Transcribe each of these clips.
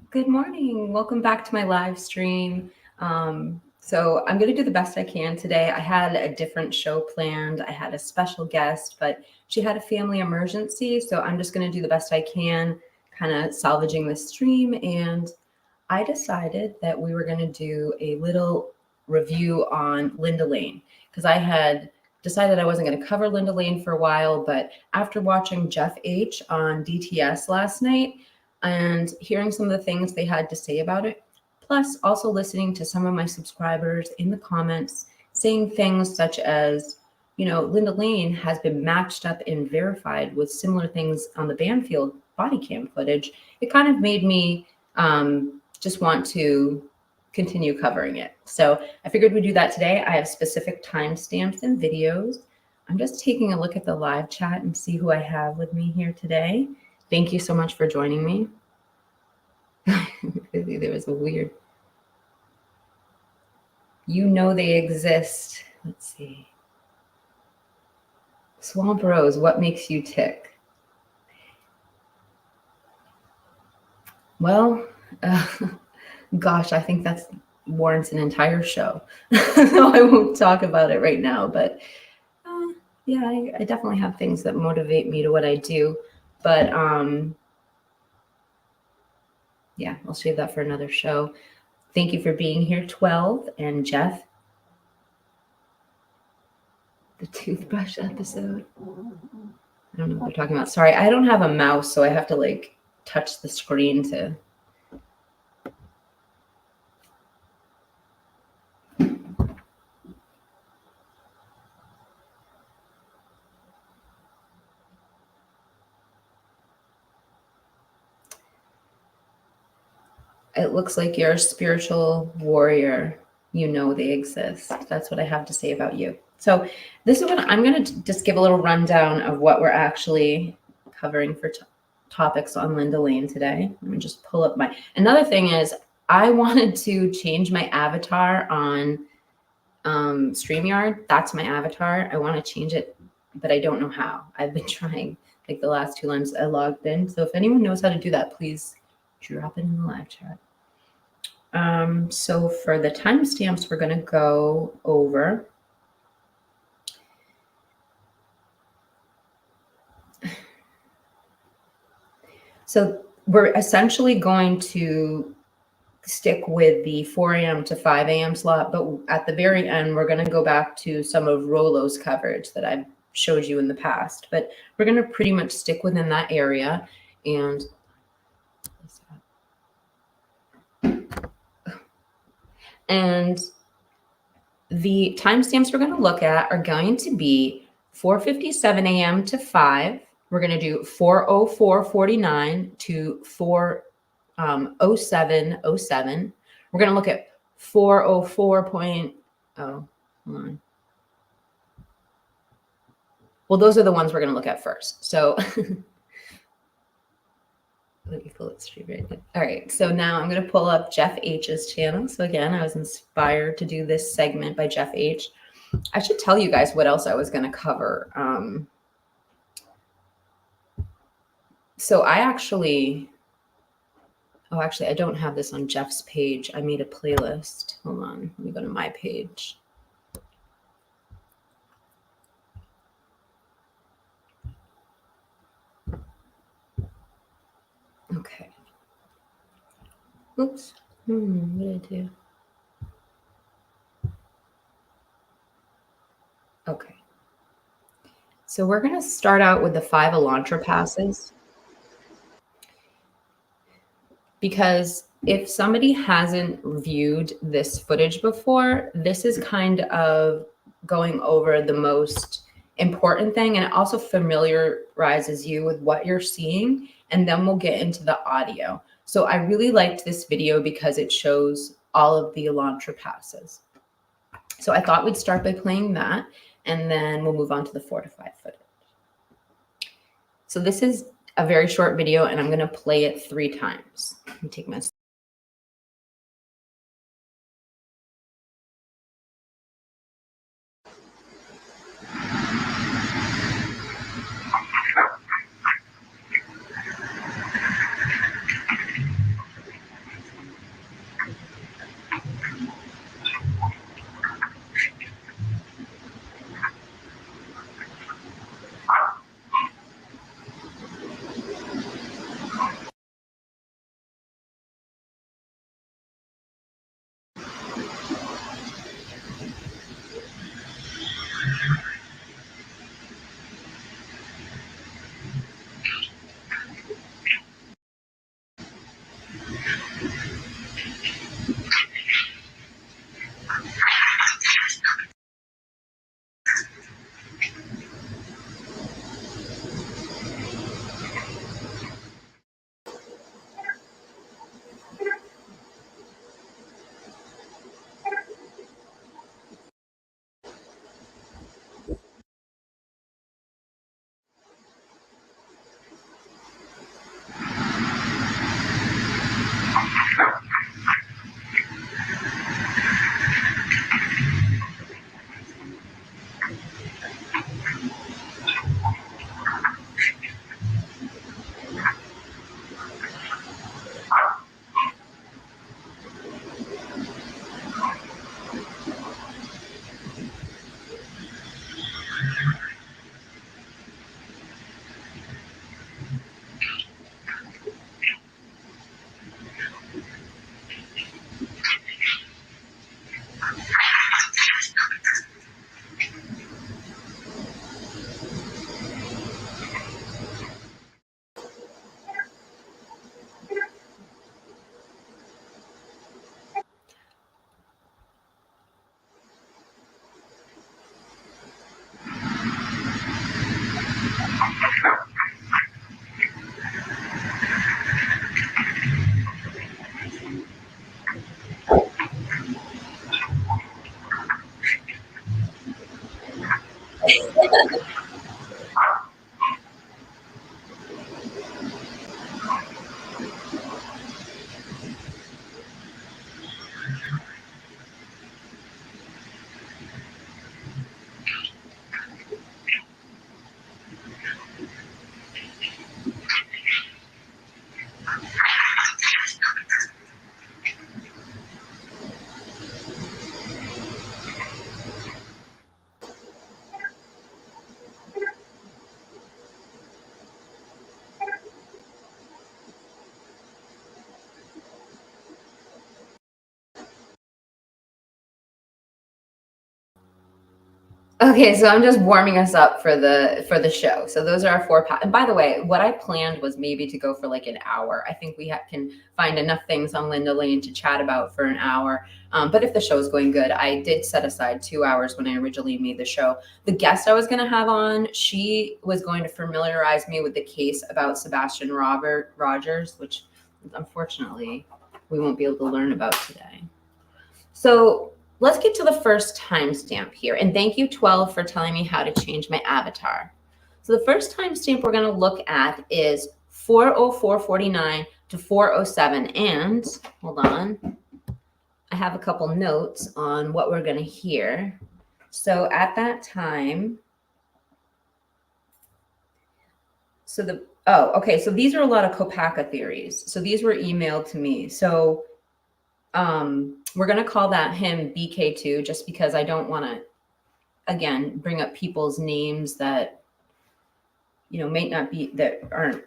Good morning. Welcome back to my live stream. So I'm going to do the best I can today. I had a different show planned. I had a special guest, but she had a family emergency. So I'm just going to do the best I can, kind of salvaging the stream. And I decided that we were going to do a little review on Linda Lane because I had decided I wasn't going to cover Linda Lane for a while. But after watching Jeff H on DTS last night, and hearing some of the things they had to say about it, plus also listening to some of my subscribers in the comments saying things such as, Linda Lane has been matched up and verified with similar things on the Banfield body cam footage. It kind of made me just want to continue covering it. So I figured we'd do that today. I have specific timestamps and videos. I'm just taking a look at the live chat and see who I have with me here today. Thank you so much for joining me. There was a weird. They exist. Let's see. Swamp Rose, what makes you tick? Well, gosh, I think that warrants an entire show. So I won't talk about it right now, but yeah, I definitely have things that motivate me to what I do. But yeah, I'll save that for another show. Thank you for being here, 12, and Jeff. The toothbrush episode. I don't know what they're talking about. Sorry, I don't have a mouse, so I have to touch the screen to. It looks like you're a spiritual warrior. They exist. That's what I have to say about you. So this is what I'm going to just give a little rundown of what we're actually covering for topics on Linda Lane today. Let me just pull up another thing is I wanted to change my avatar on StreamYard. That's my avatar. I want to change it, but I don't know how. I've been trying the last 2 months I logged in. So if anyone knows how to do that, please drop it in the live chat. So for the timestamps, we're going to go over. So we're essentially going to stick with the 4 a.m. to 5 a.m. slot, but at the very end, we're going to go back to some of Rolo's coverage that I've showed you in the past, but we're going to pretty much stick within that area. And the timestamps we're going to look at are going to be 4:57 a.m. to 5. We're going to do 4:04:49 to 4:07:07. We're going to look at 4:04. Hold on. Well, those are the ones we're going to look at first. So let me pull it straight right now. All right, so now I'm going to pull up Jeff H's channel. So again, I was inspired to do this segment by Jeff H. I should tell you guys what else I was going to cover. So I actually I don't have this on Jeff's page. I made a playlist. Hold on, let me go to my page. Okay. Oops. What did I do? Okay. So we're going to start out with the 5 Elantra passes. Because if somebody hasn't viewed this footage before, this is kind of going over the most important thing, and it also familiarizes you with what you're seeing, and then we'll get into the audio. So I really liked this video because it shows all of the Elantra passes. So I thought we'd start by playing that, and then we'll move on to the 4 to 5 footage. So this is a very short video, and I'm going to play it 3 times. Let me take my. Okay, so I'm just warming us up for the show. So those are our four. And by the way, what I planned was maybe to go for like an hour. I think we can find enough things on Linda Lane to chat about for an hour. But if the show is going good, I did set aside 2 hours when I originally made the show. The guest I was going to have on, she was going to familiarize me with the case about Sebastian Rogers, which unfortunately we won't be able to learn about today. So let's get to the first timestamp here. And thank you, 12, for telling me how to change my avatar. So the first timestamp we're going to look at is 4:04:49 to 4:07. And hold on, I have a couple notes on what we're going to hear. So at that time, okay. So these are a lot of Kopaka theories. So these were emailed to me. So we're going to call that him BK2 just because I don't want to, again, bring up people's names that, may not be, that aren't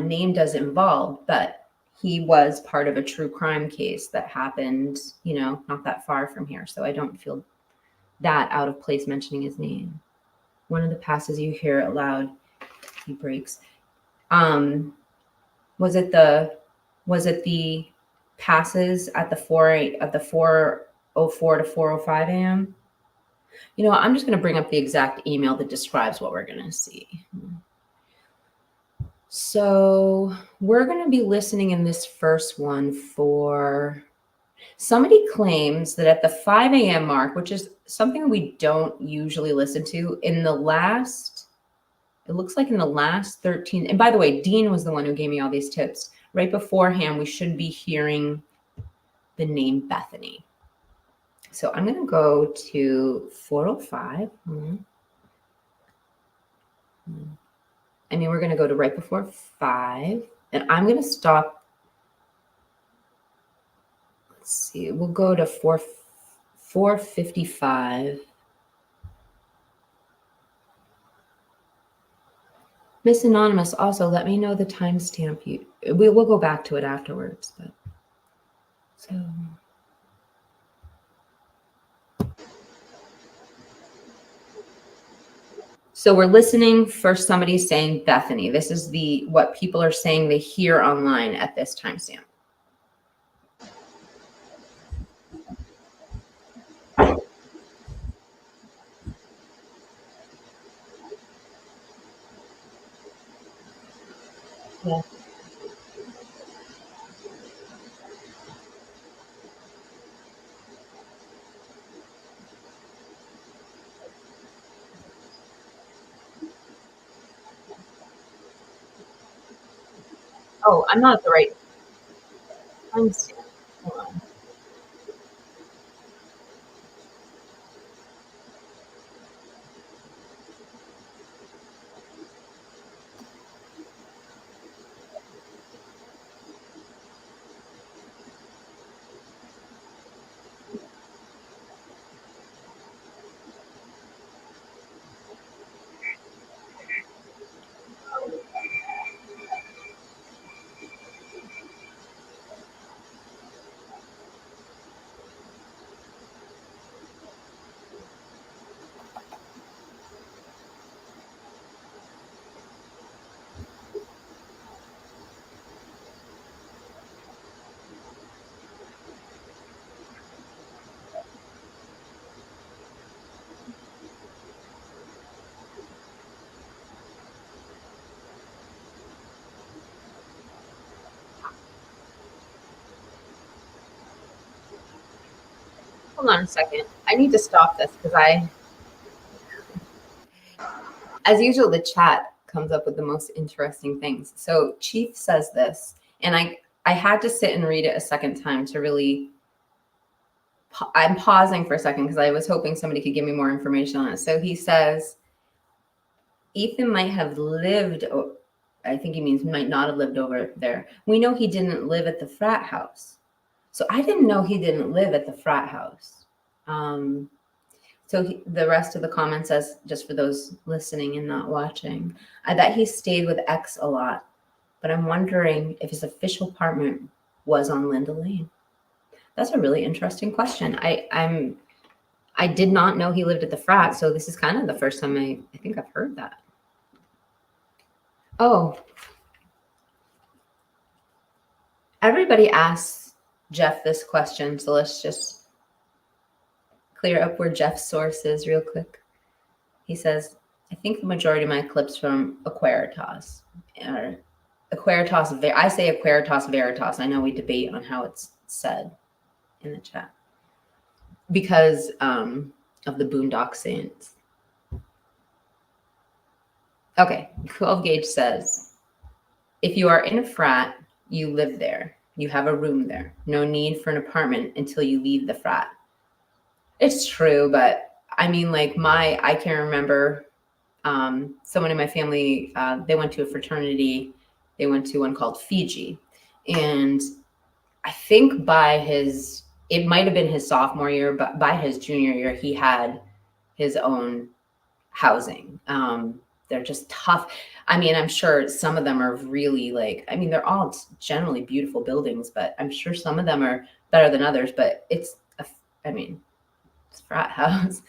named as involved, but he was part of a true crime case that happened, not that far from here. So I don't feel that out of place mentioning his name. One of the passes you hear out loud, he breaks. Was it the passes at the 4:04 to 4:05 a.m.? I'm just going to bring up the exact email that describes what we're going to see. So we're going to be listening in this first one for somebody claims that at the 5 a.m. mark, which is something we don't usually listen to, it looks like in the last 13, and by the way, Dean was the one who gave me all these tips. Right beforehand, we should be hearing the name Bethany. So I'm going to go to 4:05. We're going to go to right before 5, and I'm going to stop. Let's see. We'll go to 4:55. Miss Anonymous, also let me know the timestamp. We'll go back to it afterwards. But So we're listening for somebody saying Bethany. This is what people are saying they hear online at this timestamp. Yeah. Oh, I'm not at the right timestamp. Hold on. Hold on a second. I need to stop this because As usual, the chat comes up with the most interesting things. So Chief says this, and I had to sit and read it a second time to really. I'm pausing for a second because I was hoping somebody could give me more information on it. So he says, Ethan might have lived, I think he means might not have lived over there. We know he didn't live at the frat house. So I didn't know he didn't live at the frat house. The rest of the comment says, just for those listening and not watching, I bet he stayed with X a lot, but I'm wondering if his official apartment was on Linda Lane. That's a really interesting question. I did not know he lived at the frat, so this is kind of the first time I think I've heard that. Oh, everybody asks Jeff this question, so let's just clear up where Jeff's source is real quick. He says, I think the majority of my clips from Aquaritas, or Aquaritas, I say Aquaritas Veritas. I know we debate on how it's said in the chat because of the Boondock Saints. Okay, 12 Gauge says, if you are in a frat, you live there. You have a room there. No need for an apartment until you leave the frat. It's true, but I mean, like I can remember someone in my family, they went to a fraternity. They went to one called Fiji. And I think it might have been his sophomore year, but by his junior year, he had his own housing. They're just tough. I mean, I'm sure some of them are really they're all generally beautiful buildings, but I'm sure some of them are better than others, but it's a frat house.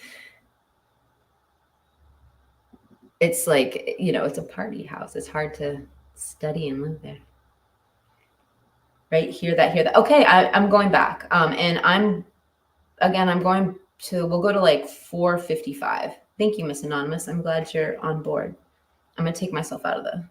It's like, it's a party house. It's hard to study and live there. Right? Hear that. Okay, I'm going back. And we'll go to like 4:55. Thank you, Miss Anonymous. I'm glad you're on board. I'm going to take myself out of the.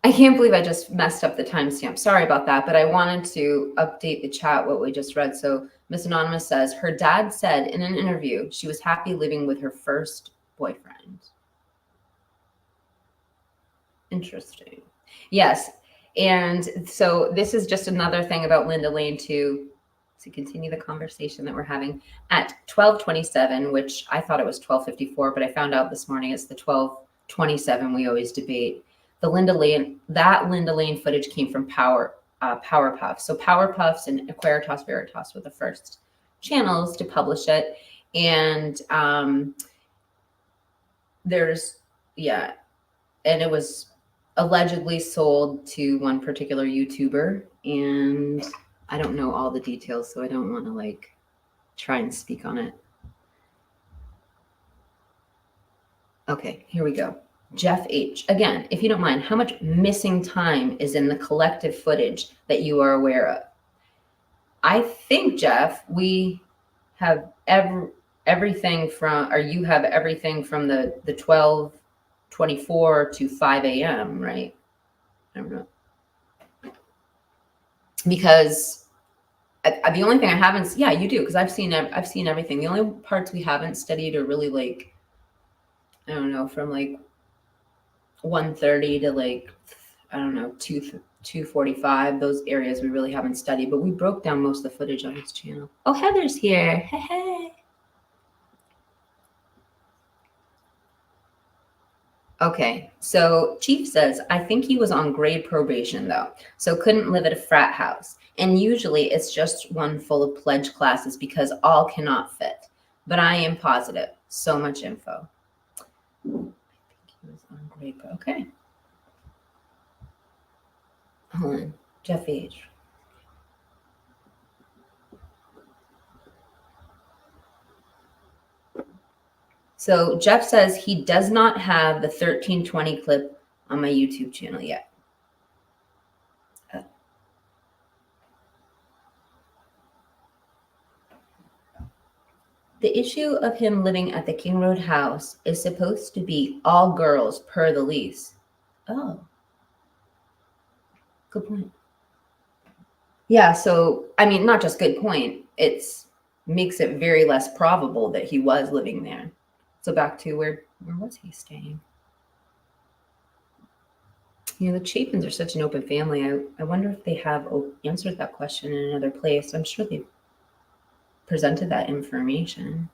I can't believe I just messed up the timestamp. Sorry about that, but I wanted to update the chat what we just read. So Miss Anonymous says, her dad said in an interview she was happy living with her first boyfriend. Interesting. Yes. And so this is just another thing about Linda Lane to continue the conversation that we're having at 12:27, which I thought it was 12:54, but I found out this morning it's the 12:27 we always debate. Linda Lane footage came from Powerpuff. So Powerpuffs and Aquaritas Veritas were the first channels to publish it. And and it was allegedly sold to one particular YouTuber. And I don't know all the details, so I don't want to try and speak on it. Okay, here we go. Jeff H. Again, if you don't mind, how much missing time is in the collective footage that you are aware of? I think, Jeff, we have everything from, or you have everything from the 12:24 to 5 a.m., right? I don't know. because the only thing I haven't, yeah, you do, because I've seen everything. The only parts we haven't studied are really like, I don't know, from like 1:30 to like, I don't know, 2:45. Those areas we really haven't studied, but we broke down most of the footage on his channel. Oh, Heather's here. Hey, hey. Okay, so Chief says, I think he was on grade probation though, so couldn't live at a frat house. And usually it's just one full of pledge classes because all cannot fit. But I am positive. So much info. I think he was on grade, okay. Hold on, Jeff H. So Jeff says he does not have the 1320 clip on my YouTube channel yet. The issue of him living at the King Road house is supposed to be all girls per the lease. Oh, good point. Yeah, so I mean, not just good point. It's makes it very less probable that he was living there. So back to where was he staying? You know, the Chapins are such an open family. I wonder if they have answered that question in another place. I'm sure they've presented that information.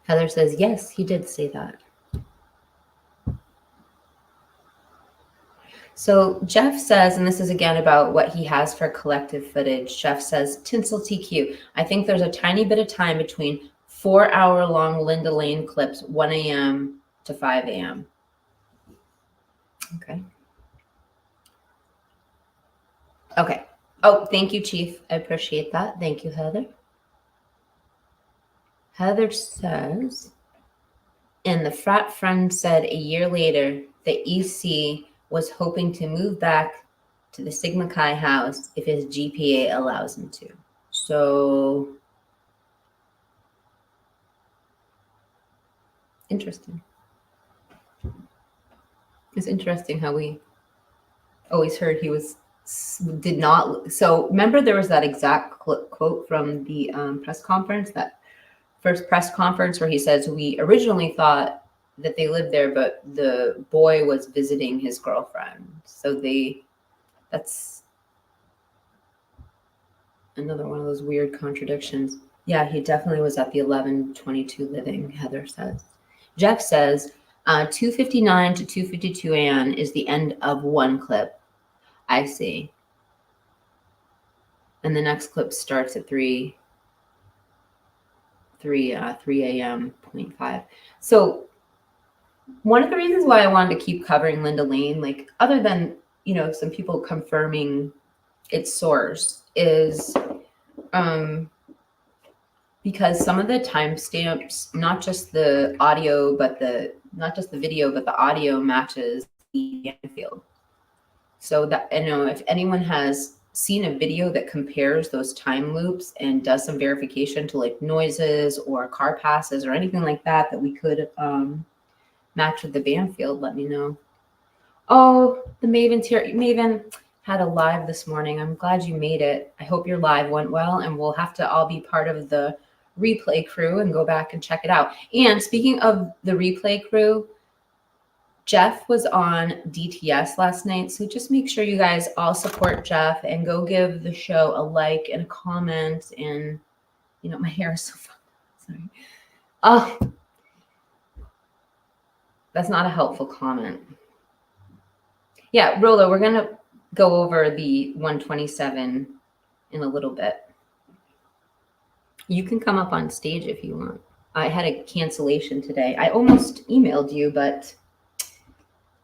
Heather says, yes, he did say that. So Jeff says, and this is again about what he has for collective footage. Jeff says, Tinsel TQ. I think there's a tiny bit of time between 4-hour-long Linda Lane clips, 1 a.m. to 5 a.m. Okay. Okay. Oh, thank you, Chief. I appreciate that. Thank you, Heather. Heather says, and the frat friend said a year later, the EC was hoping to move back to the Sigma Chi house if his GPA allows him to. So interesting. It's interesting how we always heard he did not. So remember there was that exact quote from the press conference, that first press conference where he says, we originally thought that they lived there, but the boy was visiting his girlfriend. So that's another one of those weird contradictions. Yeah, he definitely was at the 1122 living, Heather says. Jeff says, 2:59 to 2:52 a.m. is the end of one clip. I see. And the next clip starts at 3 a.m. 0.5. So one of the reasons why I wanted to keep covering Linda Lane, like other than, you know, some people confirming its source, is because some of the timestamps, not just the audio, but not just the video, but the audio matches the field. So that, you know, if anyone has seen a video that compares those time loops and does some verification to like noises or car passes or anything like that, that we could match with the Banfield, let me know. Oh, the Maven's here. Maven had a live this morning. I'm glad you made it. I hope your live went well, and we'll have to all be part of the replay crew and go back and check it out. And speaking of the replay crew, Jeff was on DTS last night, so just make sure you guys all support Jeff and go give the show a like and a comment. And, you know, my hair is so fun. Sorry. Oh, that's not a helpful comment. Yeah, Rolo, we're going to go over the 127 in a little bit. You can come up on stage if you want. I had a cancellation today. I almost emailed you, but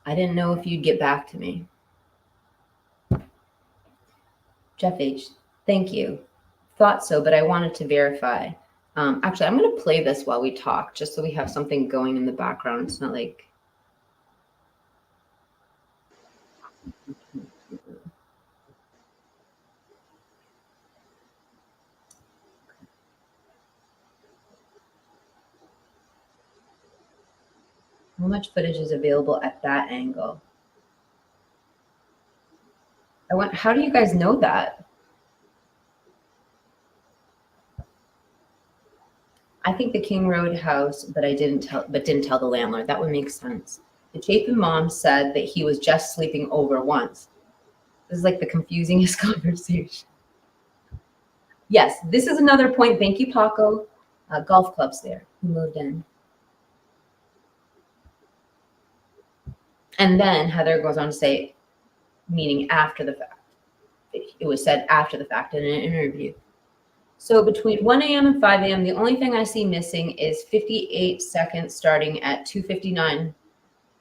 I didn't know if you'd get back to me. Jeff H., thank you. Thought so, but I wanted to verify. Actually, I'm going to play this while we talk, just so we have something going in the background. It's not like... How much footage is available at that angle? How do you guys know that? I think the King Road house, but didn't tell the landlord. That would make sense. The Chapin mom said that he was just sleeping over once. This is like the confusingest conversation. Yes, this is another point. Thank you, Paco. Golf clubs there. He moved in. And then Heather goes on to say, meaning after the fact. It was said after the fact in an interview. So between 1 a.m. and 5 a.m., the only thing I see missing is 58 seconds starting at 2:59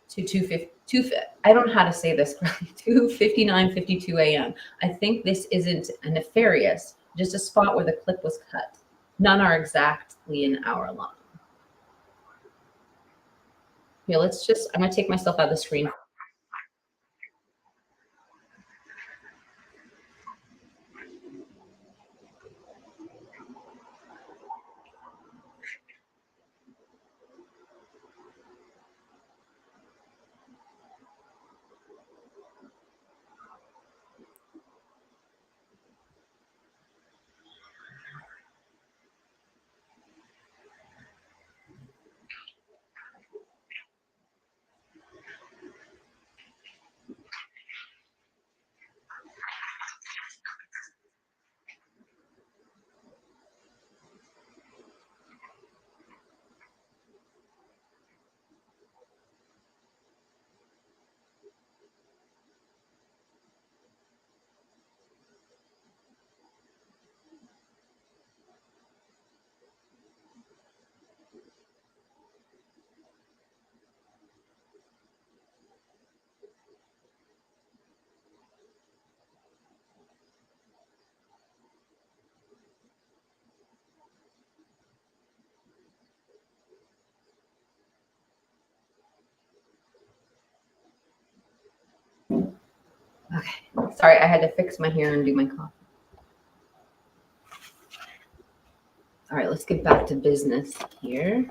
to 2:50. I don't know how to say this correctly. 2:59:52 a.m. I think this isn't a nefarious, just a spot where the clip was cut. None are exactly an hour long. Here, I'm gonna take myself out of the screen. Okay, sorry, I had to fix my hair and do my coffee. All right, let's get back to business here.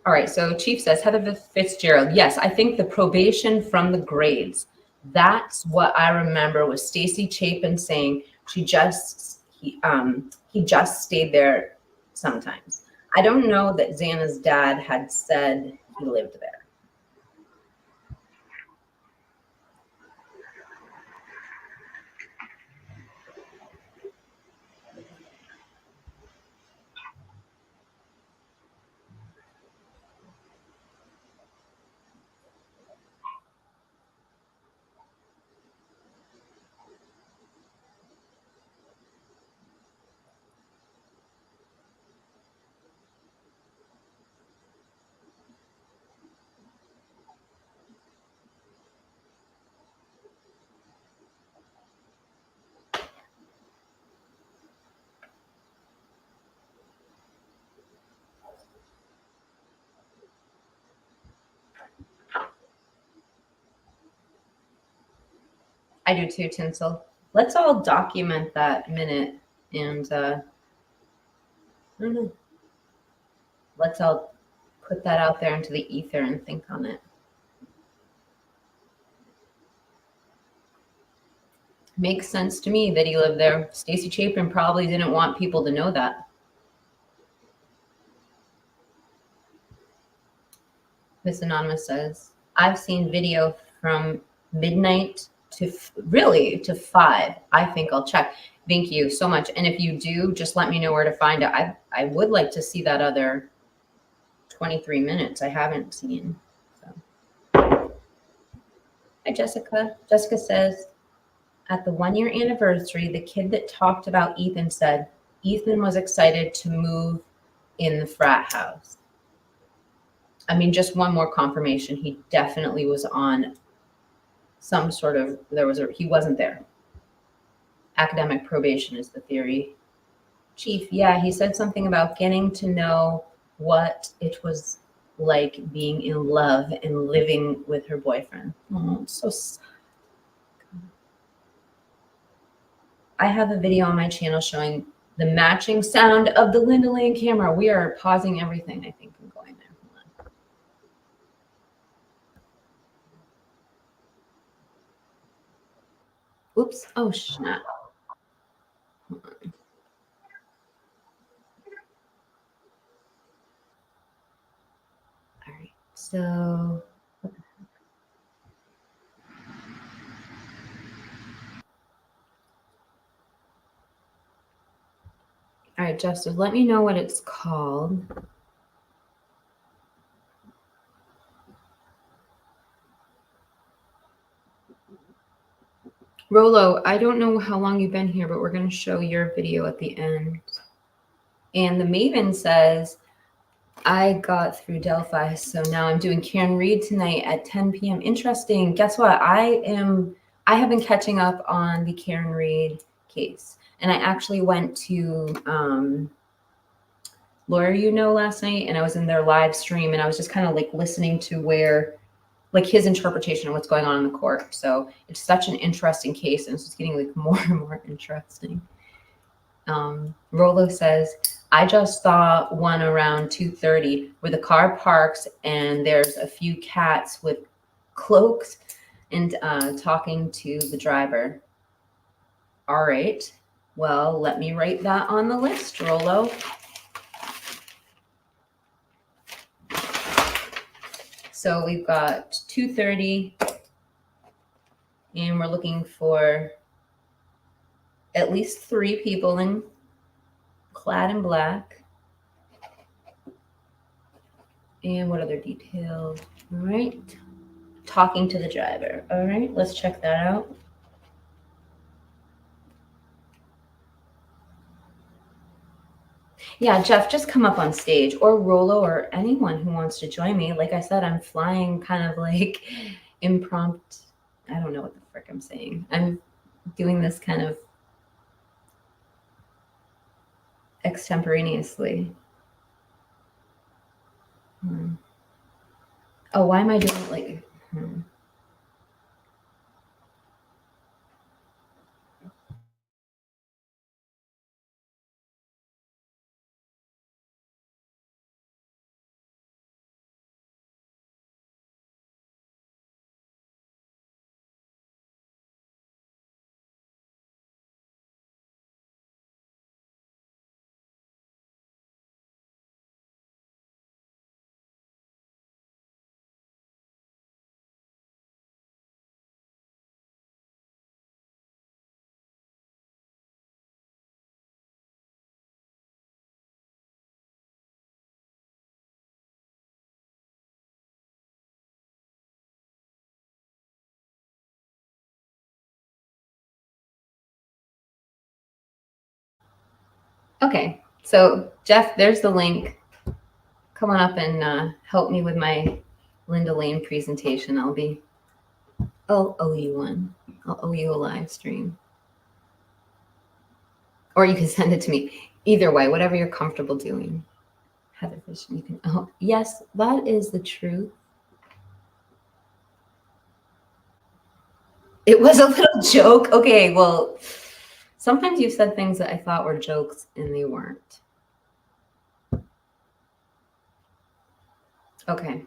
All right, so Chief says, Heather Fitzgerald. Yes, I think the probation from the grades. That's what I remember was Stacy Chapin saying he just stayed there sometimes. I don't know that Xana's dad had said he lived there. I do too, Tinsel. Let's all document that minute and I don't know. Let's all put that out there into the ether and think on it. Makes sense to me that he lived there. Stacy Chapin probably didn't want people to know that. Miss Anonymous says, I've seen video from midnight to 5. I think I'll check. Thank you so much. And if you do, just let me know where to find it. I would like to see that other 23 minutes I haven't seen. So. Hi, Jessica. Jessica says, at the 1-year anniversary, the kid that talked about Ethan said Ethan was excited to move in the frat house. I mean, just one more confirmation. He definitely was on some sort of, he wasn't there. Academic probation is the theory. Chief, yeah, he said something about getting to know what it was like being in love and living with her boyfriend. Oh, it's so sad. I have a video on my channel showing the matching sound of the Linda Lane camera. We are pausing everything, I think, and going there. Hold on. Oops. Oh, snap. All right. So, all right, Justice, let me know what it's called. Rolo, I don't know how long you've been here, but we're going to show your video at the end. And the Maven says, I got through Delphi, so now I'm doing Karen Reed tonight at 10 p.m. Interesting. Guess what? I have been catching up on the Karen Reed case. And I actually went to Lawyer You Know last night, and I was in their live stream, and I was just kind of like listening to where like his interpretation of what's going on in the court. So it's such an interesting case, and it's just getting like more and more interesting. Rolo says, I just saw one around 2:30 where the car parks and there's a few cats with cloaks and talking to the driver. All right. Well, let me write that on the list, Rolo. So we've got 2:30 and we're looking for at least 3 people clad in black. And what other details? All right. Talking to the driver. All right, let's check that out. Yeah, Jeff, just come up on stage, or Rolo, or anyone who wants to join me. Like I said, I'm flying kind of like impromptu. I don't know what the frick I'm saying. I'm doing this kind of extemporaneously. Oh, why am I doing it like? Okay, so Jeff, there's the link. Come on up and help me with my Linda Lane presentation. I'll owe you one. I'll owe you a live stream. Or you can send it to me. Either way, whatever you're comfortable doing. Heather Fish, you can. Oh, yes, that is the truth. It was a little joke. Okay, well, sometimes you've said things that I thought were jokes and they weren't. Okay.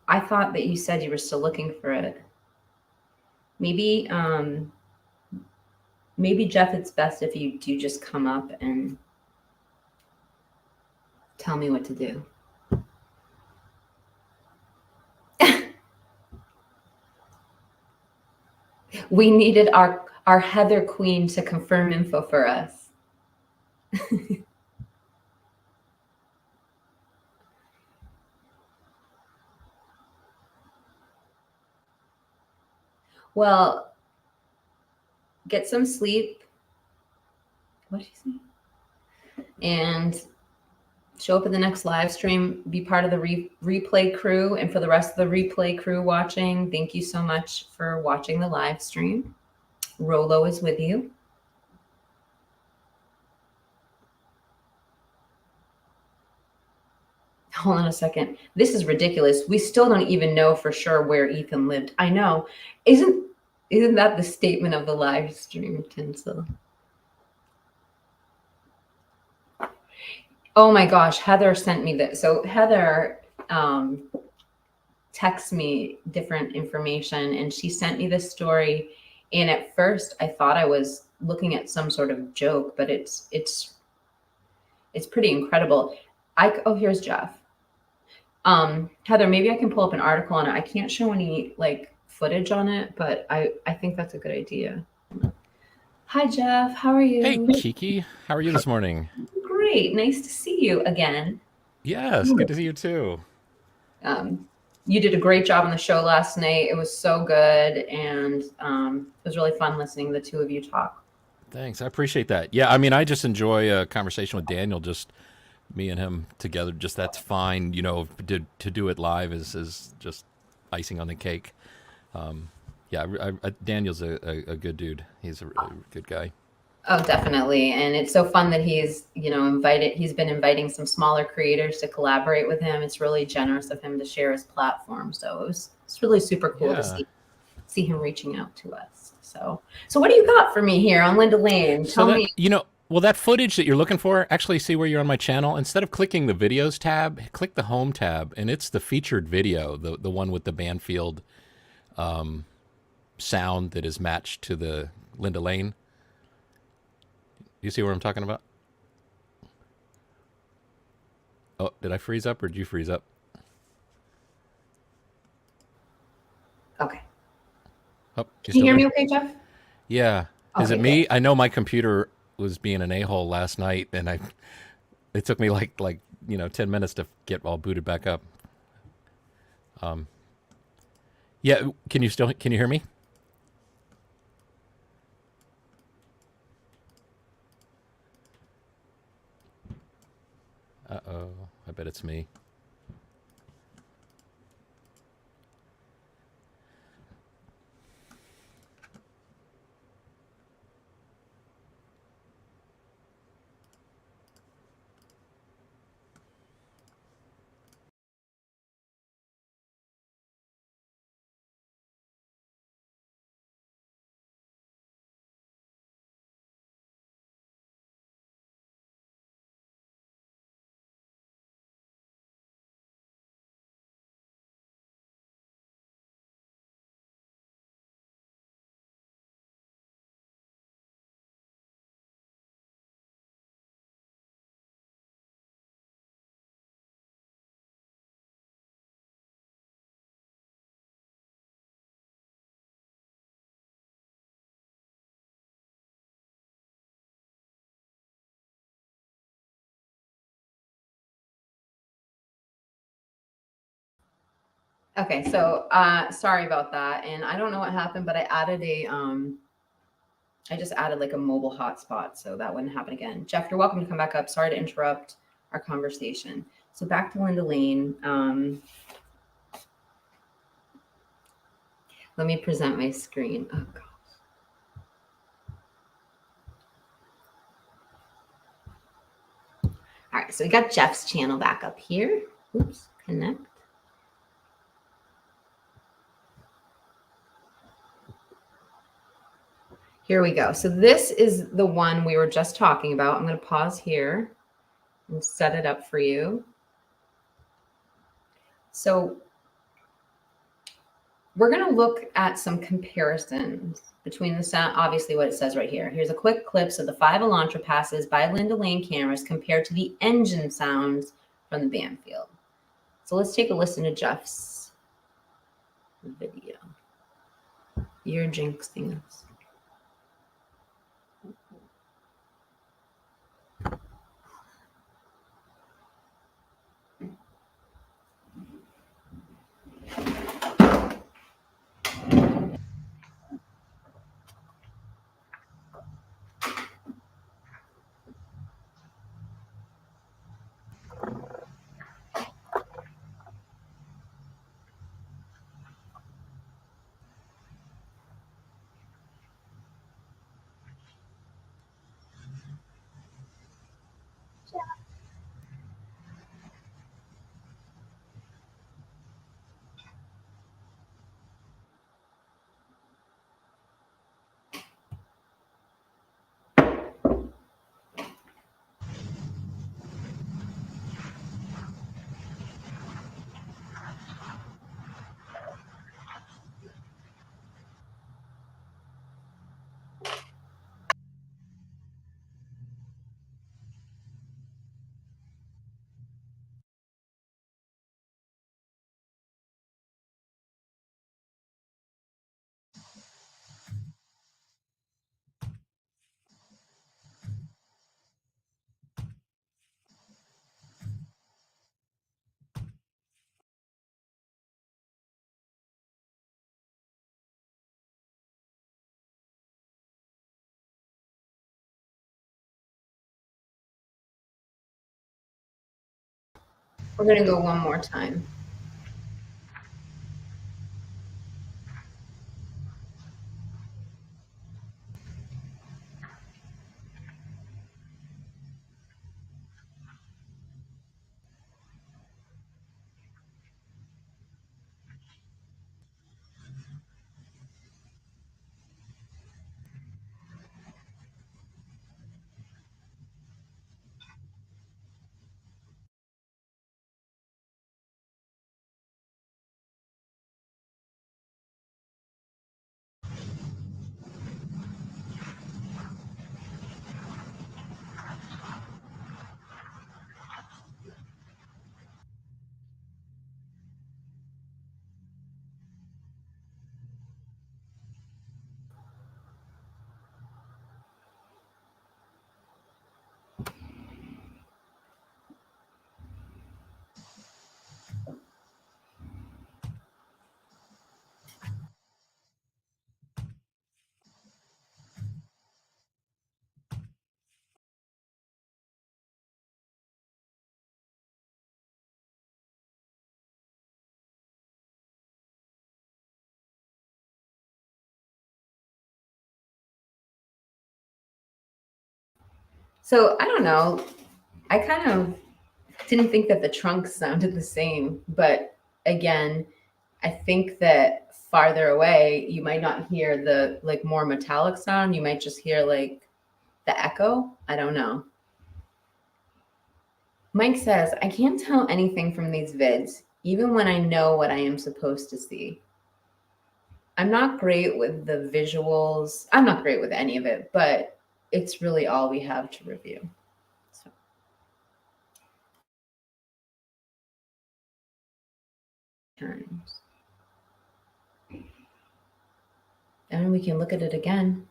I thought that you said you were still looking for it. Maybe, maybe Jeff, it's best if you do just come up and tell me what to do. We needed our Heather Queen to confirm info for us. Well, get some sleep. What did you say? And show up at the next live stream. Be part of the replay crew. And for the rest of the replay crew watching, thank you so much for watching the live stream. Rolo is with you. Hold on a second. This is ridiculous. We still don't even know for sure where Ethan lived. I know. Isn't that the statement of the live stream, Tinsel? Oh my gosh, Heather sent me this. So Heather texts me different information, and she sent me this story. And at first, I thought I was looking at some sort of joke, but it's pretty incredible. Oh, here's Jeff. Heather, maybe I can pull up an article on it. I can't show any like footage on it, but I think that's a good idea. Hi, Jeff. How are you? Hey, Kiki. How are you this morning? Great. Nice to see you again. Yes, good to see you too. You did a great job on the show last night. It was so good, and it was really fun listening to the two of you talk. Thanks. I appreciate that. Yeah, I mean, I just enjoy a conversation with Daniel, just me and him together. Just that's fine. You know, to do it live is just icing on the cake. Yeah, Daniel's a good dude. He's a really good guy. Oh, definitely. And it's so fun that he's been inviting some smaller creators to collaborate with him. It's really generous of him to share his platform. So it's really super cool to Yeah. see him reaching out to us. So what do you got for me here on Linda Lane? So Tell that me. well, that footage that you're looking for, actually see where you're on my channel. Instead of clicking the videos tab, click the home tab, and it's the featured video, the one with the Banfield sound that is matched to the Linda Lane. You see what I'm talking about? Oh, did I freeze up or did you freeze up? Okay. Oh, you Can you still hear there? me okay, Jeff? Yeah. Is it Okay, good. me? I know my computer was being an a-hole last night, and it took me like 10 minutes to get all booted back up. Yeah. Can you hear me? Uh oh. I bet it's me. Okay, so sorry about that. And I don't know what happened, but I just added like a mobile hotspot so that wouldn't happen again. Jeff, you're welcome to come back up. Sorry to interrupt our conversation. So back to Linda Lane. Let me present my screen. Oh god. All right, so we got Jeff's channel back up here. Oops, connect. Here we go. So this is the one we were just talking about. I'm going to pause here and set it up for you. So we're going to look at some comparisons between the sound, obviously what it says right here. Here's a quick clips of the 5 Elantra passes by Linda Lane cameras compared to the engine sounds from the Banfield. So let's take a listen to Jeff's video. You're jinxing us. We're going to go one more time. So I don't know. I kind of didn't think that the trunks sounded the same, but again, I think that farther away, you might not hear the like more metallic sound. You might just hear like the echo. I don't know. Mike says, I can't tell anything from these vids, even when I know what I am supposed to see. I'm not great with the visuals. I'm not great with any of it, but it's really all we have to review. So. Times. And we can look at it again.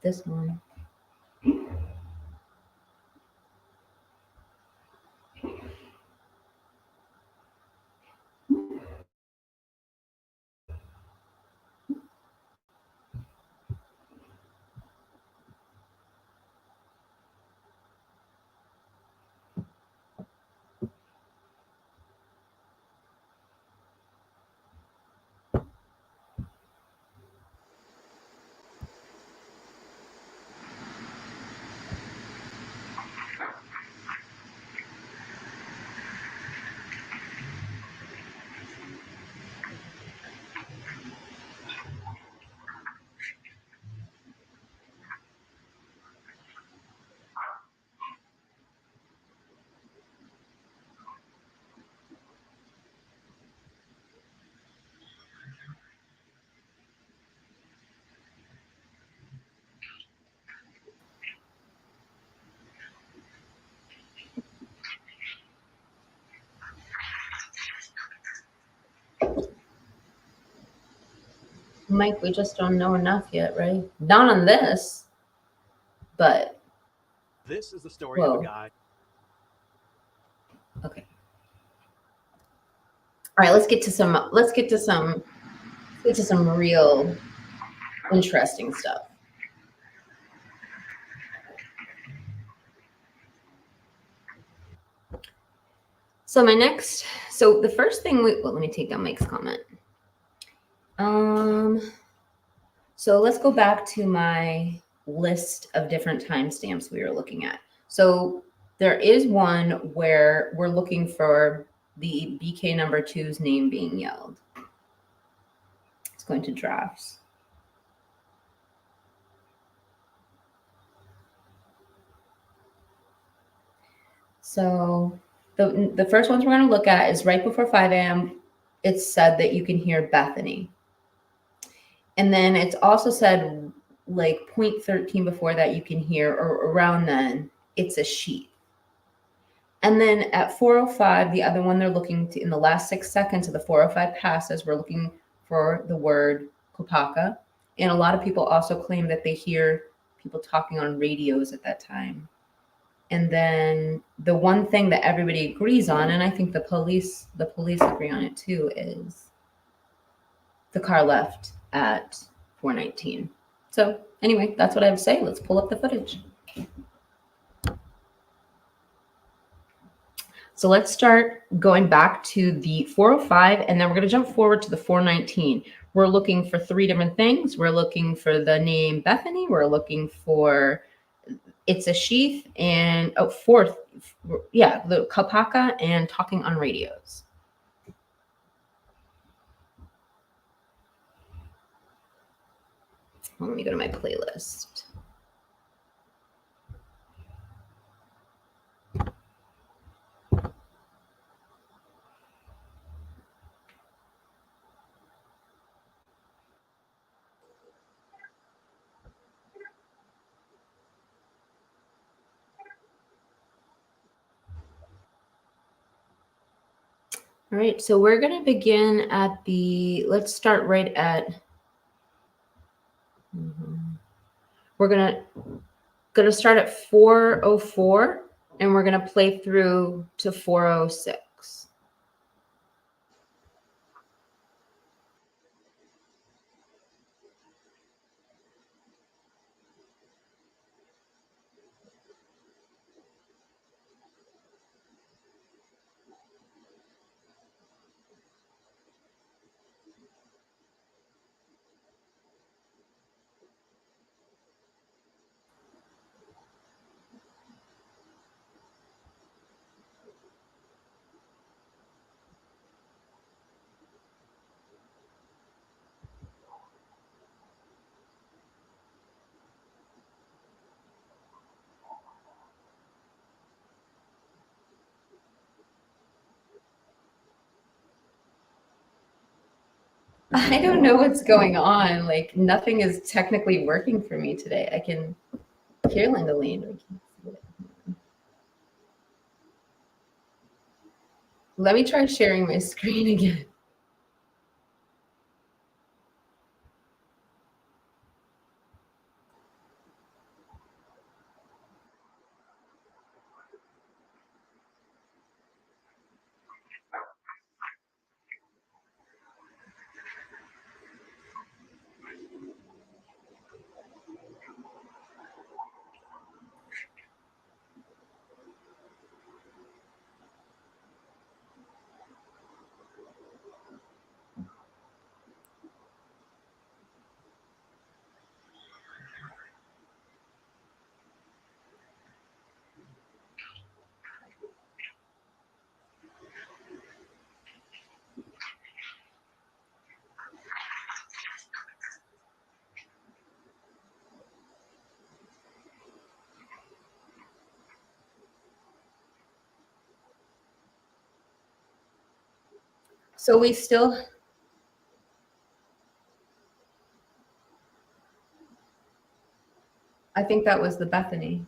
This one. Mike, we just don't know enough yet, right? Not on this, but this is the story of a guy. Okay. All right, let's get to some real interesting stuff. So the first thing let me take down Mike's comment. So let's go back to my list of different timestamps we were looking at. So there is one where we're looking for the BK number 2's name being yelled. It's going to drafts. So the first ones we're going to look at is right before 5 a.m. It's said that you can hear Bethany. And then it's also said like 0.13 before that you can hear, or around then, it's a sheep. And then at 4:05, the other one they're looking to, in the last 6 seconds of the 4:05 passes, we're looking for the word kopaka. And a lot of people also claim that they hear people talking on radios at that time. And then the one thing that everybody agrees on, and I think the police agree on it too, is the car left at 4:19. So anyway, that's what I have to say. Let's pull up the footage. So let's start going back to the 405, and then we're going to jump forward to the 419. We're looking for three different things. We're looking for the name Bethany. We're looking for it's a sheath, and fourth, yeah, the Kapaka and talking on radios. Let me go to my playlist. All right, so we're going to begin at let's start right at, we're going to start at 404, and we're going to play through to 406. I don't know what's going on. Like, nothing is technically working for me today. I can hear Lindaline. Let me try sharing my screen again. So we still, I think that was the Bethany.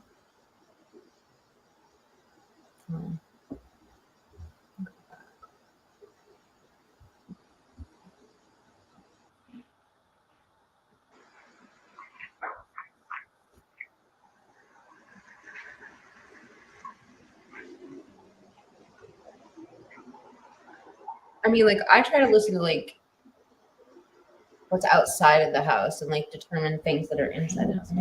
I mean, like, I try to listen to like what's outside of the house and like determine things that are inside the house.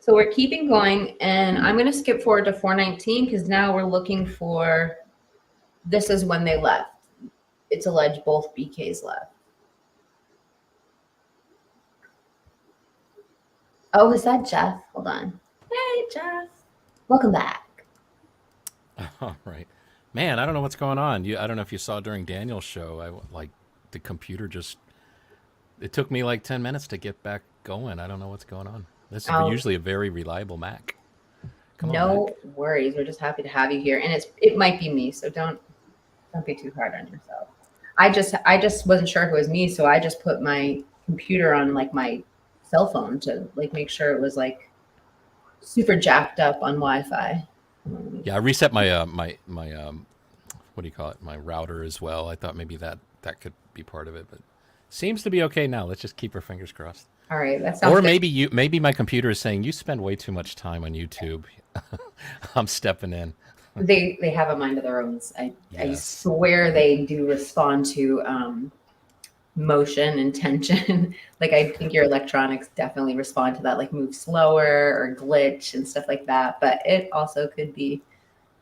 So we're keeping going, and I'm going to skip forward to 419 because now we're looking for, this is when they left. It's alleged both BKs left. Oh, is that Jeff? Hold on. Hey, Jeff. Welcome back. All right. Man, I don't know what's going on. I don't know if you saw during Daniel's show, the computer just it took me like 10 minutes to get back going. I don't know what's going on. This is Oh. usually a very reliable Mac. Come on, No Mac. worries. We're just happy to have you here. And it might be me, so don't be too hard on yourself. I just wasn't sure if it was me, so I just put my computer on like my cell phone to like make sure it was like super jacked up on Wi-Fi. Yeah, I reset my what do you call it? My router as well. I thought maybe that could be part of it, but seems to be okay now. Let's just keep our fingers crossed. All right, that sounds Or good. maybe my computer is saying you spend way too much time on YouTube. I'm stepping in. They have a mind of their own. I Yes. swear they do respond to motion and tension. Like I think your electronics definitely respond to that, like move slower or glitch and stuff like that. But it also could be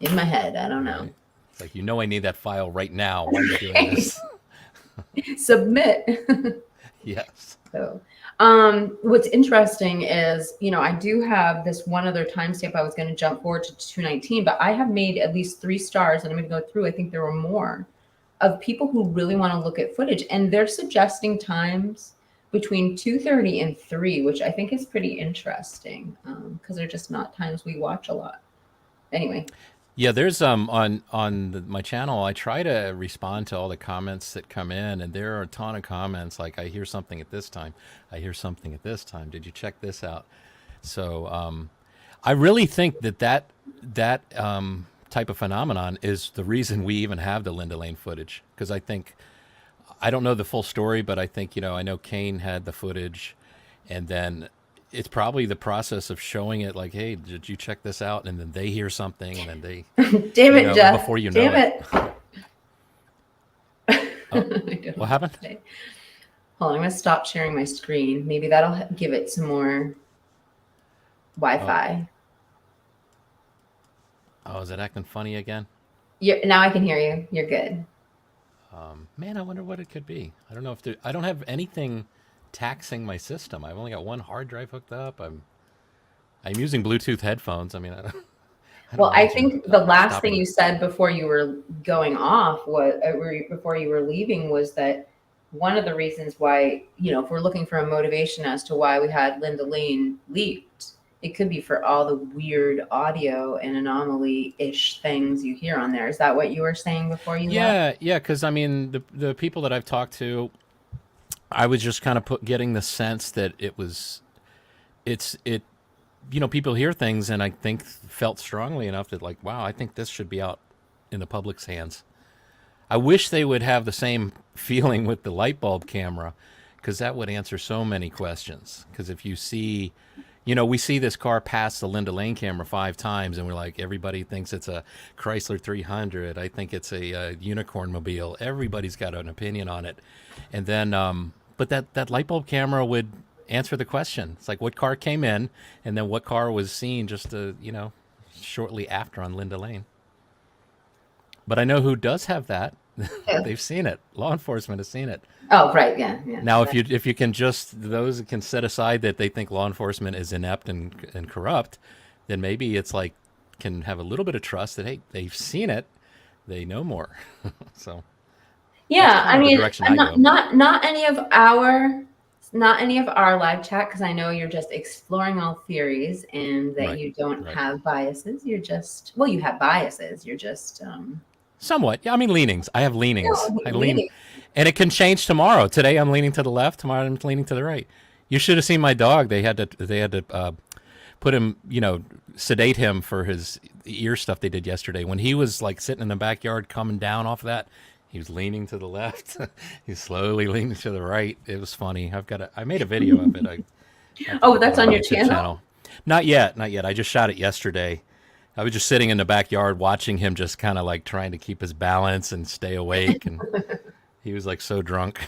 in my head. I don't know. Right. It's like, I need that file right now. Why are you doing this? Submit. Yes. So, what's interesting is, I do have this one other timestamp. I was going to jump forward to 219, but I have made at least 3 stars, and I'm going to go through. I think there were more of people who really want to look at footage, and they're suggesting times between 2:30 and 3, which I think is pretty interesting because they're just not times we watch a lot. Anyway. Yeah, there's on my channel, I try to respond to all the comments that come in, and there are a ton of comments like, I hear something at this time, I hear something at this time. Did you check this out? So I really think that type of phenomenon is the reason we even have the Linda Lane footage. Because I don't know the full story, but I think, I know Kane had the footage, and then it's probably the process of showing it like, hey, did you check this out? And then they hear something, and then they Damn it, Jeff. before you know it. Oh, what happened? Hold on, I'm gonna stop sharing my screen. Maybe that'll give it some more Wi-Fi. Oh, is it acting funny again? Now I can hear you. You're good. Man, I wonder what it could be. I don't know if I don't have anything taxing my system. I've only got one hard drive hooked up. I'm using Bluetooth headphones. I mean, I think the last thing you said before you were going off before you were leaving was that one of the reasons why, if we're looking for a motivation as to why we had Linda Lane leaked, it could be for all the weird audio and anomaly-ish things you hear on there. Is that what you were saying before you left? Yeah, because I mean, the people that I've talked to, I was just kind of getting the sense that people hear things, and I think felt strongly enough that like, wow, I think this should be out in the public's hands. I wish they would have the same feeling with the light bulb camera, because that would answer so many questions. Because if you see, we see this car pass the Linda Lane camera 5 times, and we're like, everybody thinks it's a Chrysler 300. I think it's a unicorn mobile. Everybody's got an opinion on it. And then, but that light bulb camera would answer the question. It's like, what car came in, and then what car was seen just shortly after on Linda Lane. But I know who does have that. They've seen it. Law enforcement has seen it. Oh, right. Yeah. Now, if you can those can set aside that they think law enforcement is inept and corrupt, then maybe it's like, can have a little bit of trust that, hey, they've seen it, they know more. So yeah, I mean, not any of our live chat, because I know you're just exploring all theories and that you don't have biases. You're just, you have biases. You're just somewhat. Yeah, I mean, leanings. I have leanings. I lean, and it can change tomorrow. Today I'm leaning to the left. Tomorrow I'm leaning to the right. You should have seen my dog. They had to put him, sedate him for his ear stuff they did yesterday. When he was like sitting in the backyard coming down off that, he was leaning to the left. He's slowly leaning to the right. It was funny. I made a video of it. That's on your channel? Not yet. I just shot it yesterday. I was just sitting in the backyard watching him, just kind of like trying to keep his balance and stay awake. And he was like so drunk.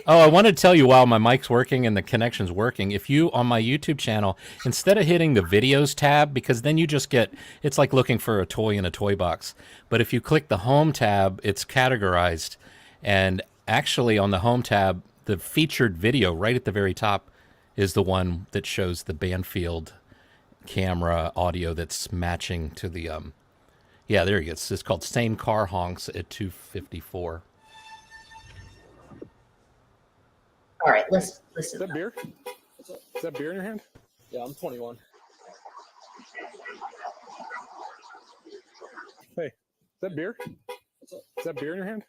Oh, I wanted to tell you, while my mic's working and the connection's working, if you, on my YouTube channel, instead of hitting the videos tab, because then you just it's like looking for a toy in a toy box. But if you click the home tab, it's categorized. And actually on the home tab, the featured video right at the very top is the one that shows the Banfield camera audio that's matching to the, yeah, there he is. It's called Same Car Honks at 254. All right, let's Is listen. that beer? Is that beer in your hand? Yeah, I'm 21. Hey, is that beer? Is that beer in your hand?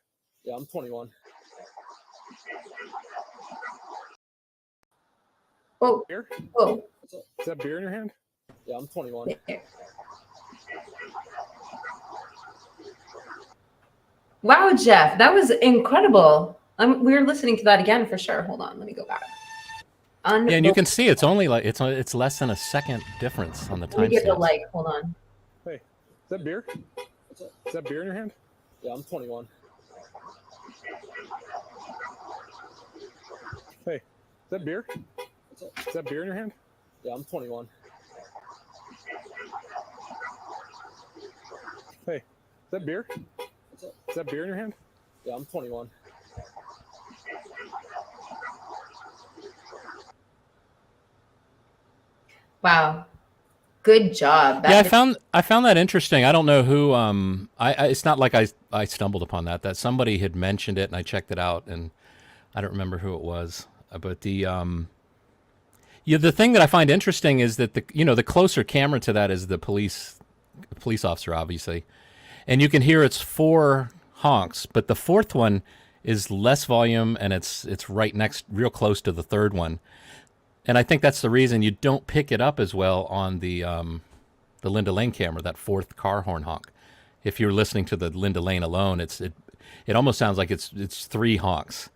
Yeah, I'm 21. Whoa, Beer? whoa. Is that beer in your hand? Yeah, I'm 21. There. Wow, Jeff, that was incredible. We're listening to that again for sure. Hold on, let me go back. Yeah, and you can see it's only like it's less than a second difference on the Let me get the timestamps. like. Hold on. Hey, is that beer? Is that beer in your hand? Yeah, I'm 21. Hey, is that beer? Is that beer in your hand? Yeah, I'm 21. Hey, is that beer? Is that beer in your hand? Yeah, I'm 21. Wow, good job. Yeah, I found that interesting. I don't know who. I it's not like I stumbled upon that. That somebody had mentioned it, and I checked it out, and I don't remember who it was. But the thing that I find interesting is that the closer camera to that is the police officer, obviously, and you can hear it's 4 honks, but the fourth one is less volume, and it's right next, real close to the third one. And I think that's the reason you don't pick it up as well on the Linda Lane camera, that fourth car horn honk. If you're listening to the Linda Lane alone, it almost sounds like it's 3 honks.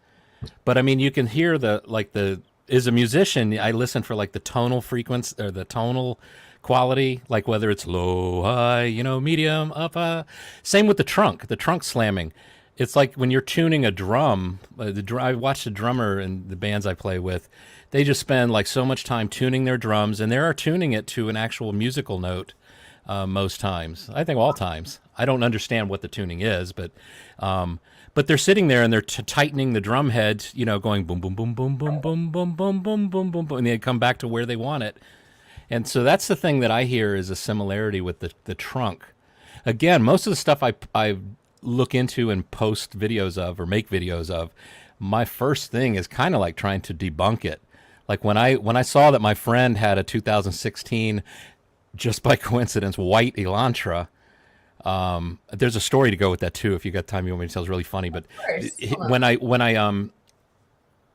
But I mean, you can hear as a musician, I listen for like the tonal frequency or the tonal quality, like whether it's low, high, medium, up. Same with the trunk slamming. It's like when you're tuning a drum. I watched a drummer in the bands I play with. They just spend like so much time tuning their drums, and they're tuning it to an actual musical note most times. I think all times. I don't understand what the tuning is, but they're sitting there and they're tightening the drum head, going boom, boom, boom, boom, boom, boom, boom, boom, boom, boom, boom, boom, and they come back to where they want it. And so that's the thing that I hear is a similarity with the trunk. Again, most of the stuff I look into and post videos of or make videos of, my first thing is kind of like trying to debunk it. Like when I saw that my friend had a 2016, just by coincidence, white Elantra. There's a story to go with that too. If you got time, you want me to tell? It's really funny. But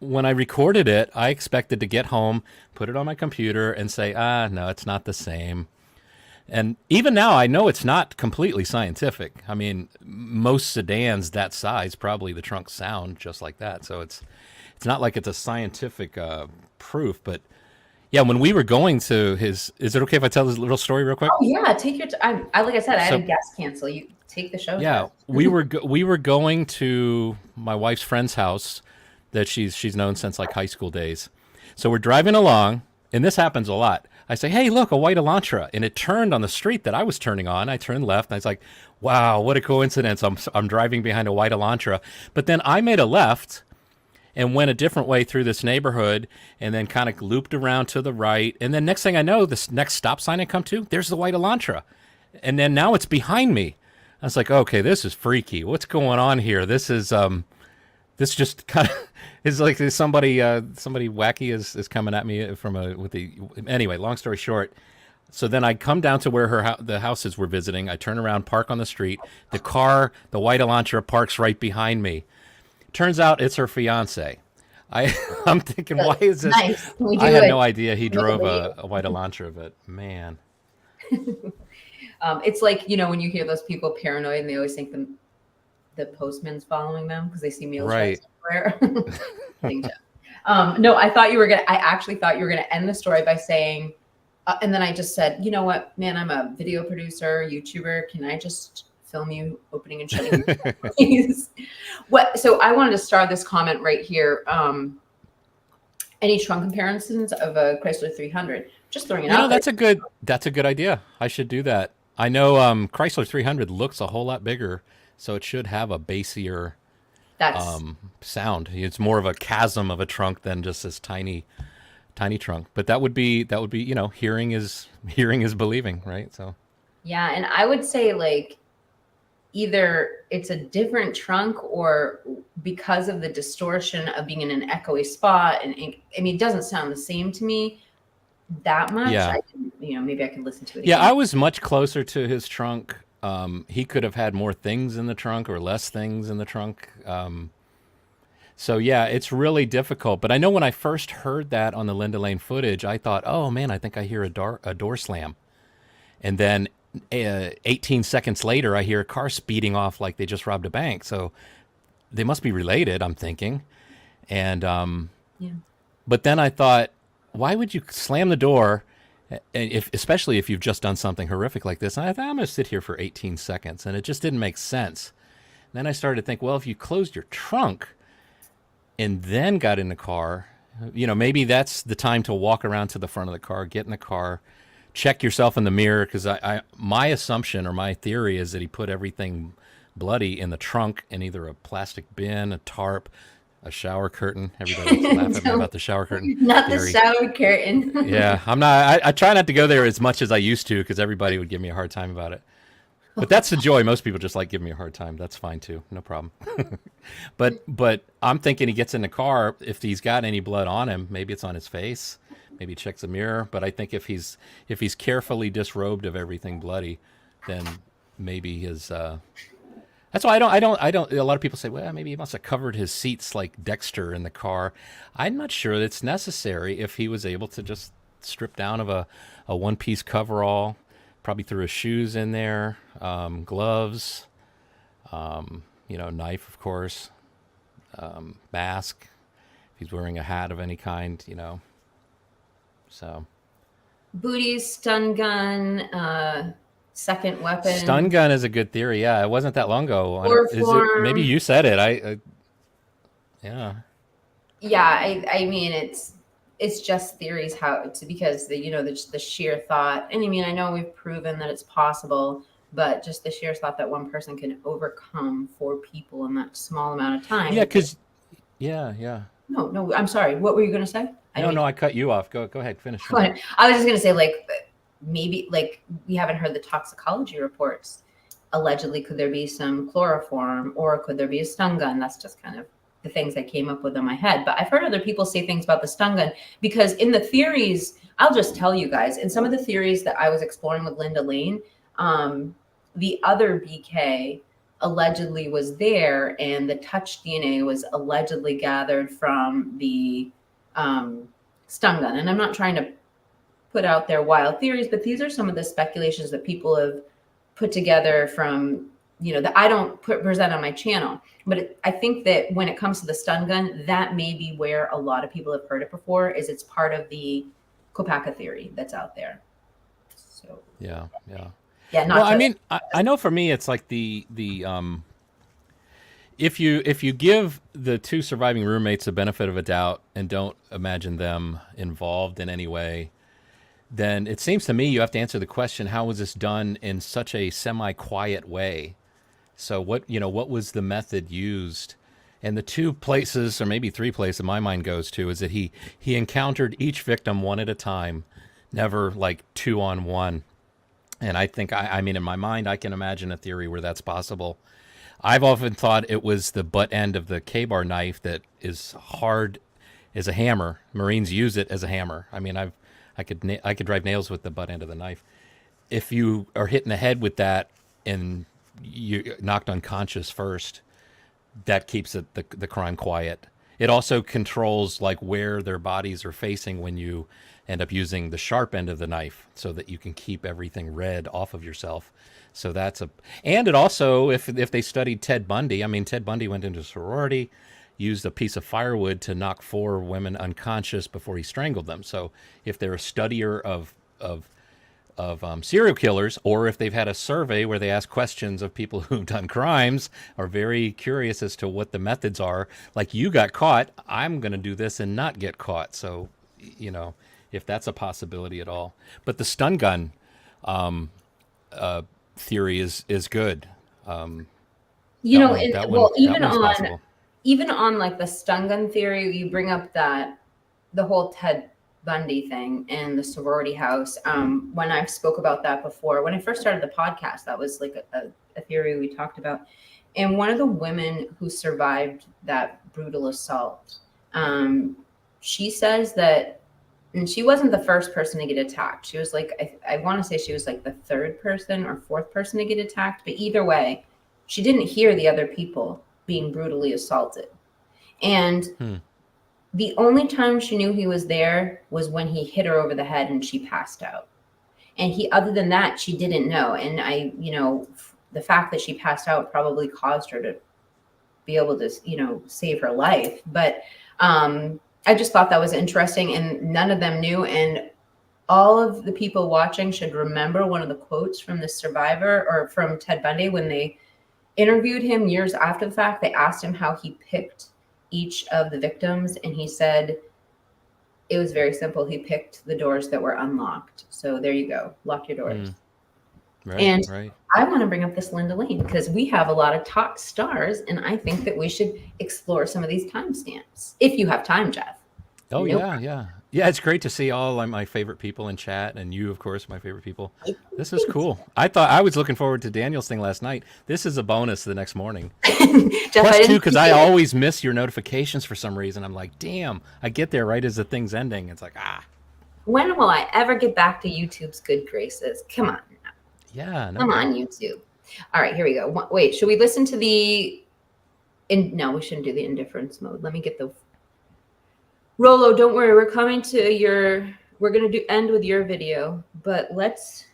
when I recorded it, I expected to get home, put it on my computer, and say, no, it's not the same. And even now, I know it's not completely scientific. I mean, most sedans that size, probably the trunks sound just like that. So it's not like it's a scientific proof. But yeah, when we were going to is it okay if I tell this little story real quick? Oh yeah, take your time. Like I said, I had a guest cancel. You take the show. Yeah, we were going to my wife's friend's house that she's known since like high school days. So we're driving along, and this happens a lot. I say, hey, look, a white Elantra. And it turned on the street that I was turning on. I turned left, and I was like, wow, what a coincidence. I'm driving behind a white Elantra. But then I made a left and went a different way through this neighborhood and then kind of looped around to the right. And then next thing I know, this next stop sign I come to, there's the white Elantra. And then now it's behind me. I was like, okay, this is freaky. What's going on here? This is this just kind of is like somebody wacky is coming at me anyway, long story short. So then I come down to where the houses we're visiting. I turn around, park on the street. The white Elantra parks right behind me. Turns out it's her fiance. I'm thinking, why is this? Nice. I had no idea he drove a white Elantra, but man. It's like, when you hear those people paranoid and they always think the postman's following them because they see meal right everywhere. No, I actually thought you were gonna end the story by saying, and then I just said, you know what, man, I'm a video producer, YouTuber. Can I just film you opening and shutting please? So I wanted to start this comment right here. Any trunk comparisons of a Chrysler 300? Just throwing it out. That's a good idea. I should do that. I know Chrysler 300 looks a whole lot bigger, so it should have a bassier sound. It's more of a chasm of a trunk than just this tiny trunk. But that would be hearing is believing, right? So yeah, and I would say like either it's a different trunk or because of the distortion of being in an echoey spot, and I mean, it doesn't sound the same to me that much. Yeah. Maybe I could listen to it Yeah, again. I was much closer to his trunk. He could have had more things in the trunk or less things in the trunk. So yeah, it's really difficult. But I know when I first heard that on the Linda Lane footage, I thought, "Oh man, I think I hear a door slam." And then 18 seconds later, I hear a car speeding off like they just robbed a bank. So they must be related, I'm thinking. And Yeah. but then I thought, why would you slam the door, especially if you've just done something horrific like this? And I thought, I'm going to sit here for 18 seconds. And it just didn't make sense. And then I started to think, well, if you closed your trunk and then got in the car, maybe that's the time to walk around to the front of the car, get in the car, check yourself in the mirror. Because my assumption or my theory is that he put everything bloody in the trunk in either a plastic bin, a tarp, a shower curtain. Everybody's laughing at me about the shower curtain. Not theory. the shower curtain. Yeah, I'm not. I try not to go there as much as I used to because everybody would give me a hard time about it. But that's the joy. Most people just like giving me a hard time. That's fine too. No problem. But I'm thinking he gets in the car. If he's got any blood on him, maybe it's on his face. Maybe he checks the mirror. But I think if he's carefully disrobed of everything bloody, then maybe his. That's why I don't. A lot of people say, well, maybe he must have covered his seats like Dexter in the car. I'm not sure that's necessary if he was able to just strip down of a one-piece coverall, probably threw his shoes in there, gloves, knife, of course, mask, if he's wearing a hat of any kind, so. Booties, stun gun, second weapon. Stun gun is a good theory. Yeah, it wasn't that long ago. Maybe you said it. Yeah. Yeah, I mean it's just theories because the sheer thought, and I mean I know we've proven that it's possible, but just the sheer thought that one person can overcome 4 people in that small amount of time. Yeah, because yeah. No, I'm sorry. What were you going to say? I cut you off. Go ahead, finish. I was just going to say, maybe we haven't heard the toxicology reports. Allegedly, could there be some chloroform, or could there be a stun gun? That's just kind of the things that came up with in my head. But I've heard other people say things about the stun gun, because in the theories, I'll just tell you guys, in some of the theories that I was exploring with Linda Lane, the other BK allegedly was there, and the touch DNA was allegedly gathered from the stun gun. And I'm not trying to put out there wild theories, but these are some of the speculations that people have put together from, that I don't present on my channel. But I think that when it comes to the stun gun, that may be where a lot of people have heard it before, is it's part of the Kopaka theory that's out there. So yeah. Not. Well, I mean, I know for me, it's like the if you give the 2 surviving roommates the benefit of a doubt and don't imagine them involved in any way, then it seems to me you have to answer the question, how was this done in such a semi-quiet way? So what was the method used? And the 2 places, or maybe 3 places my mind goes to, is that he encountered each victim one at a time, never like 2 on 1. And I think, I mean, in my mind, I can imagine a theory where that's possible. I've often thought it was the butt end of the K-bar knife that is hard as a hammer. Marines use it as a hammer. I mean, I could drive nails with the butt end of the knife. If you are hit in the head with that and you knocked unconscious first, that keeps the crime quiet. It also controls like where their bodies are facing when you end up using the sharp end of the knife, so that you can keep everything red off of yourself. So and it also, if they studied Ted Bundy, I mean, Ted Bundy went into a sorority, used a piece of firewood to knock 4 women unconscious before he strangled them. So if they're a studier of serial killers, or if they've had a survey where they ask questions of people who've done crimes, are very curious as to what the methods are. Like, you got caught, I'm going to do this and not get caught. So, if that's a possibility at all. But the stun gun theory is good. Even on like the stun gun theory, you bring up that the whole Ted Bundy thing and the sorority house. When I spoke about that before, when I first started the podcast, that was like a theory we talked about. And one of the women who survived that brutal assault, she says that, and she wasn't the first person to get attacked. She was like, I want to say she was like the third person or fourth person to get attacked. But either way, she didn't hear the other people being brutally assaulted. And the only time she knew he was there was when he hit her over the head and she passed out. And other than that, she didn't know. And the fact that she passed out probably caused her to be able to, save her life. But I just thought that was interesting, and none of them knew. And all of the people watching should remember one of the quotes from the survivor or from Ted Bundy when they interviewed him years after the fact. They asked him how he picked each of the victims, and he said it was very simple. He picked the doors that were unlocked. So there you go. Lock your doors. Right, And right. I want to bring up this Linda Lane because we have a lot of top stars, and I think that we should explore some of these timestamps if you have time, Jeff. Oh Nope. yeah. It's great to see all my favorite people in chat, and you, of course, my favorite people. This is cool. I was looking forward to Daniel's thing last night. This is a bonus the next morning. Jeff, Plus, I too, didn't because see I it. always miss your notifications for some reason. I'm like, damn, I get there right as the thing's ending. It's like, When will I ever get back to YouTube's good graces? Come on. yeah, no Come doubt. on, YouTube. All right, here we go. Wait, should we listen to the no, we shouldn't do the indifference mode. Let me get the Rolo, don't worry, we're coming to we're gonna end with your video, but let's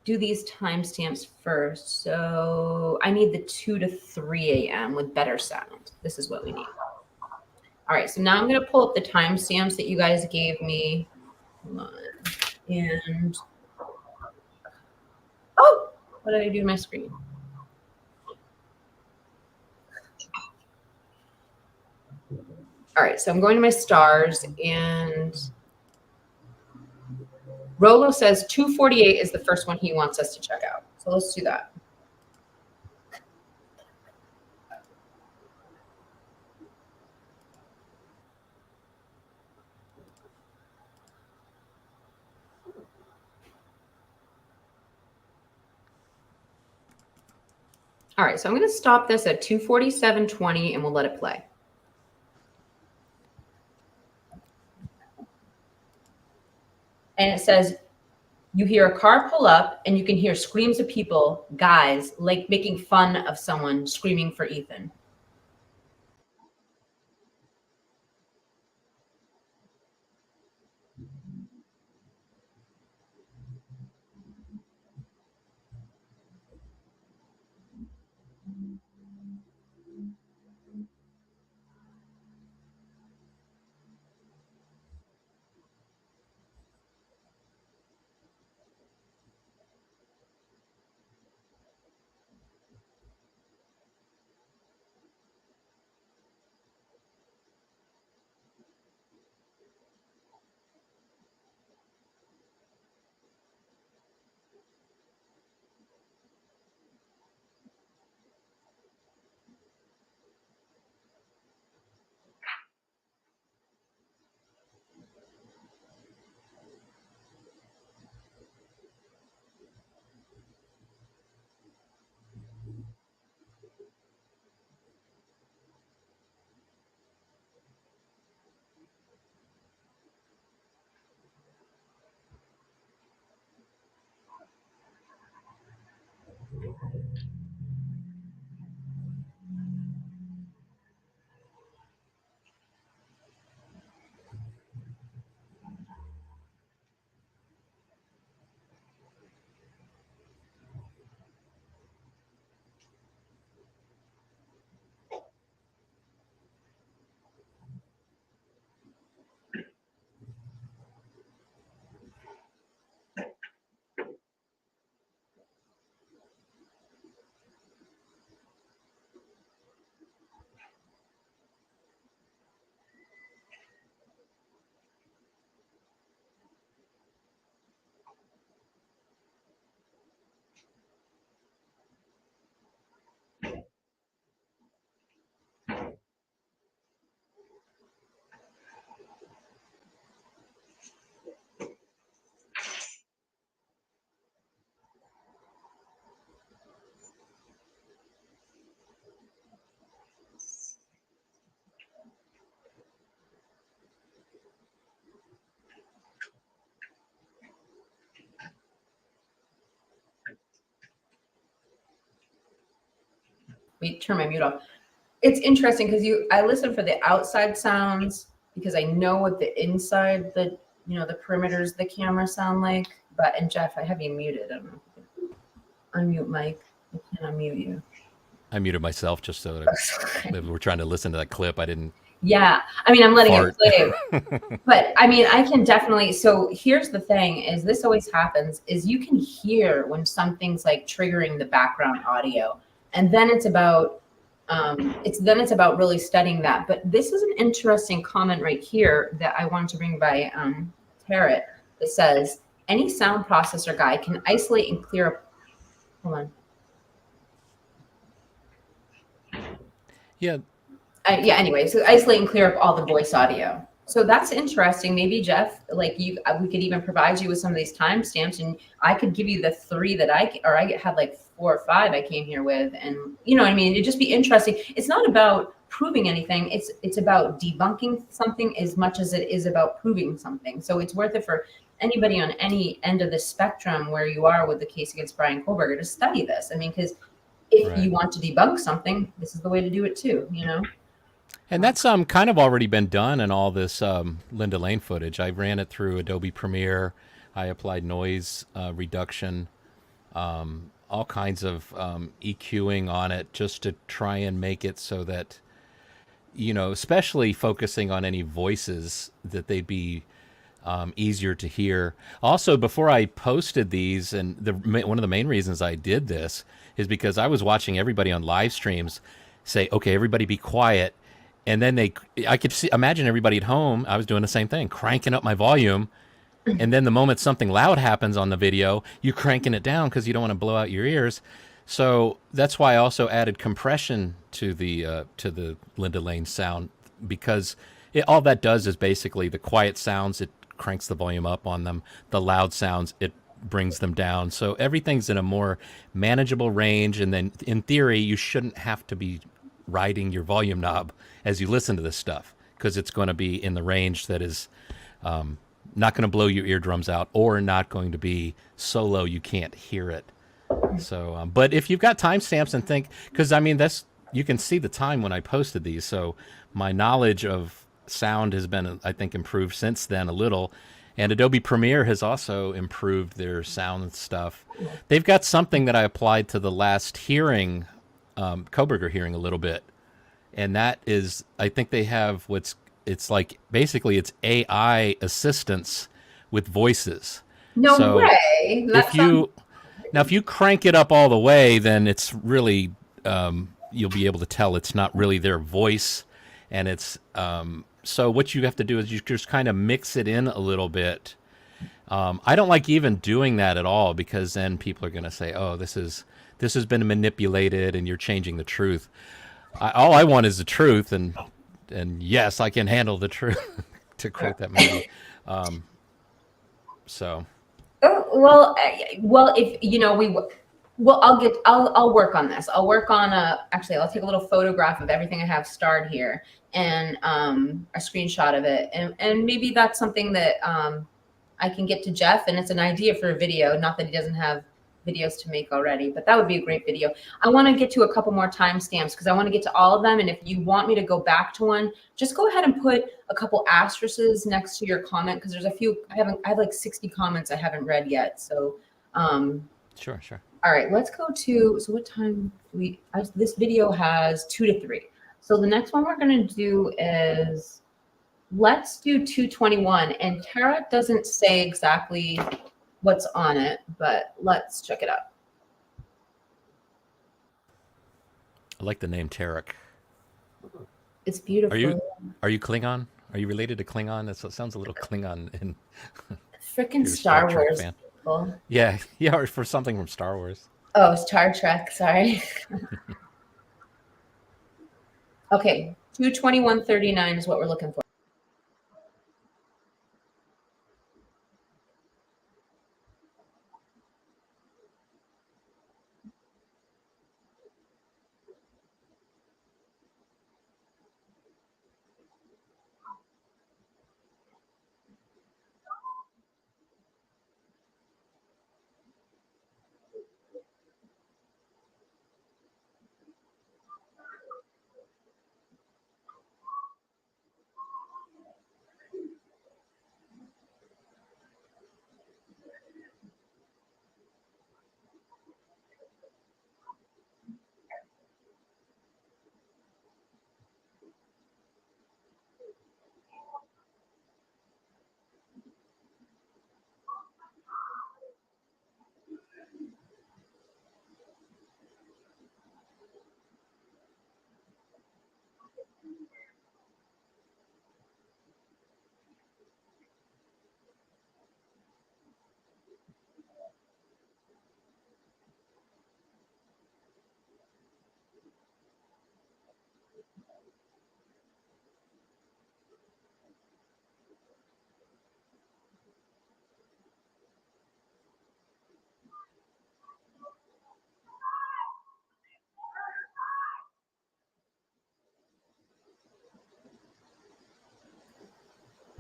do these timestamps first. So I need the 2 to 3 a.m. with better sound. This is what we need. All right, so now I'm gonna pull up the timestamps that you guys gave me. Hold on. And oh, what did I do to my screen? All right, so I'm going to my stars, and Rolo says 2:48 is the first one he wants us to check out. So let's do that. All right, so I'm going to stop this at 2:47:20 and we'll let it play. And it says, you hear a car pull up and you can hear screams of people, guys, like making fun of someone screaming for Ethan. Wait, turn my mute off. It's interesting because I listen for the outside sounds because I know what the inside, the perimeters of the camera sound like. And Jeff, I have you muted. I don't know if you can unmute Mike. I can't unmute you. I muted myself just so that if we're trying to listen to that clip, I didn't. Yeah, I mean, I'm letting fart. it play, but I mean, I can definitely. So here's the thing: is this always happens? Is you can hear when something's like triggering the background audio, and then it's about really studying that. But this is an interesting comment right here that I wanted to bring by Tarot that says any sound processor guy can isolate and clear up. Hold on. Yeah. Yeah, anyway, so isolate and clear up all the voice audio. So that's interesting. Maybe Jeff, like we could even provide you with some of these timestamps, and I could give you the 3 that I had like 4 or 5 I came here with, and you know what I mean. It'd just be interesting. It's not about proving anything. It's about debunking something as much as it is about proving something. So it's worth it for anybody on any end of the spectrum where you are with the case against Brian Kohlberger to study this. I mean, because if you want to debunk something, this is the way to do it too. You know. And that's kind of already been done in all this Linda Lane footage. I ran it through Adobe Premiere. I applied noise reduction, all kinds of EQing on it just to try and make it so that, especially focusing on any voices, that they'd be easier to hear. Also, before I posted these, and one of the main reasons I did this is because I was watching everybody on live streams say, okay, everybody be quiet. And then I could imagine everybody at home. I was doing the same thing, cranking up my volume. And then the moment something loud happens on the video, you're cranking it down because you don't want to blow out your ears. So that's why I also added compression to the Linda Lane sound, because all that does is basically the quiet sounds, it cranks the volume up on them. The loud sounds, it brings them down. So everything's in a more manageable range. And then in theory, you shouldn't have to be riding your volume knob as you listen to this stuff, because it's going to be in the range that is not going to blow your eardrums out, or not going to be so low you can't hear it. So, but if you've got timestamps and think, because I mean, you can see the time when I posted these. So my knowledge of sound has been, I think, improved since then a little. And Adobe Premiere has also improved their sound stuff. They've got something that I applied to the last hearing, Koberger hearing a little bit. And that is, I think they have it's like, basically it's AI assistants with voices. No way. If you crank it up all the way, then it's really, you'll be able to tell it's not really their voice. And it's, so what you have to do is you just kind of mix it in a little bit. I don't like even doing that at all, because then people are going to say, oh, this has been manipulated and you're changing the truth. All I want is the truth, and yes, I can handle the truth, to quote that movie. So. Oh, well, if I'll work on this. I'll work on actually, I'll take a little photograph of everything I have starred here, and a screenshot of it, and maybe that's something that I can get to Jeff, and it's an idea for a video. Not that he doesn't have videos to make already, but that would be a great video. I want to get to a couple more timestamps because I want to get to all of them. And if you want me to go back to one, just go ahead and put a couple asterisks next to your comment, because there's a few I have like 60 comments I haven't read yet. So Sure. All right, let's go to, so what time this video has 2 to 3. So the next one we're going to do is, let's do 221. And Tara doesn't say exactly what's on it, but let's check it out. I like the name Tarek. It's beautiful. Are you Klingon? Are you related to Klingon? It sounds a little Klingon in freaking Star Wars fan. People. Yeah, or for something from Star Wars. Oh, Star Trek, sorry. Okay, 221.39 is what we're looking for.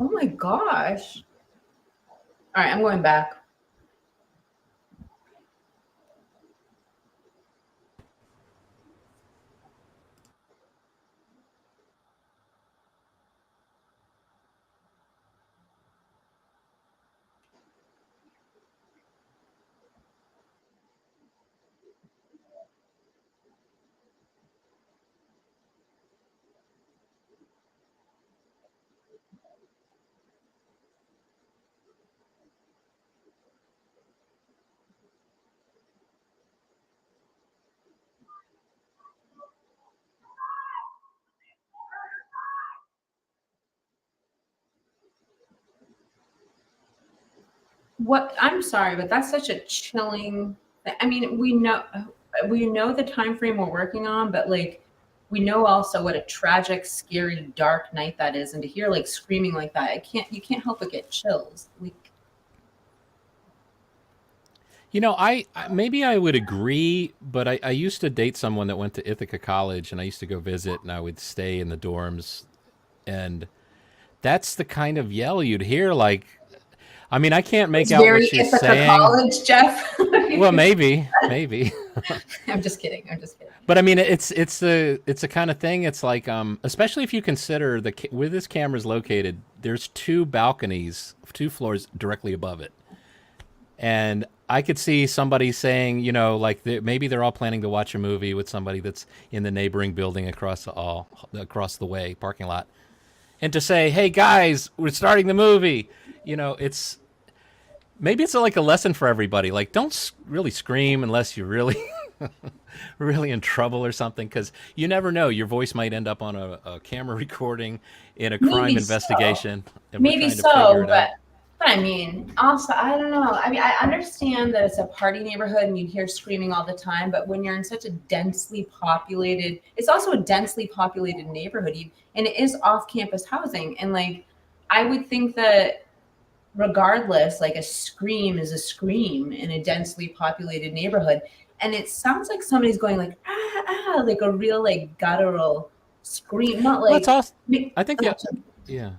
Oh my gosh. All right, I'm going back. What? I'm sorry, but that's such a chilling. I mean, we know the time frame we're working on, but like we know also what a tragic, scary, dark night that is, and to hear like screaming like that, you can't help but get chills. Like, You know, maybe I would agree, but I used to date someone that went to Ithaca College, and I used to go visit, and I would stay in the dorms, and that's the kind of yell you'd hear. Like, I mean, I can't make it's out what very she's Ithaca saying. College, Jeff. Well, maybe. I'm just kidding. I'm just kidding. But I mean, it's the kind of thing. It's like, especially if you consider where this camera's located, there's two balconies, two floors directly above it, and I could see somebody saying, you know, like maybe they're all planning to watch a movie with somebody that's in the neighboring building across the way parking lot, and to say, "Hey guys, we're starting the movie." You know, maybe it's like a lesson for everybody. Like, don't really scream unless you're really, really in trouble or something, because you never know. Your voice might end up on a camera recording in a crime Maybe investigation. so. And we're Maybe trying to figure so, it out. but I mean, also, I don't know. I mean, I understand that it's a party neighborhood and you hear screaming all the time, but when you're in such a densely populated, it's also a densely populated neighborhood, and it is off-campus housing. And like, I would think that regardless, like a scream is a scream in a densely populated neighborhood. And it sounds like somebody's going like, ah, ah, like a real like guttural scream, not Well, it's like, awesome. I think yeah.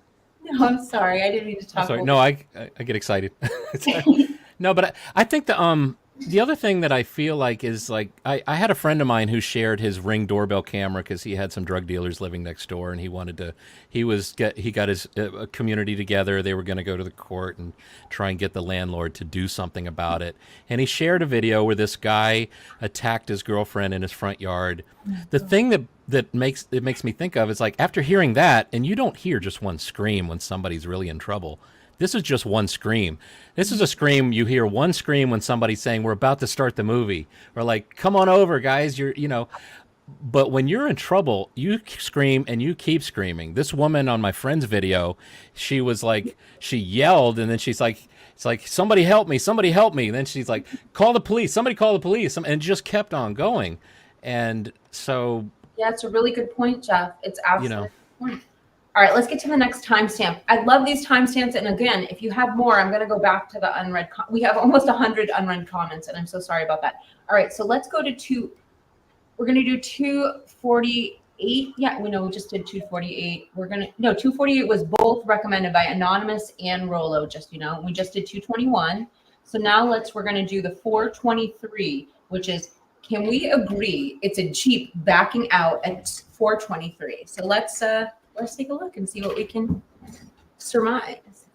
no, I'm sorry. I didn't mean to I'm talk sorry. over. No, I get excited. No, but I think the other thing that I feel like is like I had a friend of mine who shared his Ring doorbell camera because he had some drug dealers living next door, and he got his community together. They were going to go to the court and try and get the landlord to do something about it. And he shared a video where this guy attacked his girlfriend in his front yard. The thing that makes me think of is like, after hearing that, and you don't hear just one scream when somebody's really in trouble. This is just one scream. This is a scream. You hear one scream when somebody's saying, "We're about to start the movie," or like, "Come on over, guys." But when you're in trouble, you scream and you keep screaming. This woman on my friend's video, she was like, she yelled, and then she's like, it's like, "Somebody help me, somebody help me." And then she's like, "Call the police, somebody call the police," and just kept on going. And so, Yeah, it's a really good point, Jeff. It's you absolutely know, a good point. All right, let's get to the next timestamp. I love these timestamps. And again, if you have more, I'm going to go back to the unread. We have almost 100 unread comments, and I'm so sorry about that. All right, so let's go to we're going to do 248. Yeah, we know we just did 248. 248 was both recommended by Anonymous and Rolo, just, we just did 221. So now we're going to do the 423, which is, can we agree it's a Jeep backing out at 423? So let's take a look and see what we can surmise.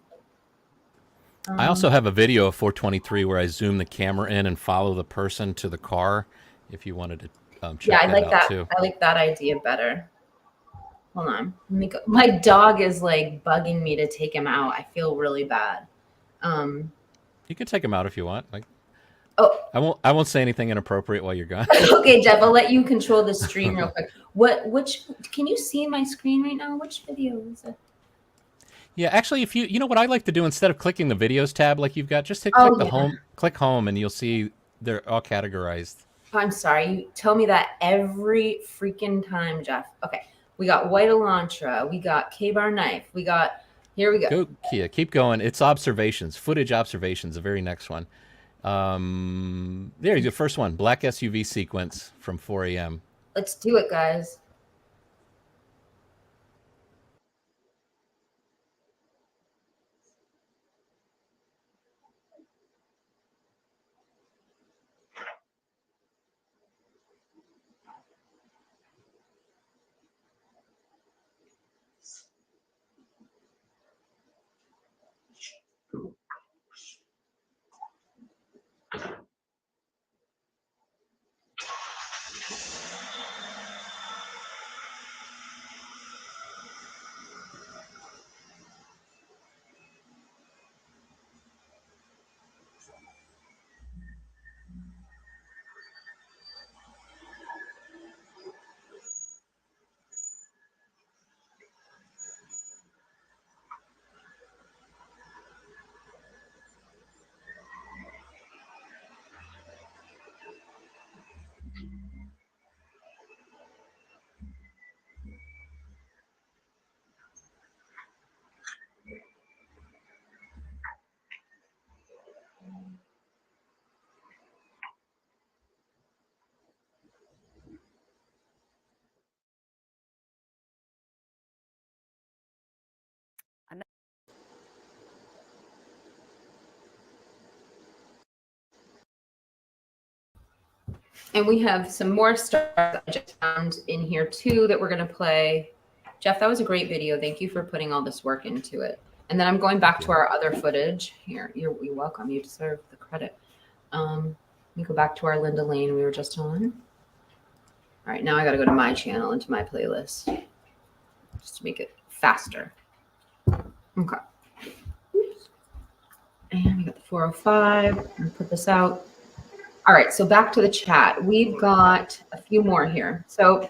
I also have a video of 423 where I zoom the camera in and follow the person to the car. If you wanted to check I like out that. too. I like that idea better. Hold on. My dog is like bugging me to take him out. I feel really bad. You can take him out if you want. Like, oh, I won't say anything inappropriate while you're gone. Okay, Jeff, I'll let you control the stream real quick. Which can you see my screen right now? Which video is it? Yeah, actually, if you know what I like to do, instead of clicking the videos tab like you've got, just click home, and you'll see they're all categorized. I'm sorry. You tell me that every freaking time, Jeff. Okay. We got White Elantra. We got K-Bar Knife. Here we go. Go, Kia. Keep going. It's observations. Footage observations, the very next one. There's the first one. Black SUV sequence from 4 a.m. Let's do it, guys. And we have some more stars I just found in here too that we're going to play. Jeff, that was a great video. Thank you for putting all this work into it. And then I'm going back to our other footage. Here, you're welcome. You deserve the credit. Let me go back to our Linda Lane we were just on. All right, now I got to go to my channel into my playlist just to make it faster. Okay. Oops. And we got the 405. I'm going to put this out. All right, so back to the chat. We've got a few more here. So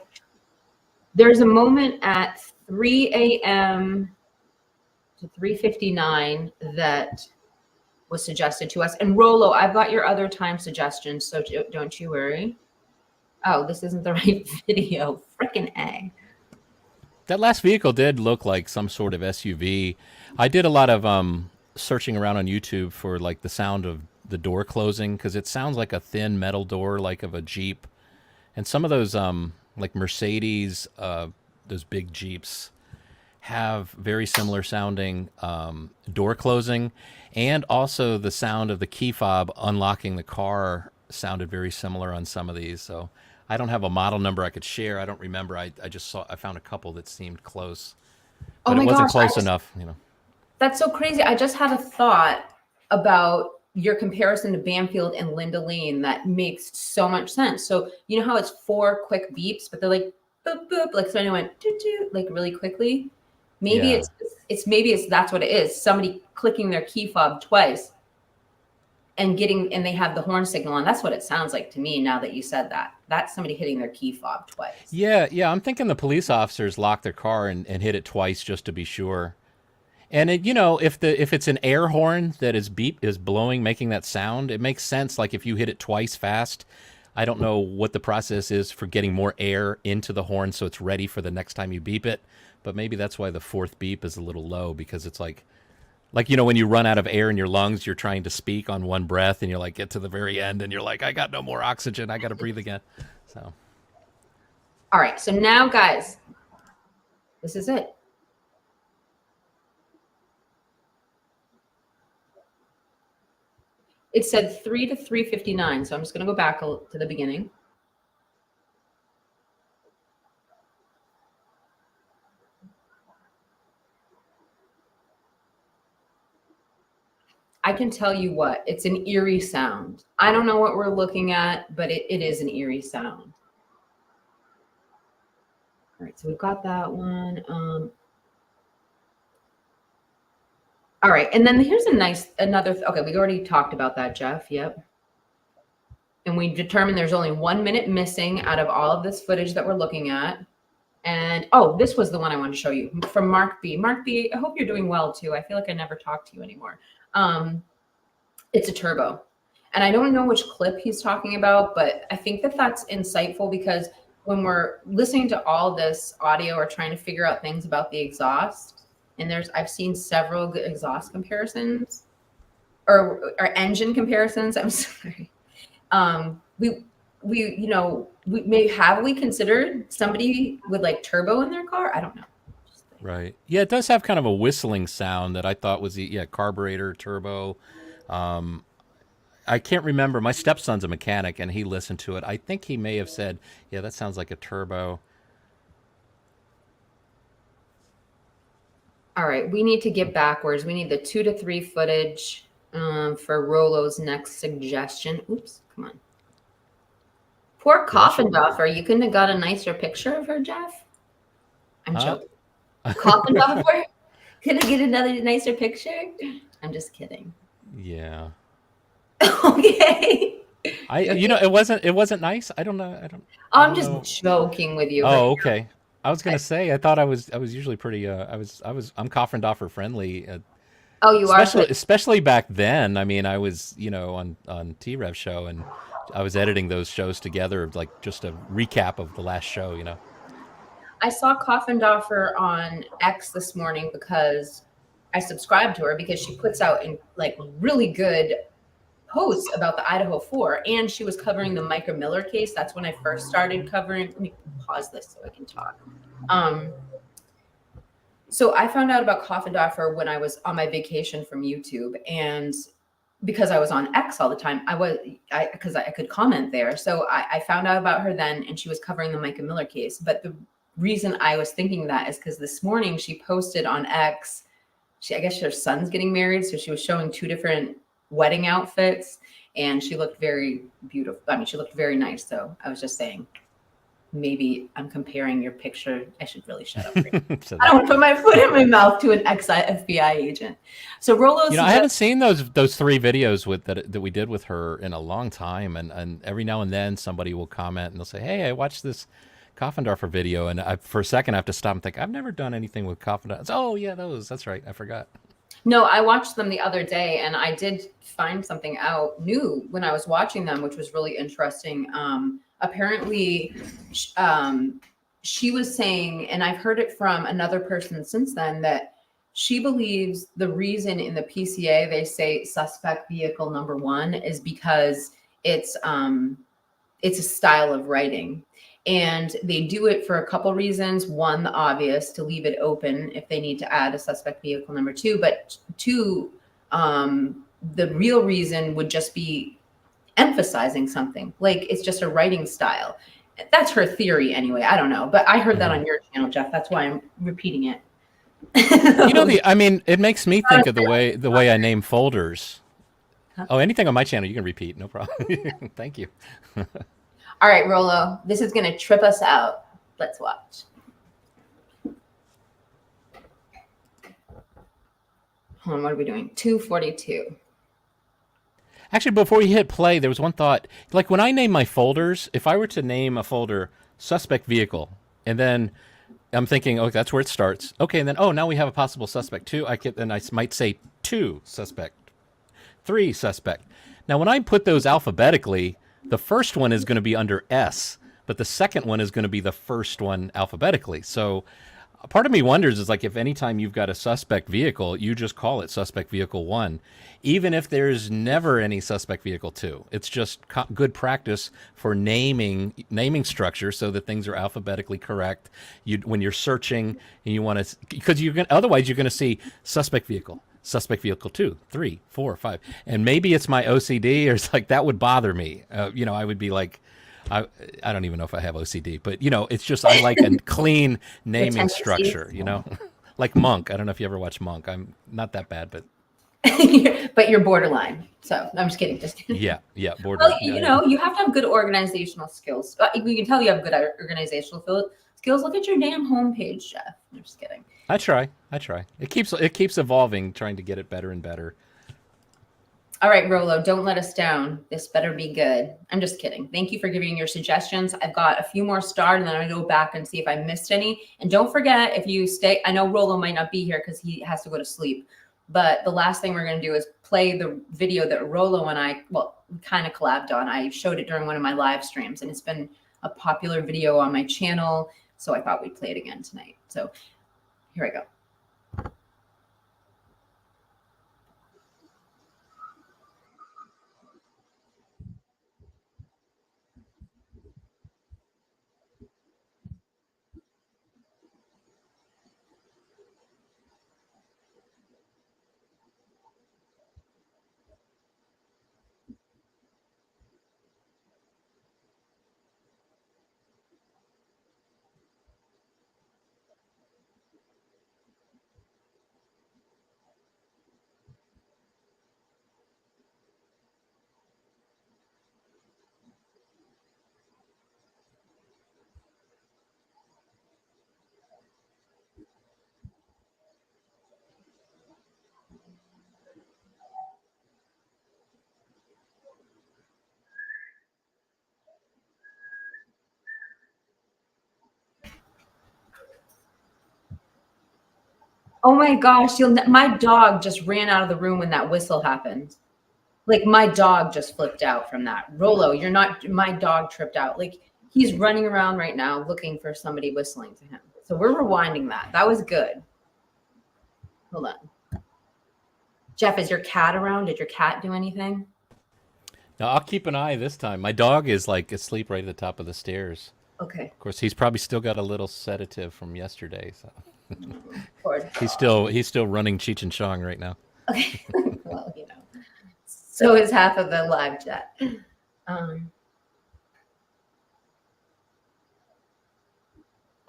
there's a moment at 3 a.m. to 3:59 that was suggested to us. And Rolo, I've got your other time suggestions, so don't you worry. Oh, this isn't the right video. Frickin' A. That last vehicle did look like some sort of SUV. I did a lot of searching around on YouTube for like the sound of the door closing, because it sounds like a thin metal door, like of a Jeep. And some of those like Mercedes, those big Jeeps, have very similar sounding door closing, and also the sound of the key fob unlocking the car sounded very similar on some of these. So I don't have a model number I could share. I don't remember. I found a couple that seemed close, but it wasn't close enough, you know. That's so crazy. I just had a thought about your comparison to Banfield and Linda Lane that makes so much sense. So you know how it's 4 quick beeps, but they're like boop boop, like somebody went doo doo, like really quickly. Maybe it's that's what it is. Somebody clicking their key fob twice and they have the horn signal on. That's what it sounds like to me now that you said that. That's somebody hitting their key fob twice. Yeah, I'm thinking the police officers locked their car and hit it twice just to be sure. And it, you know, if it's an air horn that is blowing, making that sound, it makes sense. Like if you hit it twice fast, I don't know what the process is for getting more air into the horn so it's ready for the next time you beep it. But maybe that's why the 4th beep is a little low, because it's like, you know, when you run out of air in your lungs, you're trying to speak on one breath and you're like, get to the very end and you're like, I got no more oxygen. I got to breathe again. So. All right. So now, guys, this is it. It said 3 to 3:59. So I'm just going to go back to the beginning. I can tell you what, it's an eerie sound. I don't know what we're looking at, but it is an eerie sound. All right, so we've got that one. All right, and then here's okay, we already talked about that, Jeff, yep. And we determined there's only 1 minute missing out of all of this footage that we're looking at. And, oh, this was the one I wanted to show you from Mark B. Mark B, I hope you're doing well, too. I feel like I never talked to you anymore. It's a turbo. And I don't know which clip he's talking about, but I think that that's insightful, because when we're listening to all this audio or trying to figure out things about the exhaust, and I've seen several good exhaust comparisons or engine comparisons. I'm sorry. Have we considered somebody with like turbo in their car? I don't know. Right. Yeah, it does have kind of a whistling sound that I thought was carburetor, turbo. I can't remember. My stepson's a mechanic and he listened to it. I think he may have said, yeah, that sounds like a turbo. All right, we need to get backwards. We need the 2 to 3 footage for Rolo's next suggestion. Oops, come on. Poor Coffindoffer. You couldn't have got a nicer picture of her, Jeff? I'm joking. Coffindoffer? Couldn't get another nicer picture? I'm just kidding. Yeah. Okay. It wasn't nice. I don't know. I'm just joking with you. Oh, okay. I was gonna say I thought I was usually pretty. I'm Coffindoffer friendly. You are, especially back then. I mean, I was on T-Rev show, and I was editing those shows together, like just a recap of the last show. I saw Coffindoffer on X this morning because I subscribed to her, because she puts out really good posts about the IDAHO4, and she was covering the Micah Miller case. That's when I first started covering. Let me pause this so I can talk. So I found out about Coffindoffer when I was on my vacation from YouTube, and because I was on X all the time, because I could comment there. So I found out about her then, and she was covering the Micah Miller case. But the reason I was thinking that is because this morning she posted on X, I guess her son's getting married. So she was showing 2 different wedding outfits, and she looked very beautiful. I mean, she looked very nice. So I was just saying, maybe I'm comparing your picture. I should really shut up. I don't want to put my foot in my mouth to an ex-FBI agent. So Rolo's, I haven't seen those 3 videos that we did with her in a long time, and every now and then somebody will comment and they'll say, "Hey, I watched this Coffendorfer video," and for a second I have to stop and think, I've never done anything with Coffendorfer. Oh yeah, that's right, I forgot. No, I watched them the other day, and I did find something out new when I was watching them, which was really interesting. Apparently, she was saying, and I've heard it from another person since then, that she believes the reason in the PCA they say suspect vehicle number 1 is because it's a style of writing. And they do it for a couple reasons. 1, the obvious, to leave it open if they need to add a suspect vehicle number 2. But 2, the real reason would just be emphasizing something. Like, it's just a writing style. That's her theory anyway. I don't know. But I heard that on your channel, Jeff. That's why I'm repeating it. It makes me think of the way I name folders. Huh? Oh, anything on my channel you can repeat, no problem. Thank you. All right, Rolo, this is going to trip us out. Let's watch. Hold on, what are we doing? 242. Actually, before you hit play, there was one thought. Like when I name my folders, if I were to name a folder suspect vehicle, and then I'm thinking, oh, that's where it starts. Okay, and then, oh, now we have a possible suspect 2. Then I might say 2 suspect, 3 suspect. Now, when I put those alphabetically, the first one is going to be under S, but the second one is going to be the first one alphabetically. So part of me wonders is like if anytime you've got a suspect vehicle, you just call it suspect vehicle 1, even if there's never any suspect vehicle 2. It's just good practice for naming structure so that things are alphabetically correct. When you're searching and you want to, because otherwise you're going to see suspect vehicle 2, 3, 4, 5, and maybe it's my OCD, or it's like that would bother me. I would be like, I don't even know if I have OCD, but it's just I like a clean naming structure. Like Monk. I don't know if you ever watch Monk. I'm not that bad, but but you're borderline. So I'm just kidding. Yeah, borderline. Well, you have to have good organizational skills. We can tell you have good organizational skills. Look at your damn homepage, Jeff. I'm just kidding. I try. It keeps evolving, trying to get it better and better. All right, Rolo, don't let us down. This better be good. I'm just kidding. Thank you for giving your suggestions. I've got a few more starred, and then I go back and see if I missed any. And don't forget, if you stay, I know Rolo might not be here because he has to go to sleep. But the last thing we're going to do is play the video that Rolo and I, kind of collabed on. I showed it during one of my live streams, and it's been a popular video on my channel. So I thought we'd play it again tonight. So here I go. Oh my gosh, my dog just ran out of the room when that whistle happened. Like, my dog just flipped out from that. Rolo, my dog tripped out. Like, he's running around right now looking for somebody whistling to him. So we're rewinding that. That was good. Hold on. Jeff, is your cat around? Did your cat do anything? No, I'll keep an eye this time. My dog is like asleep right at the top of the stairs. Okay. Of course, he's probably still got a little sedative from yesterday. So Poor dog. He's still running Cheech and Chong right now. Okay. Well, So is half of the live chat.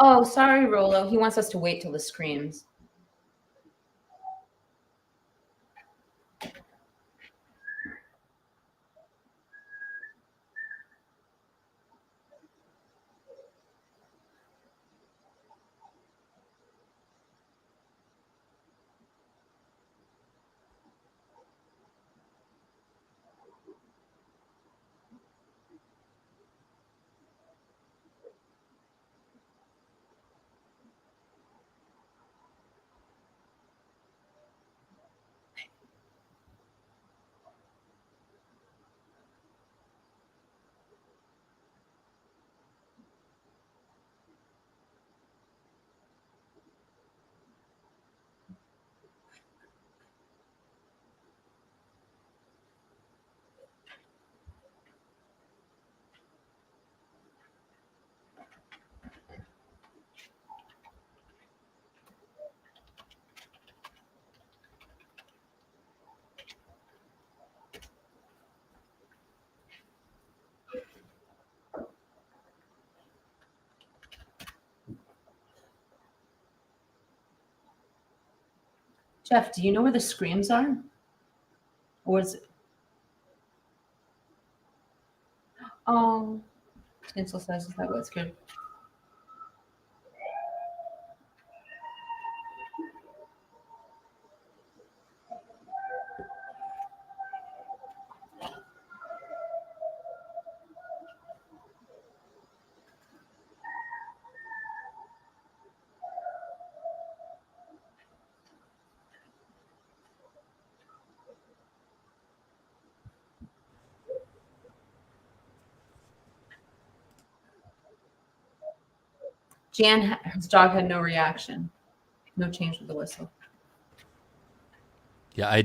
Oh, sorry, Rolo. He wants us to wait till the screams. Jeff, do you know where the screams are? Or is it? Oh, Tinsel says that was good. His dog had no reaction. No change with the whistle. Yeah,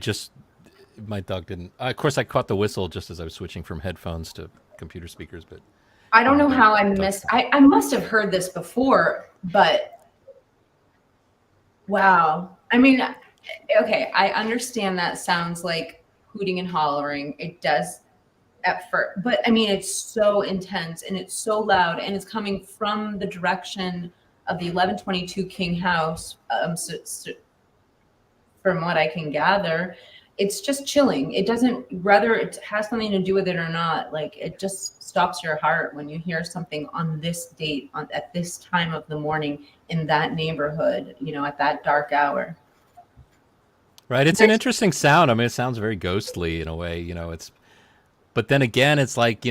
my dog didn't. Of course, I caught the whistle just as I was switching from headphones to computer speakers, but I don't know how I missed. I must have heard this before, but wow. I mean, okay, I understand that sounds like hooting and hollering. It does at first, but I mean, it's so intense and it's so loud, and it's coming from the direction of the 1122 King House. From what I can gather, it's just chilling. It doesn't, whether it has something to do with it or not, like it just stops your heart when you hear something on this date, at this time of the morning in that neighborhood, at that dark hour. Right. It's an interesting sound. I mean, it sounds very ghostly in a way, but then again, it's like,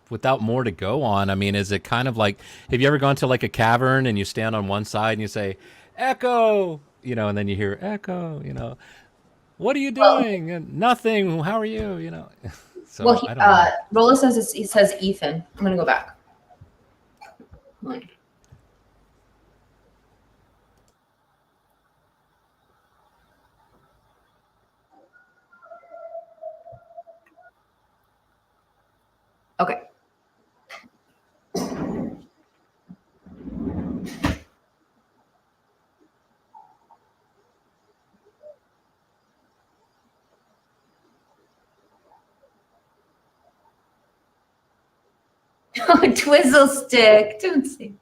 without more to go on. I mean, is it kind of like, have you ever gone to like a cavern and you stand on one side and you say, echo, and then you hear echo, what are you doing? And nothing. How are you? So well, I don't know. Rolo says he says Ethan. I'm going to go back. Okay. Oh, Twizzle stick. Don't say.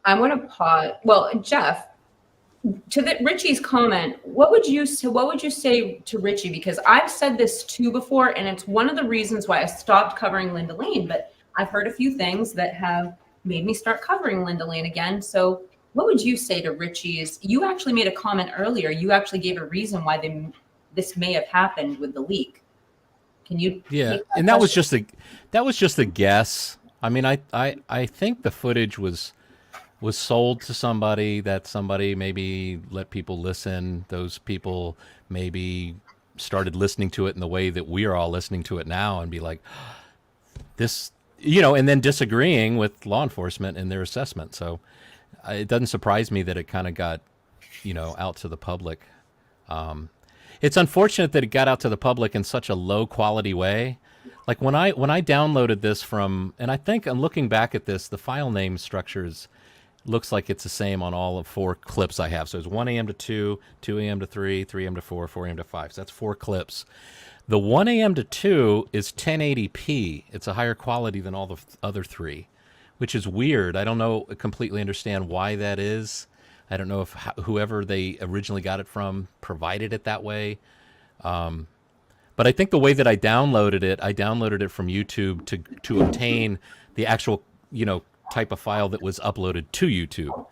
I want to pause. Well, Jeff, Richie's comment, what would you say to Richie? Because I've said this too before, and it's one of the reasons why I stopped covering Linda Lane. But I've heard a few things that have made me start covering Linda Lane again. So, what would you say to Richie's? You actually made a comment earlier. You actually gave a reason why this may have happened with the leak. Can you? Yeah, and that was just a guess. I mean, I think the footage was sold to somebody, that somebody maybe let people listen. Those people maybe started listening to it in the way that we are all listening to it now and be like, this, and then disagreeing with law enforcement in their assessment. So it doesn't surprise me that it kind of got, out to the public. It's unfortunate that it got out to the public in such a low quality way. Like when I downloaded this from, and I think I'm looking back at this, the file name structures looks like it's the same on all of 4 clips I have. So it's 1 a.m. to 2, 2 a.m. to 3, 3 a.m. to 4, 4 a.m. to 5. So that's 4 clips. The 1 a.m. to 2 is 1080p. It's a higher quality than all the other 3, which is weird. I don't completely understand why that is. I don't know if whoever they originally got it from provided it that way. But I think the way that I downloaded it from YouTube to obtain the actual, type of file that was uploaded to YouTube.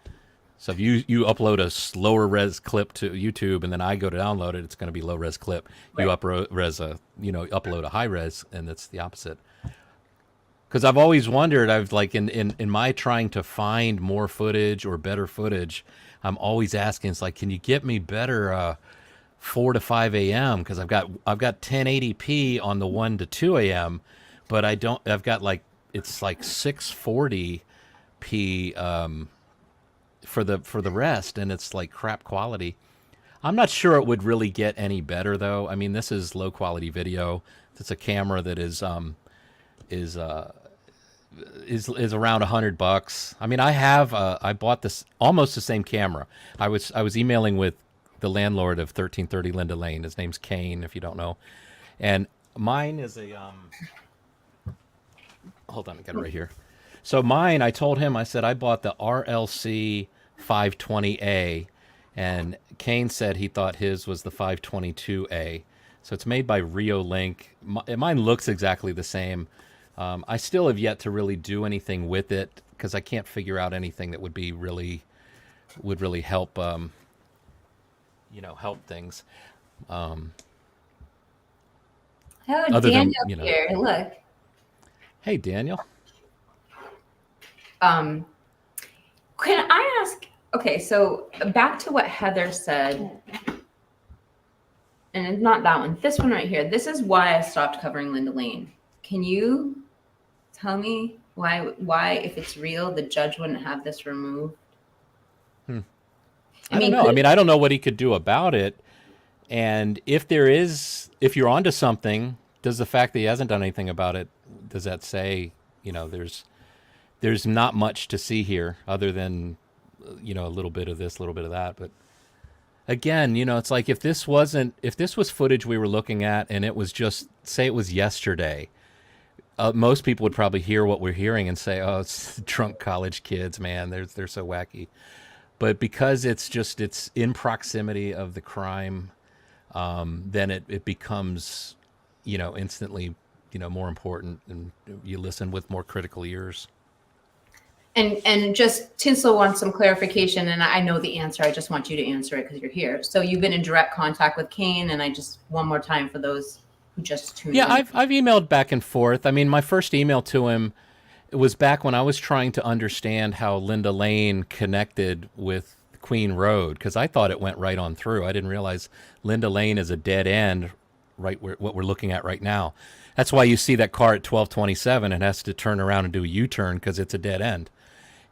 So if you upload a slower res clip to YouTube and then I go to download it, it's going to be low res clip. Right. You upload a high res, and it's the opposite. Because I've always wondered, I've like in my trying to find more footage or better footage, I'm always asking, it's like, can you get me better 4 to 5 a.m. because I've got 1080p on the 1 to 2 a.m. but I've got like, it's like 640p for the rest, and it's like crap quality. I'm not sure it would really get any better though. I mean, this is low quality video. It's a camera that is around $100. I mean, I bought this almost the same camera. I was emailing with the landlord of 1330 Linda Lane. His name's Kane, if you don't know. And mine is a hold on, I got it right here. So mine, I told him, I said I bought the RLC 520A, and Kane said he thought his was the 522A. So it's made by Rio Link. Mine looks exactly the same. I still have yet to really do anything with it because I can't figure out anything that would really help, help things. Oh, Daniel here. Look. Hey, Daniel. Can I ask? Okay, so back to what Heather said, and it's not that one. This one right here. This is why I stopped covering Linda Lane. Can you tell me why, if it's real, the judge wouldn't have this removed? I don't know. I mean, I don't know what he could do about it. And if you're onto something, does the fact that he hasn't done anything about it, does that say, there's not much to see here other than, a little bit of this, a little bit of that. But again, it's like if this was footage we were looking at and it was just, say it was yesterday, most people would probably hear what we're hearing and say, oh, it's drunk college kids, man. They're so wacky. But because it's in proximity of the crime, then it becomes, instantly, more important, and you listen with more critical ears. And just Tinsel wants some clarification, and I know the answer. I just want you to answer it because you're here. So you've been in direct contact with Kane, and I just, one more time for those who just tuned in. Yeah, I've emailed back and forth. I mean, my first email to him, it was back when I was trying to understand how Linda Lane connected with Queen Road, because I thought it went right on through. I didn't realize Linda Lane is a dead end, right where what we're looking at right now. That's why you see that car at 1227 and has to turn around and do a U-turn because it's a dead end.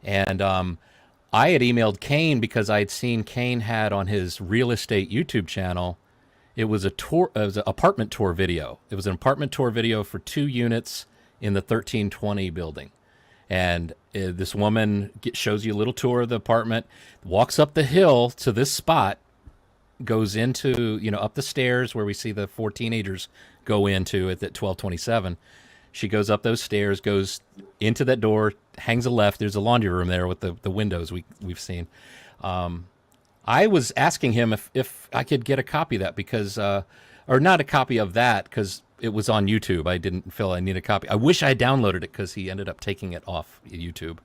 And I had emailed Kane because I had seen Kane had on his real estate YouTube channel, it was an apartment tour video. It was an apartment tour video for 2 units in the 1320 building. And this woman shows you a little tour of the apartment, walks up the hill to this spot, goes into, up the stairs where we see the 4 teenagers go into at 1227. She goes up those stairs, goes into that door, hangs a left. There's a laundry room there with the windows we've seen. I I was asking him if I could get a copy of that because, or not a copy of that because it was on YouTube. I didn't feel I needed a copy. I wish I had downloaded it because he ended up taking it off YouTube.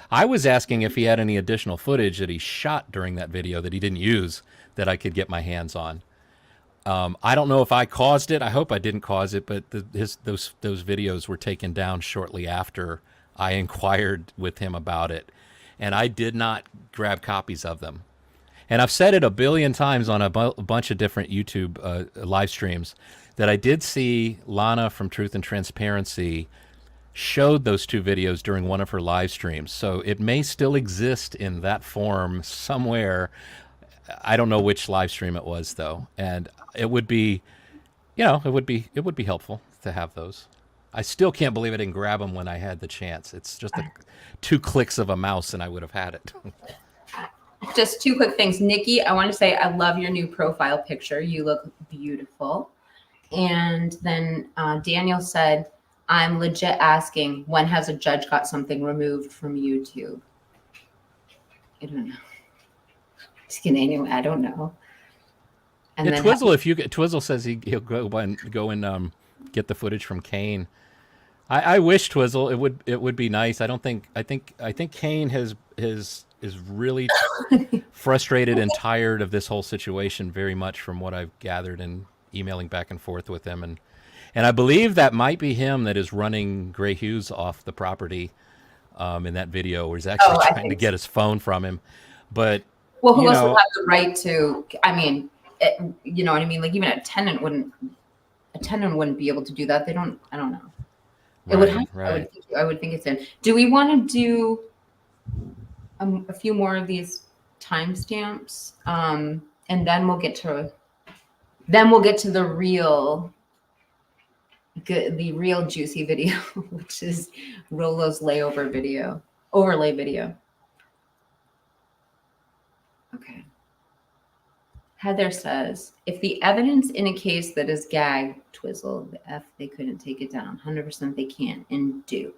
I was asking if he had any additional footage that he shot during that video that he didn't use that I could get my hands on. I don't know if I caused it. I hope I didn't cause it, but those videos were taken down shortly after I inquired with him about it, and I did not grab copies of them. And I've said it a billion times on a bunch of different YouTube live streams that I did see Lana from Truth and Transparency showed those 2 videos during one of her live streams. So it may still exist in that form somewhere. I don't know which live stream it was though. And it would be, it would be helpful to have those. I still can't believe I didn't grab them when I had the chance. It's just 2 clicks of a mouse and I would have had it. Just 2 quick things. Nikki, I want to say I love your new profile picture. You look beautiful. And then Daniel said, I'm legit asking, when has a judge got something removed from YouTube? I don't know. Just kidding. Anyway, I don't know. And yeah, then Twizzle, Twizzle says he'll go and get the footage from Kane. I wish Twizzle, it would be nice. I think Kane is really frustrated and tired of this whole situation very much from what I've gathered and emailing back and forth with him, and I believe that might be him that is running Gray Hughes off the property in that video, where he's actually trying to get his phone from him. But well, who else would have the right to? I mean, you know what I mean? Like even a tenant wouldn't be able to do that. They don't. I don't know. It would have. Right. I would think it's in. Do we want to do a few more of these timestamps, and then we'll get to the real juicy video, which is Rolo's overlay video. Okay. Heather says, if the evidence in a case that is gag, Twizzle, the F, they couldn't take it down. 100% they can and do.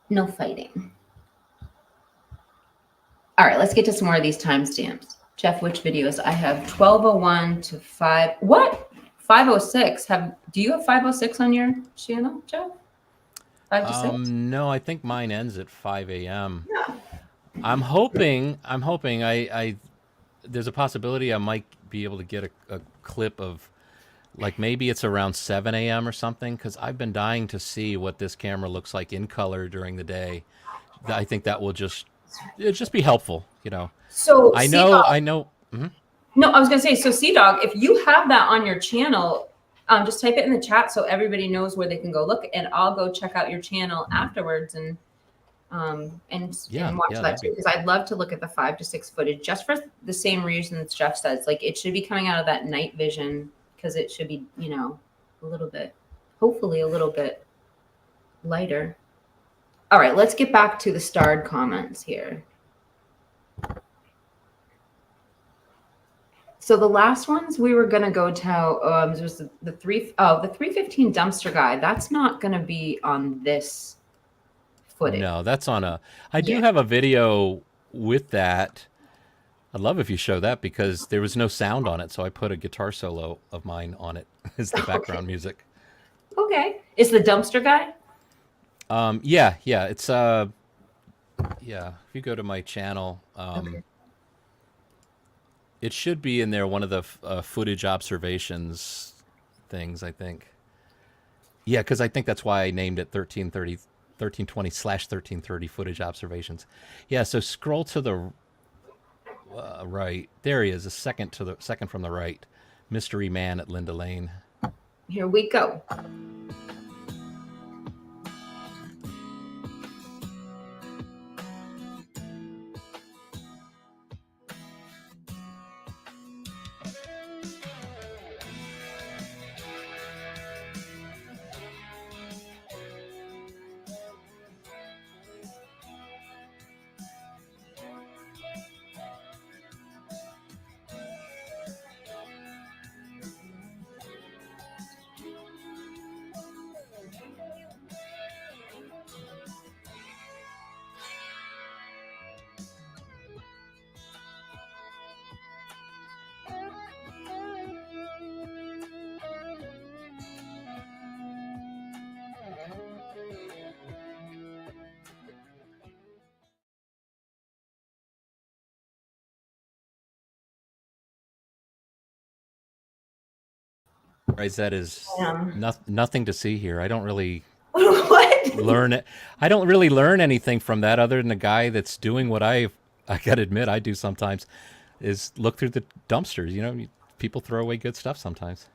No fighting. All right, let's get to some more of these timestamps. Jeff, which videos? I have 1201 to 5. What? 506. Do you have 506 on your channel, Jeff? 5 to 6? No, I think mine ends at 5 a.m. Yeah. I'm hoping I there's a possibility I might be able to get a clip of, like, maybe it's around 7 a.m. or something, because I've been dying to see what this camera looks like in color during the day. I think that will just be helpful, So I know. Mm-hmm. No, I was gonna say, so C-Dog, if you have that on your channel, just type it in the chat so everybody knows where they can go look, and I'll go check out your channel afterwards and watch that too, because I'd love to look at the 5 to 6 footage just for the same reasons Jeff says. Like, it should be coming out of that night vision, because it should be, hopefully a little bit lighter. All right, let's get back to the starred comments here. So the last ones we were gonna go to was the 315 dumpster guy. That's not gonna be on this footage. No, that's on I do have a video with that. I'd love if you show that, because there was no sound on it, so I put a guitar solo of mine on it as the background music. Okay, is the dumpster guy? Yeah, it's if you go to my channel, it should be in there, one of the footage observations things, I think. Yeah, because I think that's why I named it 1320/1330 footage observations. Yeah, so scroll to the right. There he is, a second from the right. Mystery Man at Linda Lane. Here we go. Right, that is Um, nothing to see here. I don't really what? learn it. I don't really learn anything from that other than the guy that's doing what I gotta admit I do sometimes is look through the dumpsters. You know, people throw away good stuff sometimes.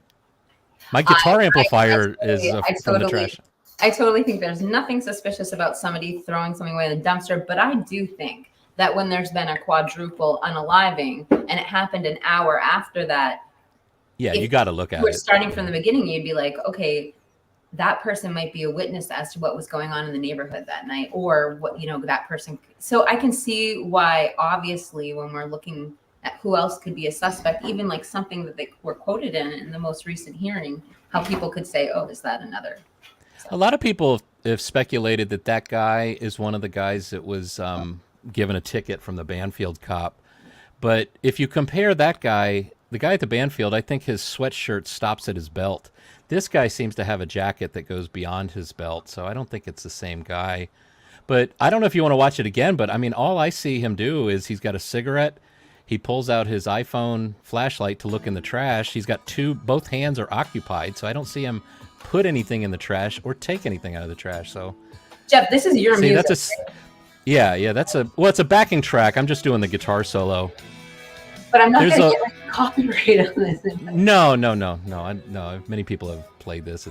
My I, guitar amplifier is I from the totally, trash. I totally think there's nothing suspicious about somebody throwing something away in the dumpster, but I do think that when there's been a quadruple unaliving and it happened an hour after that, Yeah, if you got to look you at were it. starting from the beginning, you'd be like, okay, that person might be a witness as to what was going on in the neighborhood that night, or what, that person. So I can see why, obviously, when we're looking at who else could be a suspect, even like something that they were quoted in the most recent hearing, how people could say, oh, is that another? A lot of people have speculated that that guy is one of the guys that was given a ticket from the Banfield cop. But if you compare that guy, the guy at the Banfield, I think his sweatshirt stops at his belt. This guy seems to have a jacket that goes beyond his belt, so I don't think it's the same guy. But I don't know if you want to watch it again, but I mean, all I see him do is he's got a cigarette. He pulls out his iPhone flashlight to look in the trash. He's got both hands are occupied, so I don't see him put anything in the trash or take anything out of the trash. So, Jeff, this is your see, music. yeah, it's a backing track. I'm just doing the guitar solo. But I'm not going to get like copyright on this. No. Many people have played this.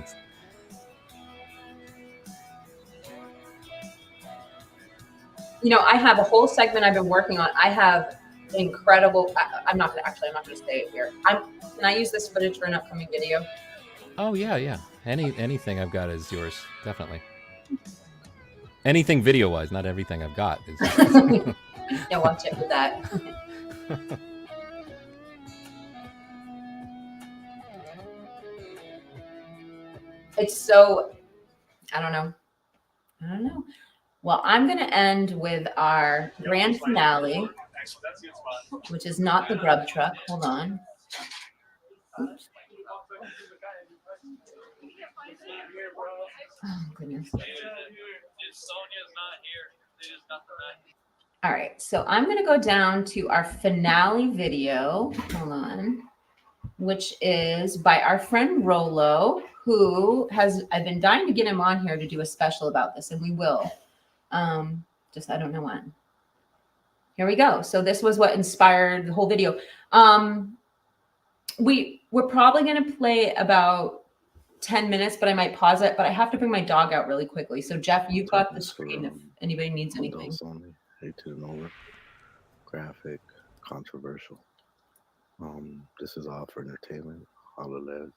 I have a whole segment I've been working on. I have incredible. I'm not going to say it here. Can I use this footage for an upcoming video? Oh yeah. Anything I've got is yours, definitely. Anything video wise, not everything I've got is. Yeah, watch it with that. It's so, I don't know. Well, I'm going to end with our grand finale, which is not the grub truck. Hold on. Oops. Oh, goodness. All right, so I'm going to go down to our finale video. Hold on. Which is by our friend Rolo, who I've been dying to get him on here to do a special about this, and we will. Just I don't know when. Here we go. So this was what inspired the whole video. We're probably going to play about 10 minutes, but I might pause it. But I have to bring my dog out really quickly. So Jeff, you've got the screen if anybody needs anything. Only 18 and over. Graphic, controversial. This is all for entertainment. All of that,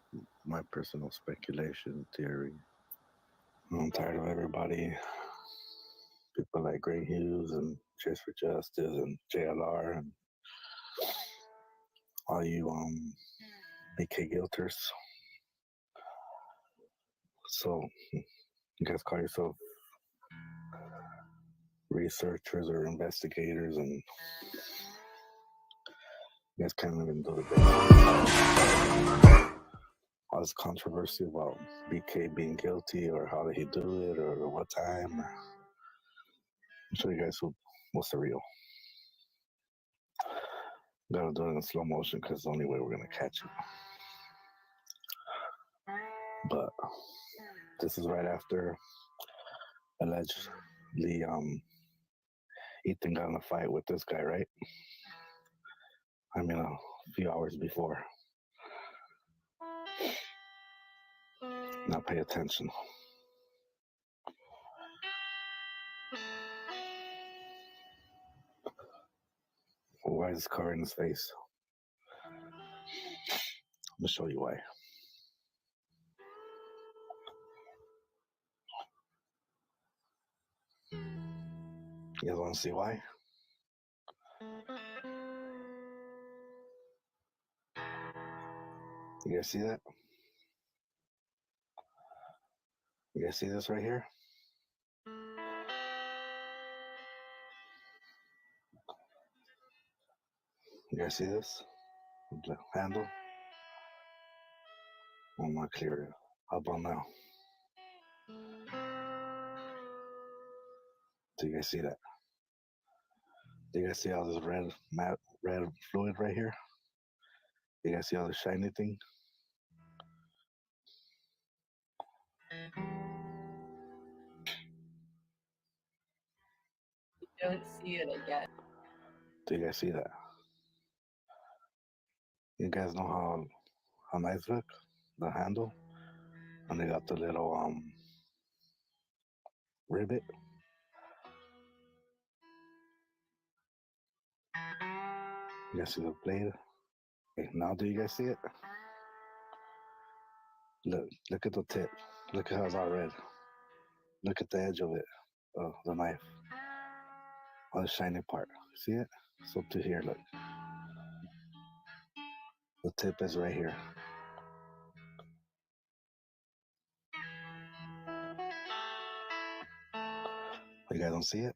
my personal speculation, theory. I'm tired of everybody. People like Gray Hughes and Chase for Justice and JLR and all you AK guilters. So you guys call yourself researchers or investigators, and you guys can't even do the basics. All this controversy about BK being guilty, or how did he do it, or what time. I'm show you guys what's the real. Gotta do it in slow motion because it's the only way we're gonna catch it. But this is right after allegedly Ethan got in a fight with this guy, right? I mean, a few hours before. Now pay attention. Why is this covering his face? I'm gonna show you why. You guys want to see why? You guys see that? You guys see this right here? You guys see this? The handle? I'm not clear. How about now? Do you guys see that? Do you guys see all this red fluid right here? You guys see all the shiny thing? Don't see it again. Do you guys see that? You guys know how nice look? The handle? And they got the little rivet. You guys see the blade? Okay, now do you guys see it? Look at the tip. Look at how it's all red. Look at the edge of it, the knife. All the shiny part. See it? So to here, look. The tip is right here. You guys don't see it?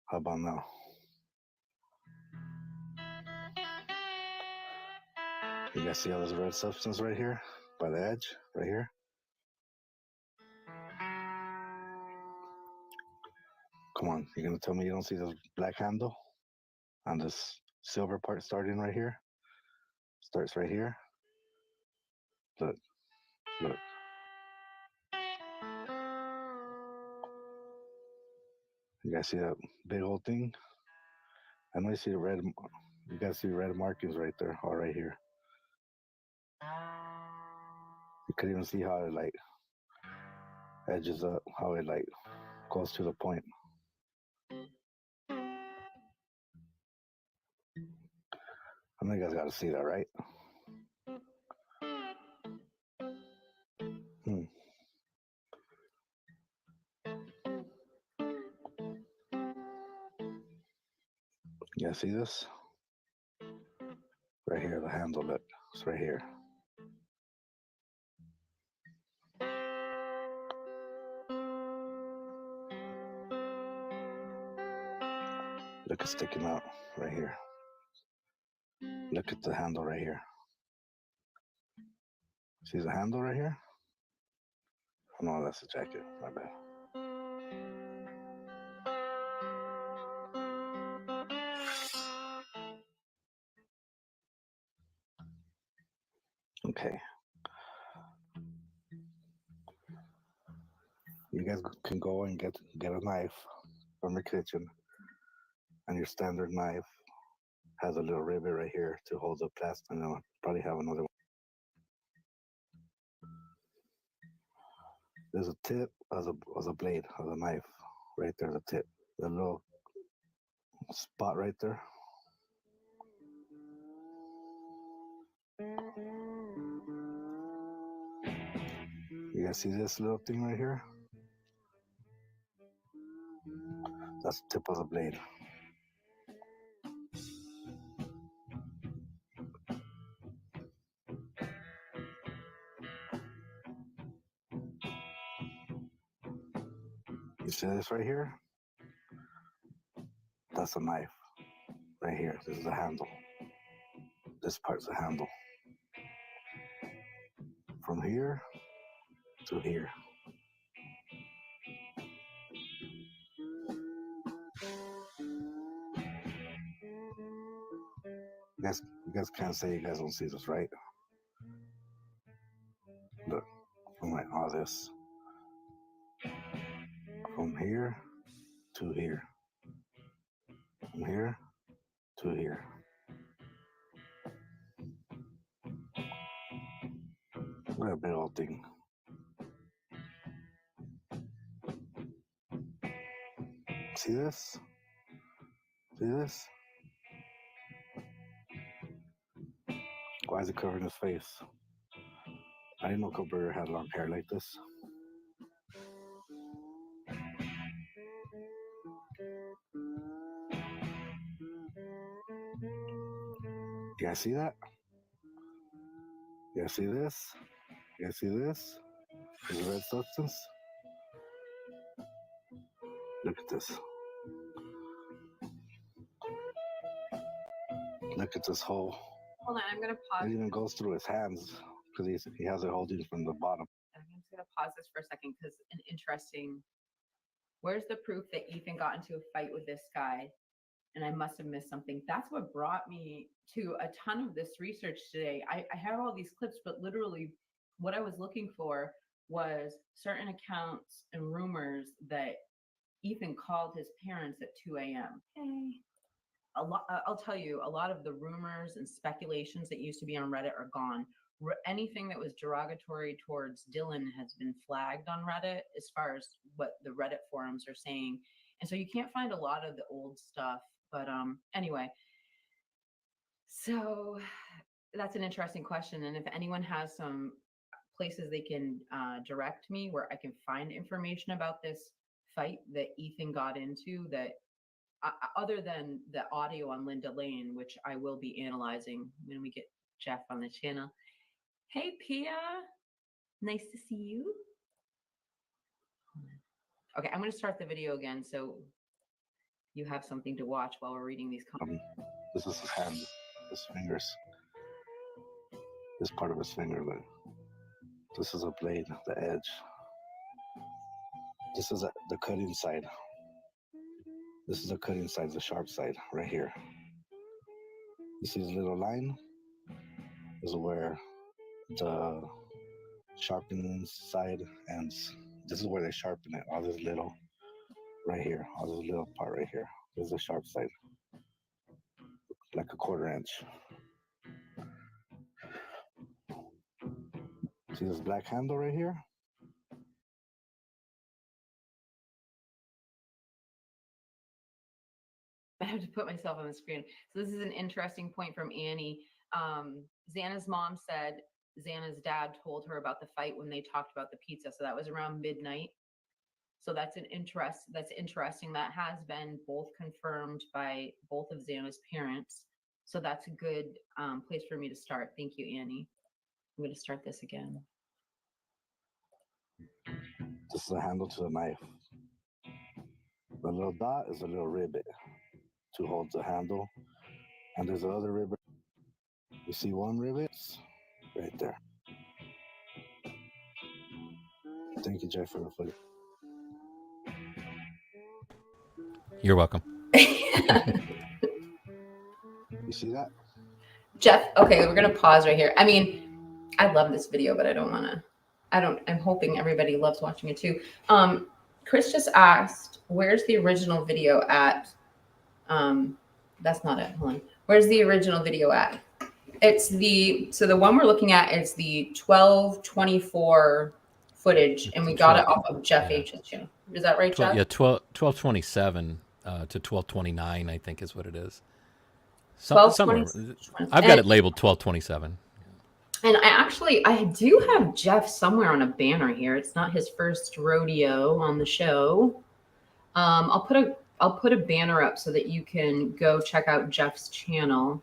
How about now? You guys see all this red substance right here? By the edge? Right here? Come on, you're gonna tell me you don't see this black handle? On this silver part starting right here? Starts right here. Look. You guys see that big old thing? I know you see the red. You guys see red markings right there, all right here. You could even see how it like edges up, how it like goes to the point. I know you guys got to see that, right? You guys see this? Right here, the handle, look. It's right here. Look, it's sticking out right here. Look at the handle right here. See the handle right here? Oh, no, that's the jacket. My bad. Okay. You guys can go and get a knife from your kitchen, and your standard knife has a little rivet right here to hold the plastic, and I'll probably have another one. There's a tip as a blade of a knife right there. The tip, the little spot right there. You guys see this little thing right here? That's the tip of the blade. You see this right here? That's a knife right here. This is the handle. This part's the handle. From here to here. You guys can't say you guys don't see this, right? Look, from like all this. From here to here. From here to here. What a big old thing. See this? See this? Why is it covering his face? I didn't know Cooper had long hair like this. You guys see that? You guys see this? You guys see this? This red substance? Look at this. Look at this hole. Hold on, I'm going to pause. It even goes through his hands because he has it holding from the bottom. I'm just going to pause this for a second because an interesting. Where's the proof that Ethan got into a fight with this guy? And I must have missed something. That's what brought me to a ton of this research today. I have all these clips, but literally what I was looking for was certain accounts and rumors that Ethan called his parents at 2 a.m. Hey. I'll tell you, a lot of the rumors and speculations that used to be on Reddit are gone. Anything that was derogatory towards Dylan has been flagged on Reddit as far as what the Reddit forums are saying. And so you can't find a lot of the old stuff. But anyway, so that's an interesting question. And if anyone has some places they can direct me where I can find information about this fight that Ethan got into, that other than the audio on Linda Lane, which I will be analyzing when we get Jeff on the channel. Hey, Pia. Nice to see you. Okay, I'm going to start the video again so you have something to watch while we're reading these comments. This is his hand, his fingers. This part of his finger, look. This is a blade, the edge. This is the cutting side. This is the cutting side, the sharp side, right here. You see this little line? This is where the sharpening side ends. This is where they sharpen it, all this little, right here, all this little part right here. This is the sharp side, like a 1/4 inch. See this black handle right here? I have to put myself on the screen. So this is an interesting point from Annie. Xana's mom said Xana's dad told her about the fight when they talked about the pizza. So that was around midnight. So that's interesting. That has been both confirmed by both of Xana's parents. So that's a good place for me to start. Thank you, Annie. I'm going to start this again. This is a handle to the knife. The little dot is a little rivet to hold the handle. And there's another rivet. You see one rivet? Right there. Thank you, Jeff, for the footage. You're welcome. You see that? Jeff, okay, we're going to pause right here. I mean, I love this video, but I don't want to. I'm hoping everybody loves watching it too. Chris just asked, where's the original video at? That's not it. Hold on. Where's the original video at? So the one we're looking at is the 1224 footage, and we got it off of Jeff H's channel. Is that right, Jeff? Yeah, 1227 to 1229, I think is what it is. Somewhere. I've got it labeled 1227. And I do have Jeff somewhere on a banner here. It's not his first rodeo on the show. I'll put a banner up so that you can go check out Jeff's channel.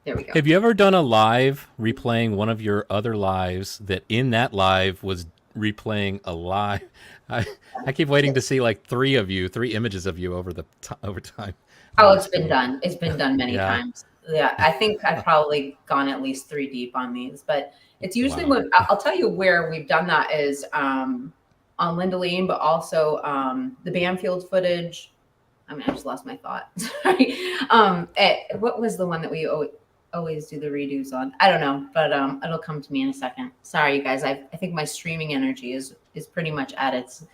There we go. Have you ever done a live replaying one of your other lives that in that live was replaying a live? I keep waiting to see like three images of you over time. Oh, it's been done. It's been done many times. Yeah, I think I've probably gone at least 3 deep on these, but it's usually when I'll tell you where we've done that is on Linda Lane, but also the Banfield footage. I mean, I just lost my thought. Sorry. What was the one that we always do the redos on? I don't know, but it'll come to me in a second. Sorry, you guys. I think my streaming energy is pretty much at its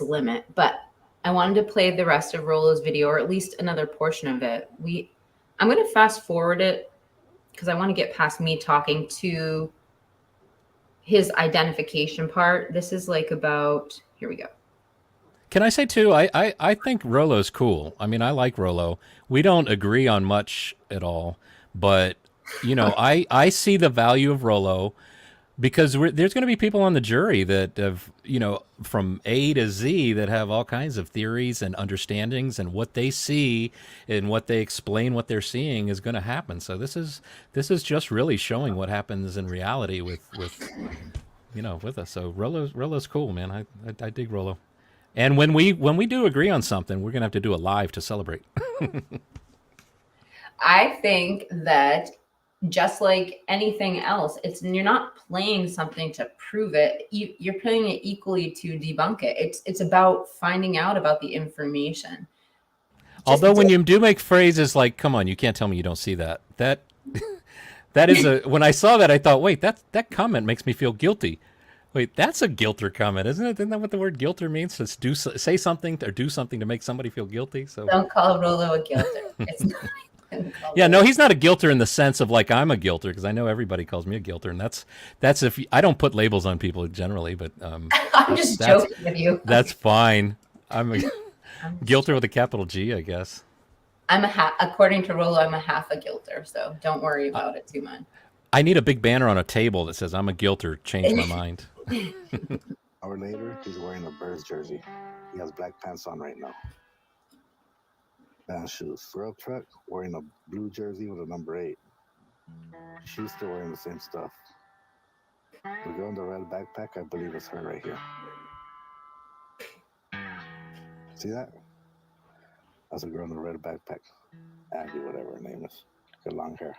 limit, but I wanted to play the rest of Rolo's video, or at least another portion of it. I'm going to fast forward it because I want to get past me talking to his identification part. This is like about, here we go. Can I say too, I think Rolo's cool. I mean, I like Rolo. We don't agree on much at all, but you know, I see the value of Rolo because there's going to be people on the jury that have, you know, from A to Z that have all kinds of theories and understandings, and what they see and what they explain what they're seeing is going to happen. So this is just really showing what happens in reality with you know, with us. So Rolo's cool, man. I dig Rolo. And when we do agree on something, we're going to have to do a live to celebrate. I think that just like anything else, you're not playing something to prove it. You're playing it equally to debunk it. It's about finding out about the information. Although when you do make phrases like, come on, you can't tell me you don't see that. That is when I saw that, I thought, wait, that comment makes me feel guilty. Wait, that's a guilter comment, isn't it? Isn't that what the word guilter means? It's say something or do something to make somebody feel guilty. So Don't call Rolo a guilter. It's not even called yeah, no, Rolo. he's not a guilter in the sense of like I'm a guilter, because I know everybody calls me a guilter, and that's if I don't put labels on people generally, but I'm just joking with you. that's fine. I'm a I'm guilter with a capital G, I guess. according to Rolo, I'm a half a guilter, so don't worry about it too much. I need a big banner on a table that says I'm a guilter. Change my mind. Hour later, he's wearing a Bears jersey. He has black pants on right now. Band shoes. Grill truck, wearing a blue jersey with a number 8. She's still wearing the same stuff. The girl in the red backpack, I believe it's her right here. See that? That's a girl in the red backpack. Abby, whatever her name is. Got long hair.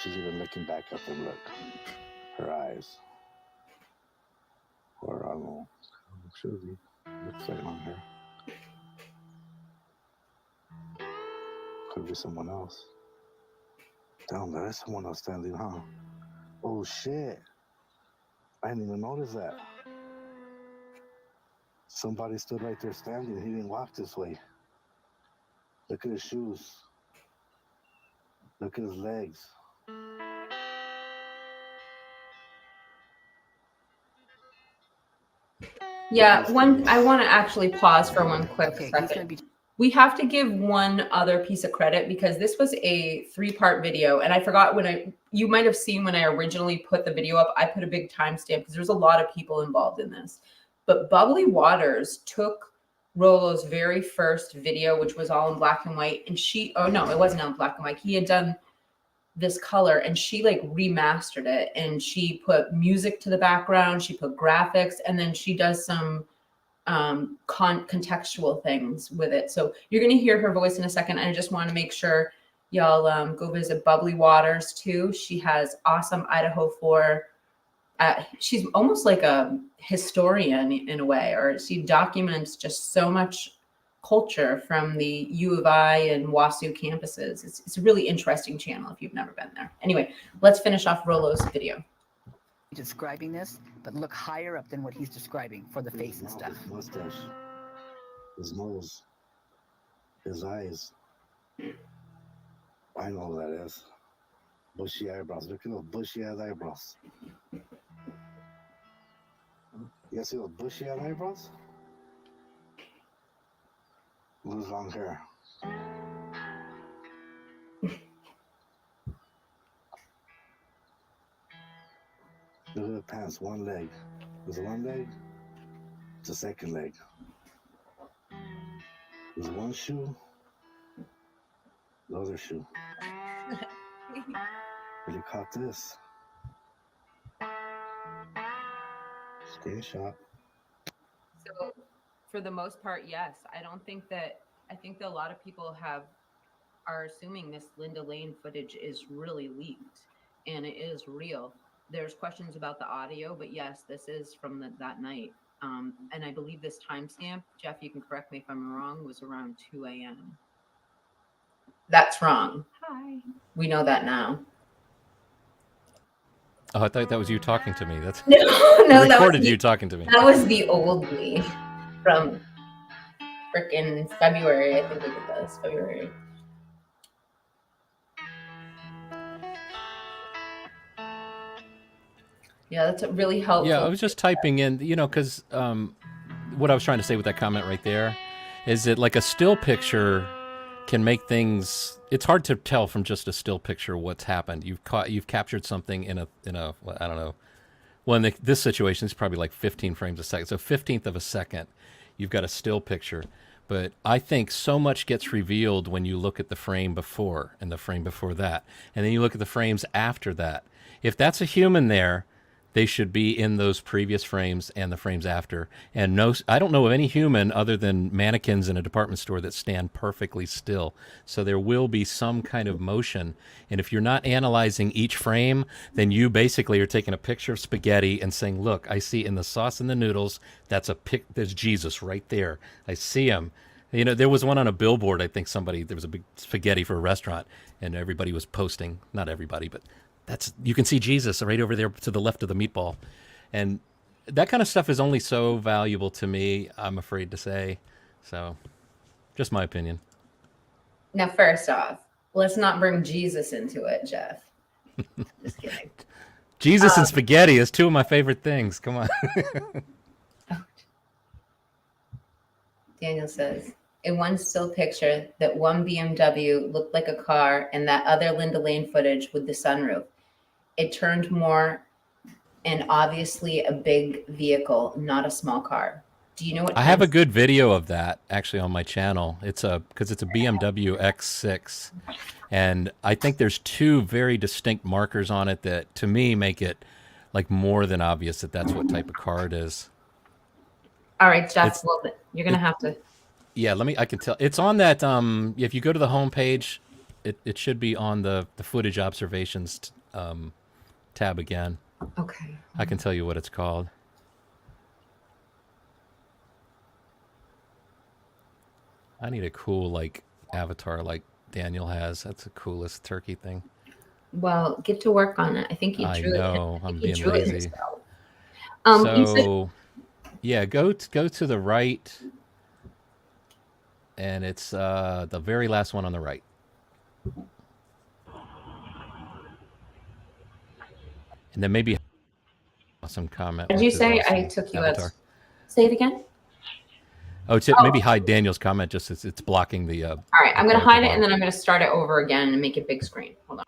She's even looking back at them, look. Her eyes. Or I don't know. Susie. Looks like long hair. Could be someone else. Damn, there is someone else standing, huh? Oh shit. I didn't even notice that. Somebody stood right there standing. He didn't walk this way. Look at his shoes. Look at his legs. Yeah, I want to actually pause for one quick second. We have to give one other piece of credit because this was a 3-part video, and I forgot you might have seen when I originally put the video up, I put a big timestamp because there's a lot of people involved in this. But Bubbly Waters took Rolo's very first video, which was all in black and white, and no, it wasn't all in black and white. He had done this color, and she like remastered it, and she put music to the background, she put graphics, and then she does some contextual things with it. So you're going to hear her voice in a second. I just want to make sure y'all go visit Bubbly Waters too. She has awesome IDAHO4. She's almost like a historian in a way, or she documents just so much culture from the U of I and WASU campuses. It's a really interesting channel if you've never been there. Anyway, let's finish off Rolo's video. Describing this, but look higher up than what he's describing for the face and stuff. His mustache, his nose, his eyes. I know what that is. Bushy eyebrows. Look at those bushy ass eyebrows. You guys see those bushy ass eyebrows? Lose long hair. Look at the pants, one leg. There's one leg, it's a second leg. There's one shoe, the other shoe. Really caught this. Screenshot. So for the most part, yes. I think that a lot of people are assuming this Linda Lane footage is really leaked, and it is real. There's questions about the audio, but yes, this is from that night. And I believe this timestamp, Jeff, you can correct me if I'm wrong, was around 2 a.m. That's wrong. Hi. We know that now. Oh, I thought that was you talking to me. That's No, I that recorded was you talking to me. That was the old me from frickin' February. I think we did this. February. Yeah, that's really helpful. Yeah, I was just typing in, because what I was trying to say with that comment right there is that like a still picture can make things. It's hard to tell from just a still picture what's happened. You've captured something in a I don't know. Well, in this situation, it's probably like 15 frames a second. So 15th of a second, you've got a still picture. But I think so much gets revealed when you look at the frame before and the frame before that. And then you look at the frames after that. If that's a human there, they should be in those previous frames and the frames after. And no, I don't know of any human other than mannequins in a department store that stand perfectly still. So there will be some kind of motion. And if you're not analyzing each frame, then you basically are taking a picture of spaghetti and saying, look, I see in the sauce and the noodles, there's Jesus right there. I see him. You know, there was one on a billboard. I think there was a big spaghetti for a restaurant, and everybody was posting. Not everybody, but you can see Jesus right over there to the left of the meatball, and that kind of stuff is only so valuable to me. I'm afraid to say, so just my opinion. Now, first off, let's not bring Jesus into it, Jeff. Just kidding. Jesus and spaghetti is two of my favorite things. Come on. Daniel says, in one still picture, that one BMW looked like a car and that other Linda Lane footage with the sunroof. It turned more and obviously a big vehicle, not a small car. Do you know what? I have a good video of that actually on my channel. It's because it's a BMW X6. And I think there's two very distinct markers on it that to me make it like more than obvious that that's what type of car it is. All right, Jeff, well, you're going to have to. Yeah, I can tell. It's on that, if you go to the home page, it should be on the footage observations tab again. Okay. I can tell you what it's called. I need a cool, like, avatar like Daniel has. That's the coolest turkey thing. Well, get to work on it. I think you drew it. I know. I'm being lazy. So, yeah, go to the right, and it's the very last one on the right. And then maybe some comment. Did you say I took you avatar. as? Say it again. Oh, maybe hide Daniel's comment. Just it's blocking the. All right, I'm going to hide it, and then I'm going to start it over again and make it big screen. Hold on.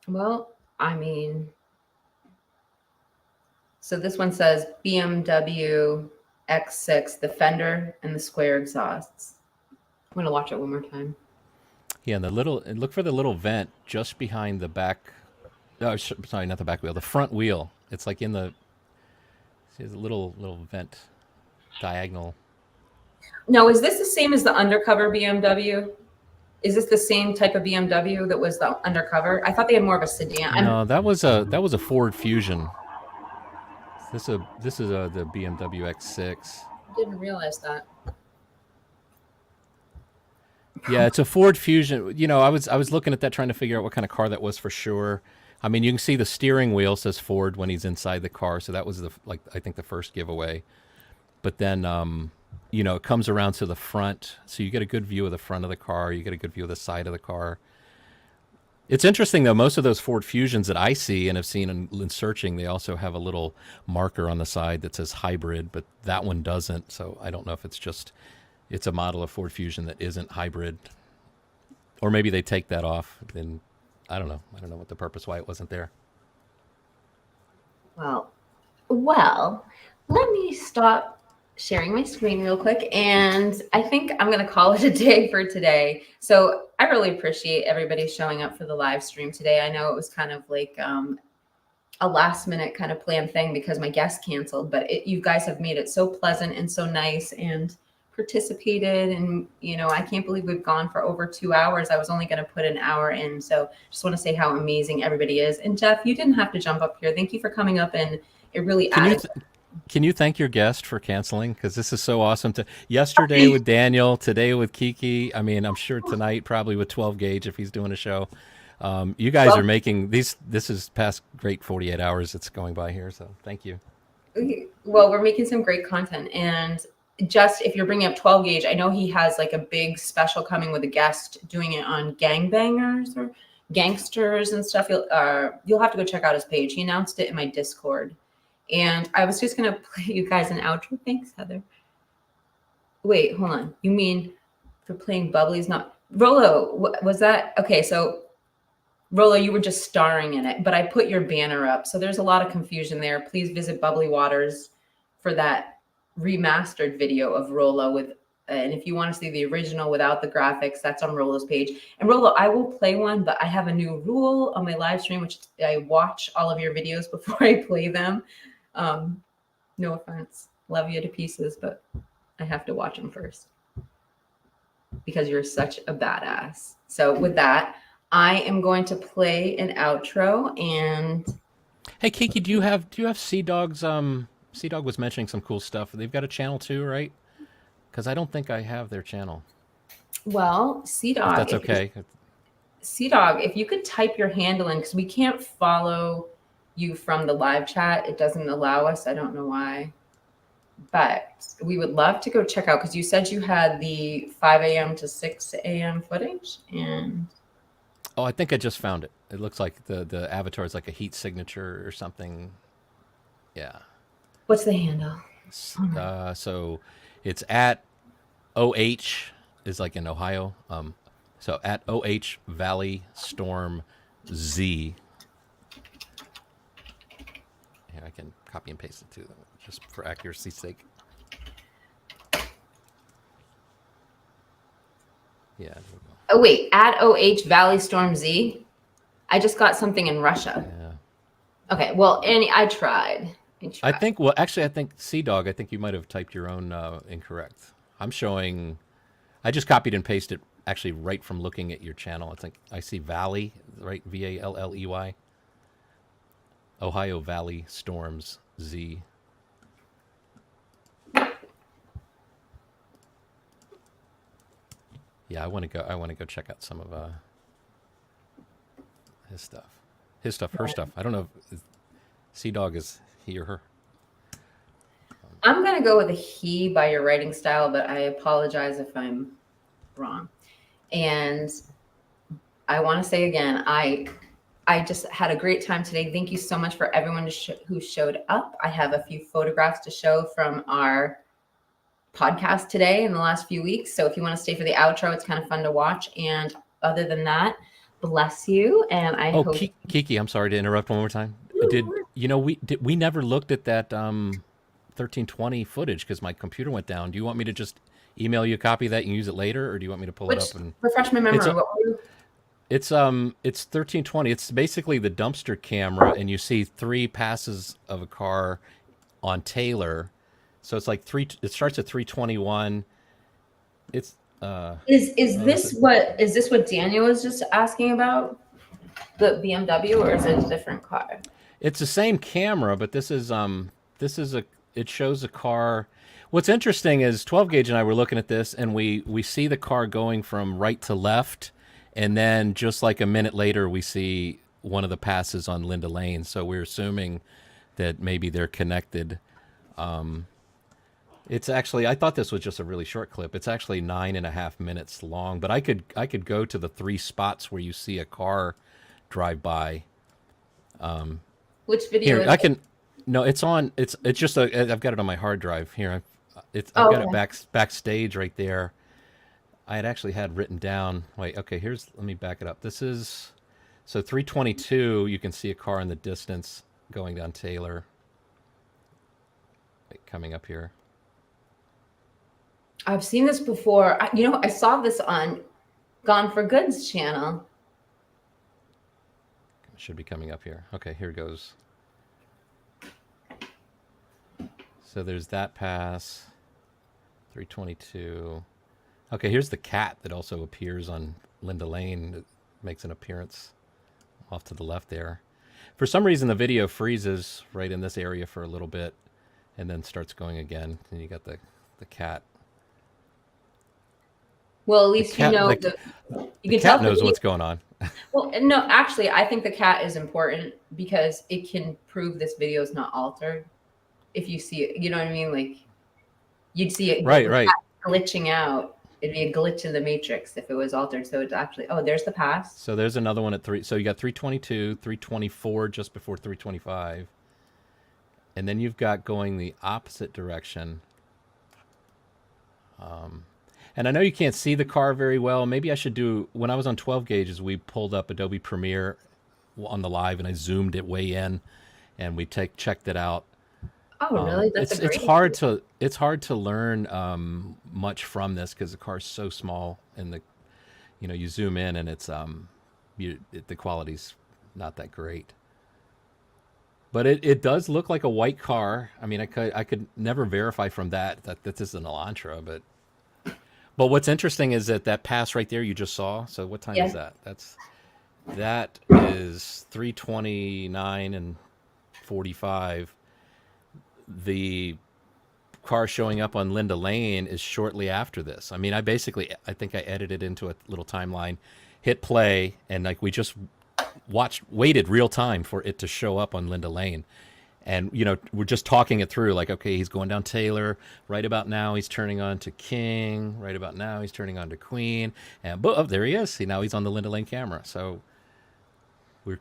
Well, I mean, so this one says BMW X6, the fender and the square exhausts. I'm going to watch it one more time. Yeah, and look for the little vent just behind the back. Oh, sorry, not the back wheel, the front wheel. It's like in the. See the little vent, diagonal. No, is this the same as the undercover BMW? Is this the same type of BMW that was the undercover? I thought they had more of a sedan. No, that was a Ford Fusion. This is the BMW X6. I didn't realize that. Yeah, it's a Ford Fusion. You know, I was looking at that trying to figure out what kind of car that was for sure. I mean, you can see the steering wheel says Ford when he's inside the car, so that was I think the first giveaway. But then you know, it comes around to the front, so you get a good view of the front of the car, you get a good view of the side of the car. It's interesting though, most of those Ford Fusions that I see and have seen in searching, they also have a little marker on the side that says hybrid, but that one doesn't, so I don't know if it's a model of Ford Fusion that isn't hybrid. Or maybe they take that off, and I don't know what the purpose, why it wasn't there. Well, let me stop sharing my screen real quick, and I think I'm going to call it a day for today. So I really appreciate everybody showing up for the live stream today. I know it was kind of like a last minute kind of planned thing because my guest canceled, but you guys have made it so pleasant and so nice, and participated, and I can't believe we've gone for over 2 hours. I was only going to put an hour in, so just want to say how amazing everybody is. And Jeff, you didn't have to jump up here. Thank you for coming up, and it really added. Can you thank your guest for canceling? Because this is so awesome. Yesterday with Daniel, today with Kiki. I mean, I'm sure tonight probably with 12 Gauge if he's doing a show. You guys are making these. This is past great 48 hours that's going by here. So thank you. Well, we're making some great content, and just if you're bringing up 12 Gauge, I know he has like a big special coming with a guest doing it on gangbangers or gangsters and stuff. You'll have to go check out his page. He announced it in my Discord, and I was just gonna play you guys an outro. Thanks, Heather. Wait, hold on. You mean for playing Bubbly's not Rolo? Was that okay? So Rolo, you were just starring in it, but I put your banner up. So there's a lot of confusion there. Please visit Bubbly Waters for that remastered video of Rolo and if you want to see the original without the graphics, that's on Rolo's page. And Rolo, I will play one, but I have a new rule on my live stream, which I watch all of your videos before I play them. No offense. Love you to pieces, but I have to watch them first because you're such a badass. So with that, I am going to play an outro. And hey, Kiki, do you have Sea Dog's? Sea Dog was mentioning some cool stuff. They've got a channel too, right? Because I don't think I have their channel. Well, Sea Dog, if that's okay. Sea Dog, if you could type your handle in, because we can't follow you from the live chat. It doesn't allow us. I don't know why. But we would love to go check out, because you said you had the 5 a.m. to 6 a.m. footage. And oh, I think I just found it. It looks like the avatar is like a heat signature or something. Yeah. What's the handle? So it's at OH is like in Ohio. So at OH Valley Storm Z. Here, I can copy and paste it too, just for accuracy's sake. Yeah. There we go. Oh, wait, at OH Valley Storm Z. I just got something in Russia. Yeah. Okay, well, I tried. I think, well, actually, I think Sea Dog, I think you might have typed your own incorrect. I'm showing, I just copied and pasted actually right from looking at your channel. I think I see Valley, right? Valley. Ohio Valley Storms Z. Yeah, I want to go check out some of his stuff. Her stuff. I don't know if Sea Dog is he or her. I'm going to go with a he by your writing style, but I apologize if I'm wrong. And I want to say again, I just had a great time today. Thank you so much for everyone who showed up. I have a few photographs to show from our podcast today in the last few weeks. So if you want to stay for the outro, it's kind of fun to watch. And other than that, bless you. And I hope Kiki, I'm sorry to interrupt one more time. We never looked at that 1320 footage because my computer went down. Do you want me to just email you a copy of that and use it later, or do you want me to pull it up and refresh my memory? It's 1320. It's basically the dumpster camera, and you see 3 passes of a car on Taylor. So it's like it starts at 321. It's is this what Daniel was just asking about? The BMW, or is it a different car? It's the same camera, but this is it shows a car. What's interesting is 12 Gauge and I were looking at this, and we see the car going from right to left, and then just like a minute later we see one of the passes on Linda Lane. So we're assuming that maybe they're connected. It's actually, I thought this was just a really short clip. It's actually 9.5 minutes long, but I could go to the 3 spots where you see a car drive by. Which video? Here, I can. No, it's on. It's just I've got it on my hard drive here. I've got it backstage right there. I had actually had written down. Wait, okay. Let me back it up. This is so 322. You can see a car in the distance going down Taylor. Wait, coming up here. I've seen this before. I saw this on Gone for Good's channel. It should be coming up here. Okay, here it goes. So there's that pass. 322. Okay, here's the cat that also appears on Linda Lane. It makes an appearance off to the left there. For some reason, the video freezes right in this area for a little bit and then starts going again. And you got the cat. Well, at least you know you can tell cat knows what's going on. Well, no, actually, I think the cat is important because it can prove this video is not altered. If you see it, you know what I mean? Like, you'd see it Right. glitching out. It'd be a glitch in the matrix if it was altered. So it's actually, oh, there's the past. So there's another one at 3. So you got 322, 324 just before 325. And then you've got going the opposite direction. And I know you can't see the car very well. Maybe I should do, when I was on 12 gauges, we pulled up Adobe Premiere on the live and I zoomed it way in and we checked it out. Oh, really? It's hard to learn much from this because the car's so small and you zoom in and it's the quality's not that great. But it does look like a white car. I mean, I could never verify from that this is an Elantra, but what's interesting is that pass right there you just saw. So what time is that? That is 3:29 and 45. The car showing up on Linda Lane is shortly after this. I mean, I think I edited into a little timeline, hit play, and like we just waited real time for it to show up on Linda Lane. And, we're just talking it through like, okay, he's going down Taylor. Right about now, he's turning on to King. Right about now, he's turning on to Queen. And there he is. See, now he's on the Linda Lane camera. So we're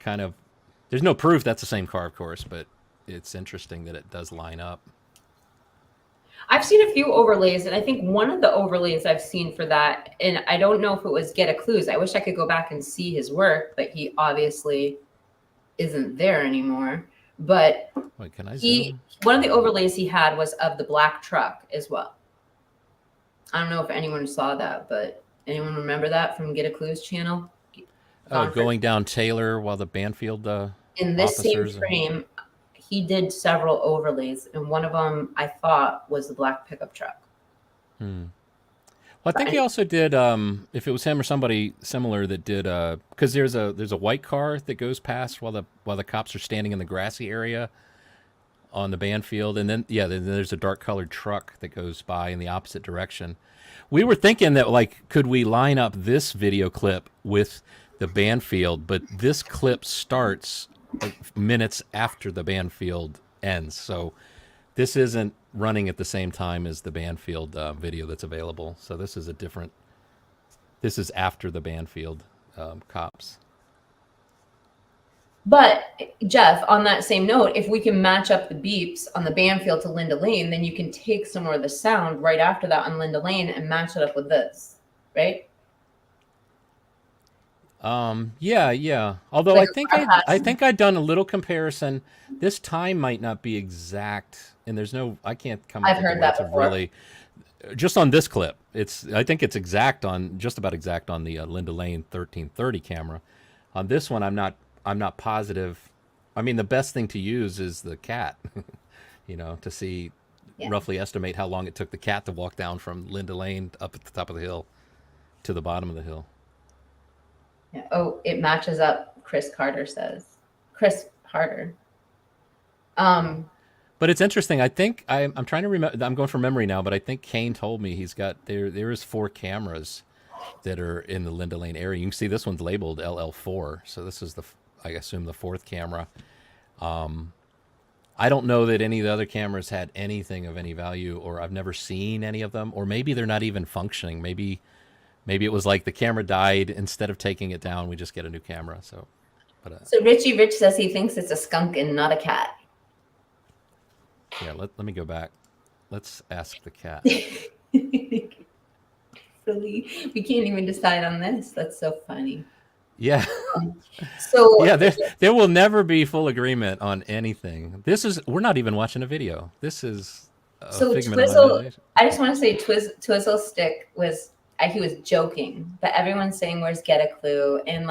there's no proof that's the same car, of course, but it's interesting that it does line up. I've seen a few overlays, and I think one of the overlays I've seen for that, and I don't know if it was Get a Clues. I wish I could go back and see his work, but he obviously isn't there anymore. But wait, can I zoom? One of the overlays he had was of the black truck as well. I don't know if anyone saw that, but anyone remember that from Get a Clues channel? Going down Taylor while the Banfield in this same frame, he did several overlays, and one of them I thought was the black pickup truck. Well, I think he also did. If it was him or somebody similar that did, because there's a white car that goes past while the cops are standing in the grassy area on the Banfield, and then then there's a dark colored truck that goes by in the opposite direction. We were thinking that could we line up this video clip with the Banfield, but this clip starts minutes after the Banfield ends, so this isn't running at the same time as the Banfield video that's available. So this is this is after the Banfield cops. But Jeff, on that same note, if we can match up the beeps on the Banfield to Linda Lane, then you can take some more of the sound right after that on Linda Lane and match it up with this, right? Yeah. Although I think I'd done a little comparison. This time might not be exact, and I can't come up with heard that before. Really, just on this clip. I think it's just about exact on the Linda Lane 1330 camera. On this one, I'm not positive. I mean, the best thing to use is the cat, to see, roughly estimate how long it took the cat to walk down from Linda Lane up at the top of the hill to the bottom of the hill. Yeah. Oh, it matches up. Chris Carter says. Chris Harder. But it's interesting. I think I'm trying to remember. I'm going from memory now, but I think Kane told me he's got there is 4 cameras that are in the Linda Lane area. You can see this one's labeled LL4, so this is I assume the 4th camera. I don't know that any of the other cameras had anything of any value, or I've never seen any of them, or maybe they're not even functioning. Maybe it was like the camera died. Instead of taking it down, we just get a new camera. So Richie Rich says he thinks it's a skunk and not a cat. Yeah, let me go back. Let's ask the cat. Really? We can't even decide on this. That's so funny. Yeah. So yeah, there will never be full agreement on anything. We're not even watching a video. This is a figment of imagination. I just want to say Twizzle Stick he was joking, but everyone's saying where's Get a Clue, and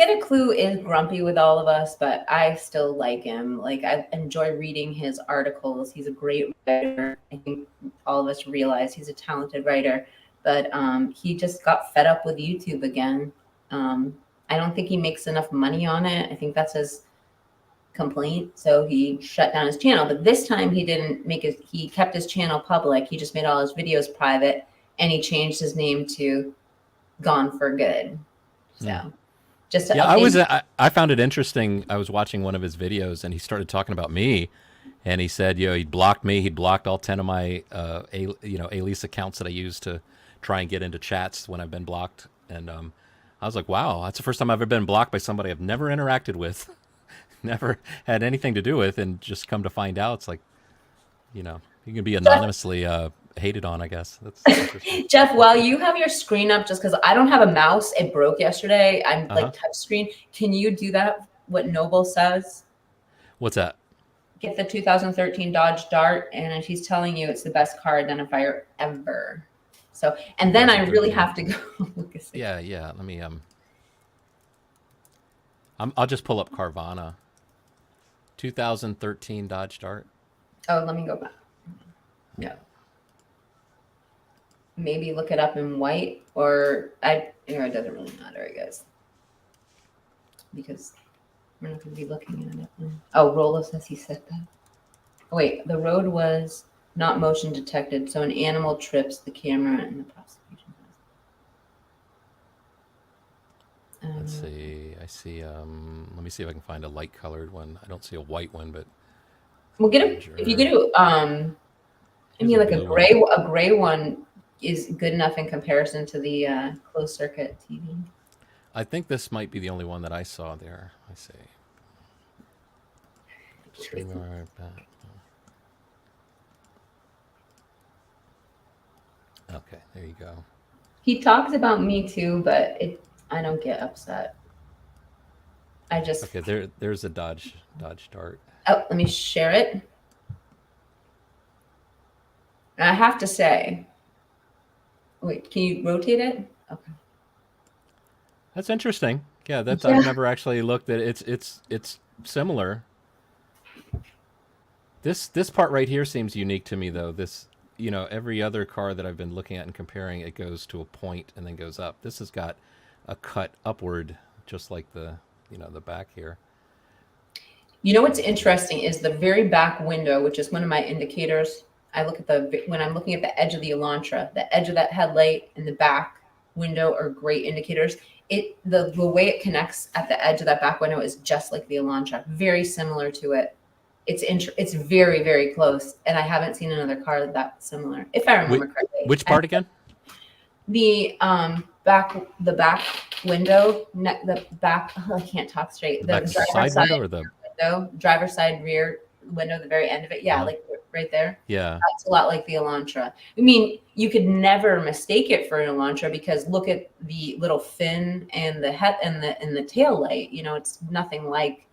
Get a Clue is grumpy with all of us, but I still like him. Like, I enjoy reading his articles. He's a great writer. I think all of us realize he's a talented writer, but he just got fed up with YouTube again. I don't think he makes enough money on it. I think that's his complaint. So he shut down his channel. But this time he kept his channel public. He just made all his videos private, and he changed his name to Gone for Good. So just to update. I found it interesting. I was watching one of his videos, and he started talking about me, and he said, he blocked me. He'd blocked all 10 of my, Alice accounts that I use to try and get into chats when I've been blocked. And I was like, wow, that's the first time I've ever been blocked by somebody I've never interacted with, never had anything to do with, and just come to find out, it's like, you can be anonymously hated on, I guess. That's interesting. Jeff, while you have your screen up, just because I don't have a mouse, it broke yesterday. I'm like touch screen. Can you do that? What Noble says? What's that? Get the 2013 Dodge Dart, and she's telling you it's the best car identifier ever. So, and then I really have to go look at it. Yeah. Let me I'll just pull up Carvana. 2013 Dodge Dart. Oh, let me go back. No. Maybe look it up in white, or it doesn't really matter, I guess, because we're not going to be looking at it. Oh, Rolo says he said that. Oh, wait, the road was not motion detected, so an animal trips the camera and the prosecution. Let's see. I see. Let me see if I can find a light colored one. I don't see a white one, but we'll get it. If you get it, I mean, like a gray one is good enough in comparison to the closed circuit TV. I think this might be the only one that I saw there. I see. Okay, there you go. He talks about me too, but I don't get upset. I just there's a Dodge Dart. Oh, let me share it. I have to say, wait, can you rotate it? Okay. That's interesting. Yeah, I've never actually looked at it. It's similar. This part right here seems unique to me, though. This, every other car that I've been looking at and comparing, it goes to a point and then goes up. This has got a cut upward, just like the back here. What's interesting is the very back window, which is one of my indicators. I look at when I'm looking at the edge of the Elantra, the edge of that headlight and the back window are great indicators. The way it connects at the edge of that back window is just like the Elantra, very similar to it. It's very, very close, and I haven't seen another car that similar, if I remember correctly. Which part again? The back window, the back. Oh, I can't talk straight. The side window or the window, driver's side rear window, the very end of it. Yeah, like right there. Yeah, that's a lot like the Elantra. I mean, you could never mistake it for an Elantra because look at the little fin and the head and the tail light. It's nothing like.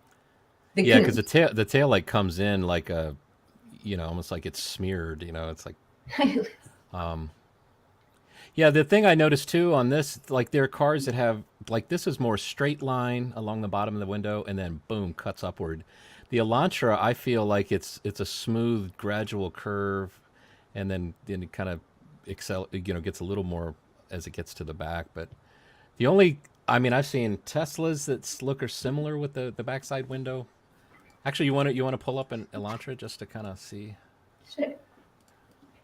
Because the tail light comes in like a, almost like it's smeared. It's like, yeah. The thing I noticed too on this, like there are cars that have like this is more straight line along the bottom of the window, and then boom, cuts upward. The Elantra, I feel like it's a smooth, gradual curve, and then it kind of gets a little more as it gets to the back. But I've seen Teslas that look similar with the backside window. Actually, you want to pull up an Elantra just to kind of see? Sure.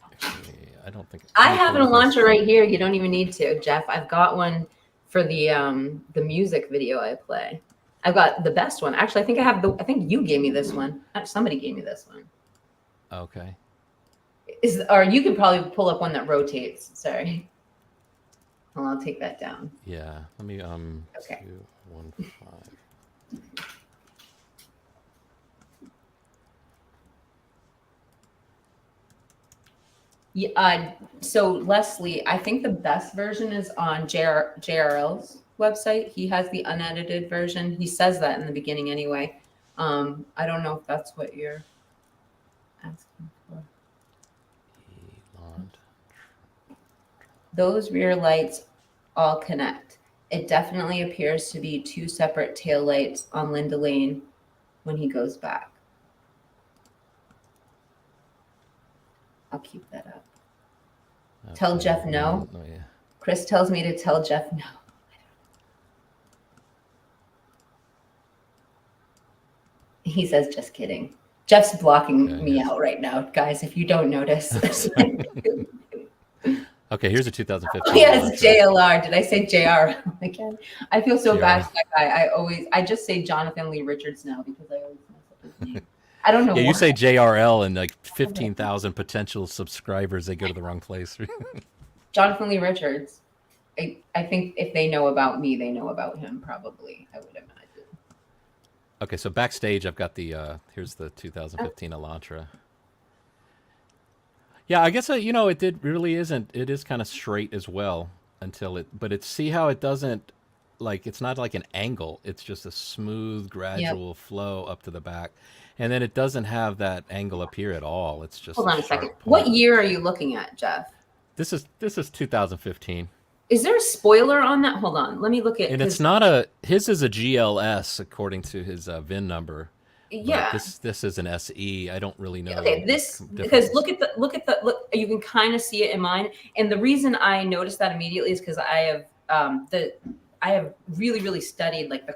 Actually, I don't think I have an Elantra right here. You don't even need to, Jeff. I've got one for the music video I play. I've got the best one. Actually, I think you gave me this one. Somebody gave me this one. Okay. Or you could probably pull up one that rotates. Sorry. Well, I'll take that down. Yeah. Let me Okay. 215. Yeah. So Leslie, I think the best version is on JRL's website. He has the unedited version. He says that in the beginning anyway. I don't know if that's what you're asking for. Those rear lights all connect. It definitely appears to be 2 separate taillights on Linda Lane when he goes back. I'll keep that up. Tell Okay. Jeff no. Oh, yeah. Chris tells me to tell Jeff no. He says, just kidding. Jeff's blocking Okay, me yes. out right now, guys, if you don't notice. Okay, here's a 2015. Yes, Elantra. JLR. Did I say JR again? I feel so bad JR. for that guy. I just say Jonathan Lee Richards now because I always mess up his name. I don't know Yeah, why. you say JRL and like 15,000 potential subscribers, they go to the wrong place. Jonathan Lee Richards. I think if they know about me, they know about him probably, I would imagine. Okay, so backstage, I've got the, here's the 2015 Elantra. Yeah, I guess, it really isn't, it is kind of straight as well but it's, see how it doesn't, like, it's not like an angle. It's just a smooth, gradual flow up to the back. And then it doesn't have that angle up here at all. It's just Hold on a sharp second. point. What year are you looking at, Jeff? This is 2015. Is there a spoiler on that? Hold on. Let me look at And it's not his is a GLS according to his VIN number. Yeah. But this is an SE. I don't really know. Okay, because look at the you can kind of see it in mine. And the reason I noticed that immediately is because I have really, really studied like the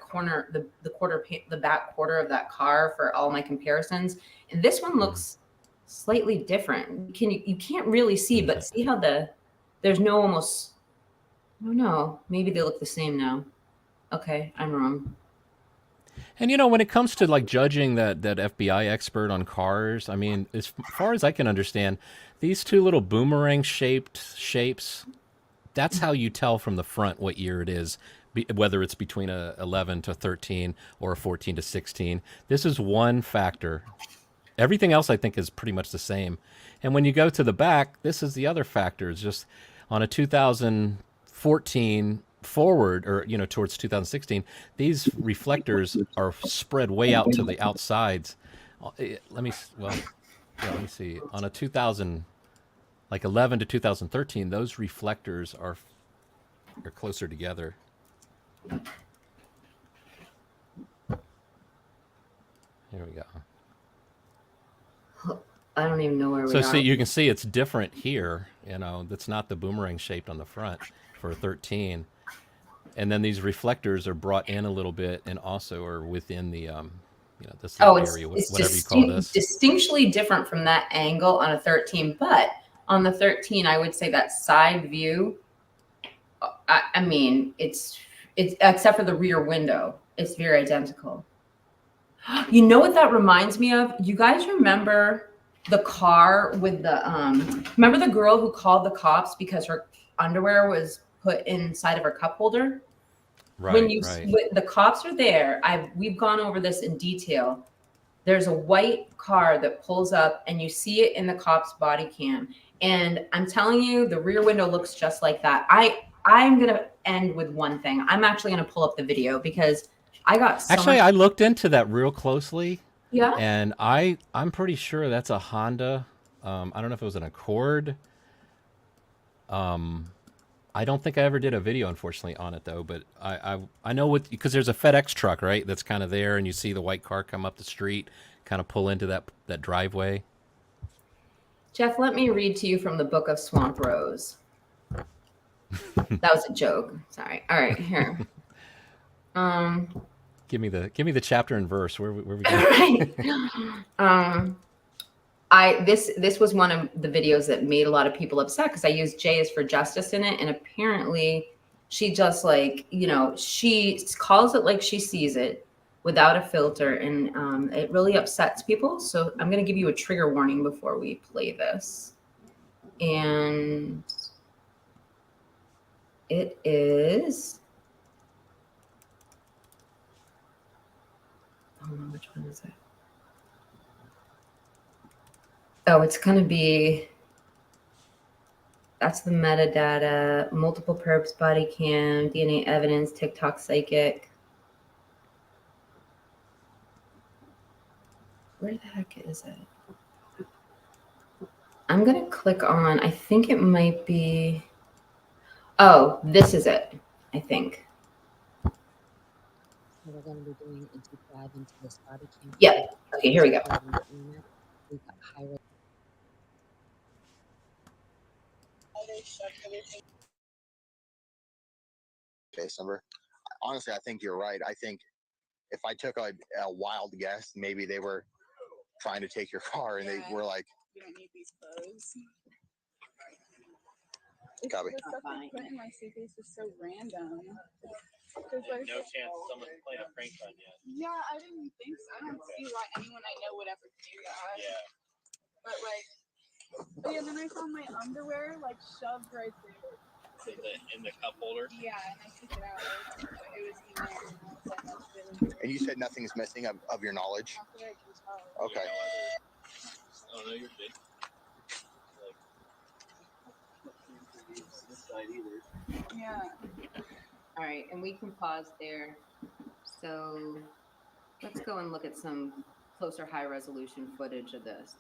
back quarter of that car for all my comparisons. And this one looks slightly different. You can't really see, but see how there's no almost, no, maybe they look the same now. Okay, I'm wrong. And when it comes to like judging that FBI expert on cars, I mean, as far as I can understand, these two little boomerang shaped shapes, that's how you tell from the front what year it is, whether it's between a 11 to 13 or a 14 to 16. This is one factor. Everything else I think is pretty much the same. And when you go to the back, this is the other factor. It's just on a 2014 forward, or towards 2016, these reflectors are spread way out to the outsides. Let me see. On a 11 to 2013, those reflectors are closer together. Here we go. I don't even know where we So are. see, you can see it's different here. That's not the boomerang shaped on the front for 13. And then these reflectors are brought in a little bit and also are within the, this area, whatever you call this. Distinctly different from that angle on a 13. But on the 13, I would say that side view, I mean, it's except for the rear window, it's very identical. You know what that reminds me of? You guys remember the car with the, remember the girl who called the cops because her underwear was put inside of her cup holder? Right, when the cops are there, we've gone over this in detail. There's a white car that pulls up and you see it in the cop's body cam. And I'm telling you, the rear window looks just like that. I'm going to end with one thing. I'm actually going to pull up the video because I got so Actually, much. I looked into that real closely. Yeah. And I'm pretty sure that's a Honda. I don't know if it was an Accord. I don't think I ever did a video, unfortunately, on it though. But I know because there's a FedEx truck, right? That's kind of there, and you see the white car come up the street, kind of pull into that driveway. Jeff, let me read to you from the Book of Swamp Rose. That was a joke. Sorry. All right, here. Give me the chapter and verse. Where we going? Right. This was one of the videos that made a lot of people upset because I used J is for justice in it, and apparently she just she calls it like she sees it without a filter, and it really upsets people. So I'm going to give you a trigger warning before we play this, and it is. I don't know which one is it. Oh, it's going to be, that's the metadata, multiple perps, body cam, DNA evidence, TikTok psychic. Where the heck is it? I'm going to click on, I think it might be, oh, this is it, I think. So we're going to be doing a deep dive into this body cam. Yeah. Okay, here we go. We've got high case number. Honestly, I think you're right. I think if I took a wild guess, maybe they were trying to take your car and they were like, "You don't need these clothes." Copy. The stuff I put in my suitcase is so random. Like, No chance someone's playing a prank on you. Yeah, I didn't think so. I don't see why anyone I know would ever do that. Yeah. But like, oh yeah, then I found my underwear like shoved right there. In the cup holder. Yeah, and I took it out. It was in there, and I was like, that's really weird. and you said nothing's missing of your knowledge. Not that I can tell. Okay. Oh no, you're good. This side either. Yeah. All right, and we can pause there. So let's go and look at some closer high resolution footage of this.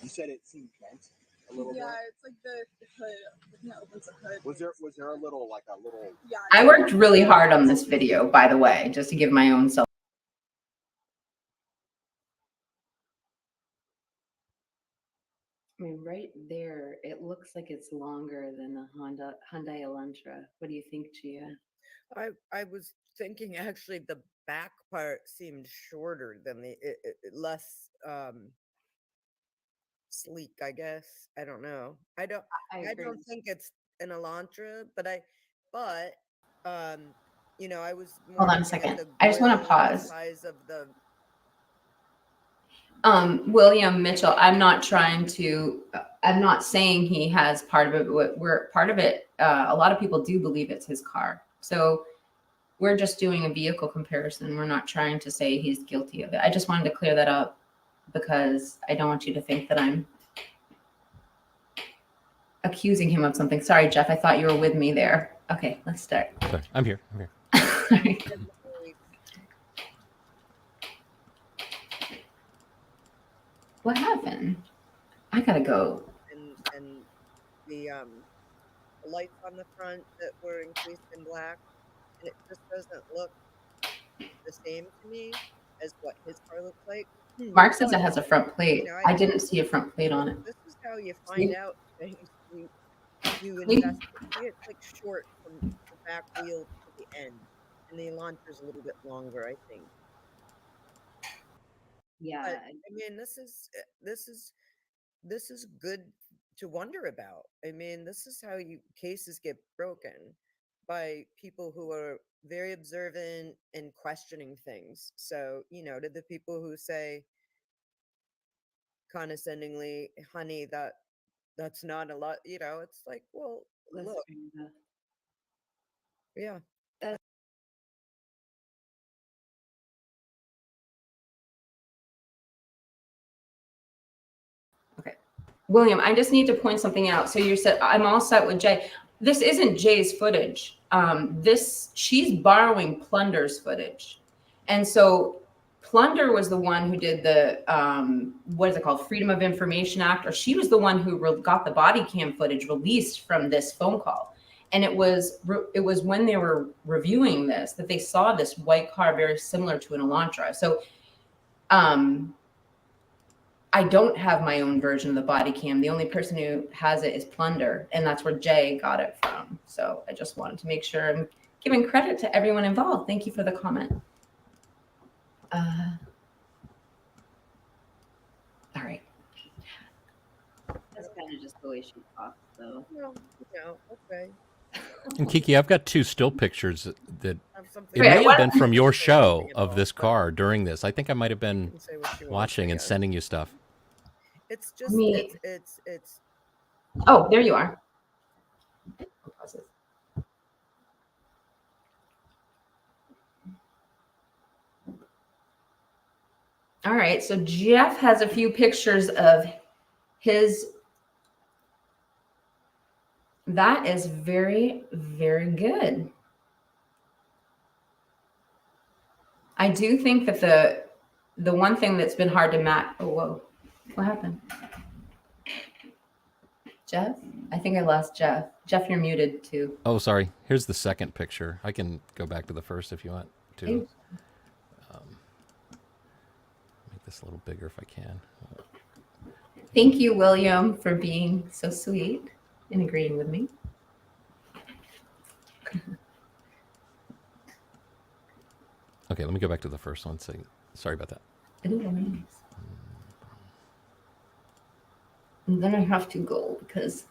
You said it seemed bent a little bit. Yeah, it's like the hood. When it opens the hood. Was there a little Yeah. I worked really hard on this video, by the way, just to give my own self. I mean, right there, it looks like it's longer than the Hyundai Elantra. What do you think, Gia? I was thinking actually the back part seemed shorter than the less sleek, I guess. I don't know. I don't think it's an Elantra, but I was more Hold on a looking at second. the I just want to grill and the pause. size of the William Mitchell, I'm not saying he has part of it. We're part of it. A lot of people do believe it's his car. So we're just doing a vehicle comparison. We're not trying to say he's guilty of it. I just wanted to clear that up because I don't want you to think that I'm accusing him of something. Sorry, Jeff. I thought you were with me there. Okay, let's start. Sorry, I'm here. What happened? I gotta go. and the lights on the front that were encased in black, and it just doesn't look the same to me as what his car looks like. Mark says it has a front plate. You know, I didn't see a front plate on it. This is how you find out things. You See? invest. It's like short from the back wheel to the end, and the Elantra's a little bit longer, I think. Yeah. But I mean, this is good to wonder about. I mean, this is how cases get broken, by people who are very observant and questioning things. So, to the people who say condescendingly, honey, that's not a lot, it's like, well, look, yeah. Okay. William, I just need to point something out. So you said, I'm all set with Jay. This isn't Jay's footage. She's borrowing Plunder's footage. And so Plunder was the one who did the, what is it called? Freedom of Information Act, or she was the one who got the body cam footage released from this phone call. And it was when they were reviewing this that they saw this white car very similar to an Elantra. So, I don't have my own version of the body cam. The only person who has it is Plunder, and that's where Jay got it from. So I just wanted to make sure I'm giving credit to everyone involved. Thank you for the comment. All right. That's kind of just the way she talks, though. Well, okay. And Kiki, I've got two still pictures that it Wait, may what? have been from your show of this car during this. I think I might have been watching and sending you stuff. It's just, it's. Oh, there you are. All right, so Jeff has a few pictures of his. That is very, very good. I do think that the one thing that's been hard to match. Oh, whoa. What happened? Jeff? I think I lost Jeff. Jeff, you're muted too. Oh, sorry. Here's the second picture. I can go back to the first if you want to. Hey. Make this a little bigger if I can. Thank you, William, for being so sweet and agreeing with me. Okay, let me go back to the first one. Sorry about that. And then I have to go because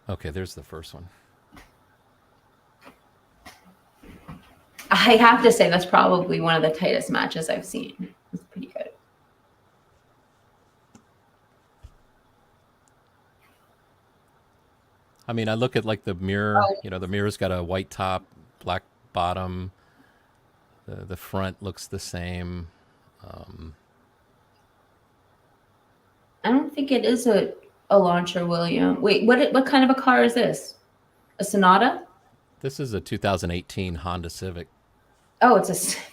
Okay, there's the first one. I have to say that's probably one of the tightest matches I've seen. It's pretty good. I mean, I look at like the mirror, Oh. you know, the mirror's got a white top, black bottom. The front looks the same. I don't think it is a launcher, William. Wait, what kind of a car is this? A Sonata? This is a 2018 Honda Civic. Oh, it's a Civic.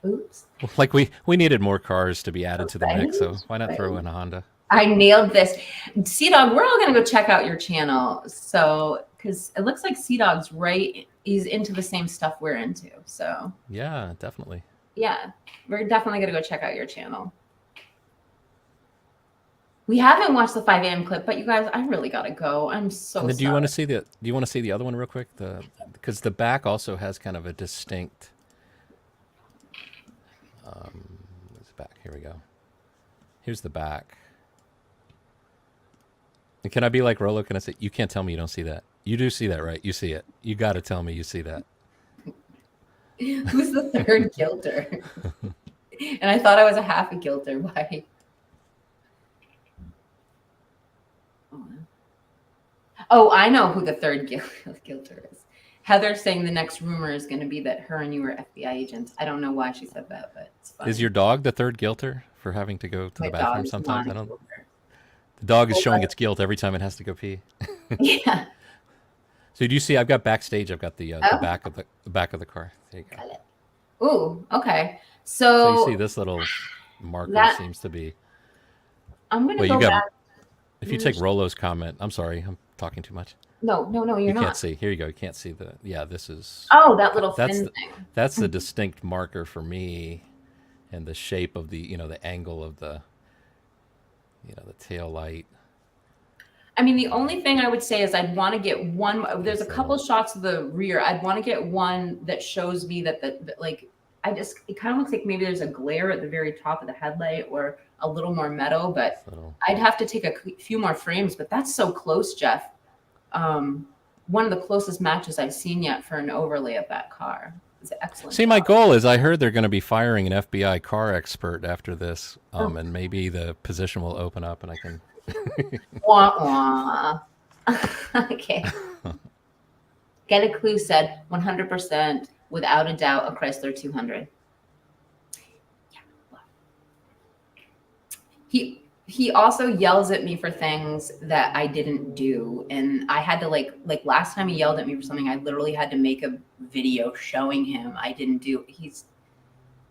Oops. Like we needed more cars to be added to the mix, so Right, why not throw in a Honda? I nailed this. Sea-Dog, we're all going to go check out your channel. So, because it looks like Sea-Dog's right. He's into the same stuff we're into. So, Yeah, definitely. yeah, we're definitely going to go check out your channel. We haven't watched the 5 a.m. clip, but you guys, I really got to go. I'm so And then do you sorry. want to see the other one real quick? Because the back also has kind of a distinct. Where's the back? Here we go. Here's the back. And can I be like Rolo? Can I say, you can't tell me you don't see that? You do see that, right? You see it. You got to tell me you see that. Who's the third guilter? And I thought I was a half a guilter. Why? Oh, I know who the third guilter is. Heather's saying the next rumor is going to be that her and you were FBI agents. I don't know why she said that, but it's fine. Is your dog the third guilter for having to go to My the bathroom dog is sometimes? not I a don't. guilter. The dog is Well, showing its guilt every time it has to go pee. Yeah. So do you see? I've got backstage. I've got the Oh. back of the car. There you go. Got it. Ooh, okay. So So, you see this little marker that- seems to be. I'm going to Wait, go you got. back. If you take Rolo's comment, I'm sorry, I'm talking too much. No, you're You not. can't see. Here you go. You can't see the. Yeah, this is. Oh, that little That's fin the, thing. that's the distinct marker for me, and the shape of the the angle of the the tail light. I mean, the only thing I would say is I'd want to get one. There's a This couple little- shots of the rear. I'd want to get one that shows me that like it kind of looks like maybe there's a glare at the very top of the headlight or a little more metal, but Little, I'd have to take a few more frames. But that's so close, Jeff. One of the closest matches I've seen yet for an overlay of that car. It's excellent. See, my job. goal is I heard they're going to be firing an FBI car expert after this, and maybe the position will open up and I can. Wah, wah. Okay. Get a Clue said 100% without a doubt a Chrysler 200. Yeah. He also yells at me for things that I didn't do, and I had to like last time he yelled at me for something, I literally had to make a video showing him I didn't do.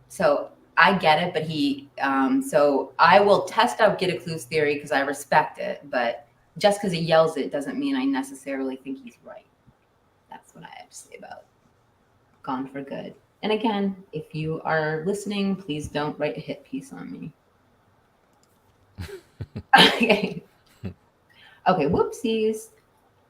So I get it, but so I will test out Get a Clue's theory because I respect it, but just because he yells it doesn't mean I necessarily think he's right. That's what I have to say about Gone for Good. And again, if you are listening, please don't write a hit piece on me. Okay. Okay, whoopsies.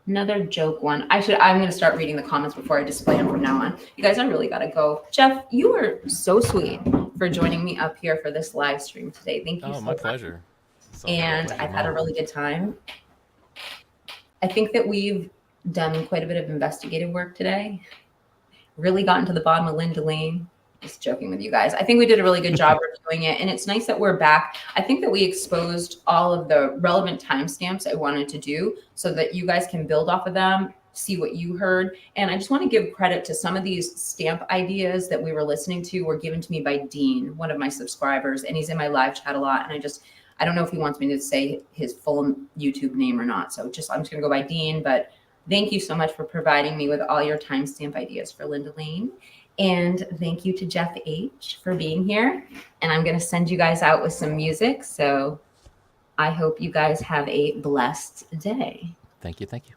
Another joke one. I'm going to start reading the comments before I display them from now on. You guys, I really got to go. Jeff, you were so sweet for joining me up here for this live stream today. Thank you so my much. pleasure. And I've had a really good time. I think that we've done quite a bit of investigative work today. Really gotten to the bottom of Linda Lane. Just joking with you guys. I think we did a really good job reviewing it, and it's nice that we're back. I think that we exposed all of the relevant timestamps I wanted to do so that you guys can build off of them, see what you heard. And I just want to give credit to some of these stamp ideas that we were listening to were given to me by Dean, one of my subscribers, and he's in my live chat a lot. And I don't know if he wants me to say his full YouTube name or not. So I'm just going to go by Dean, but thank you so much for providing me with all your timestamp ideas for Linda Lane. And thank you to Jeff H. for being here. And I'm going to send you guys out with some music. So I hope you guys have a blessed day. Thank you. Thank you.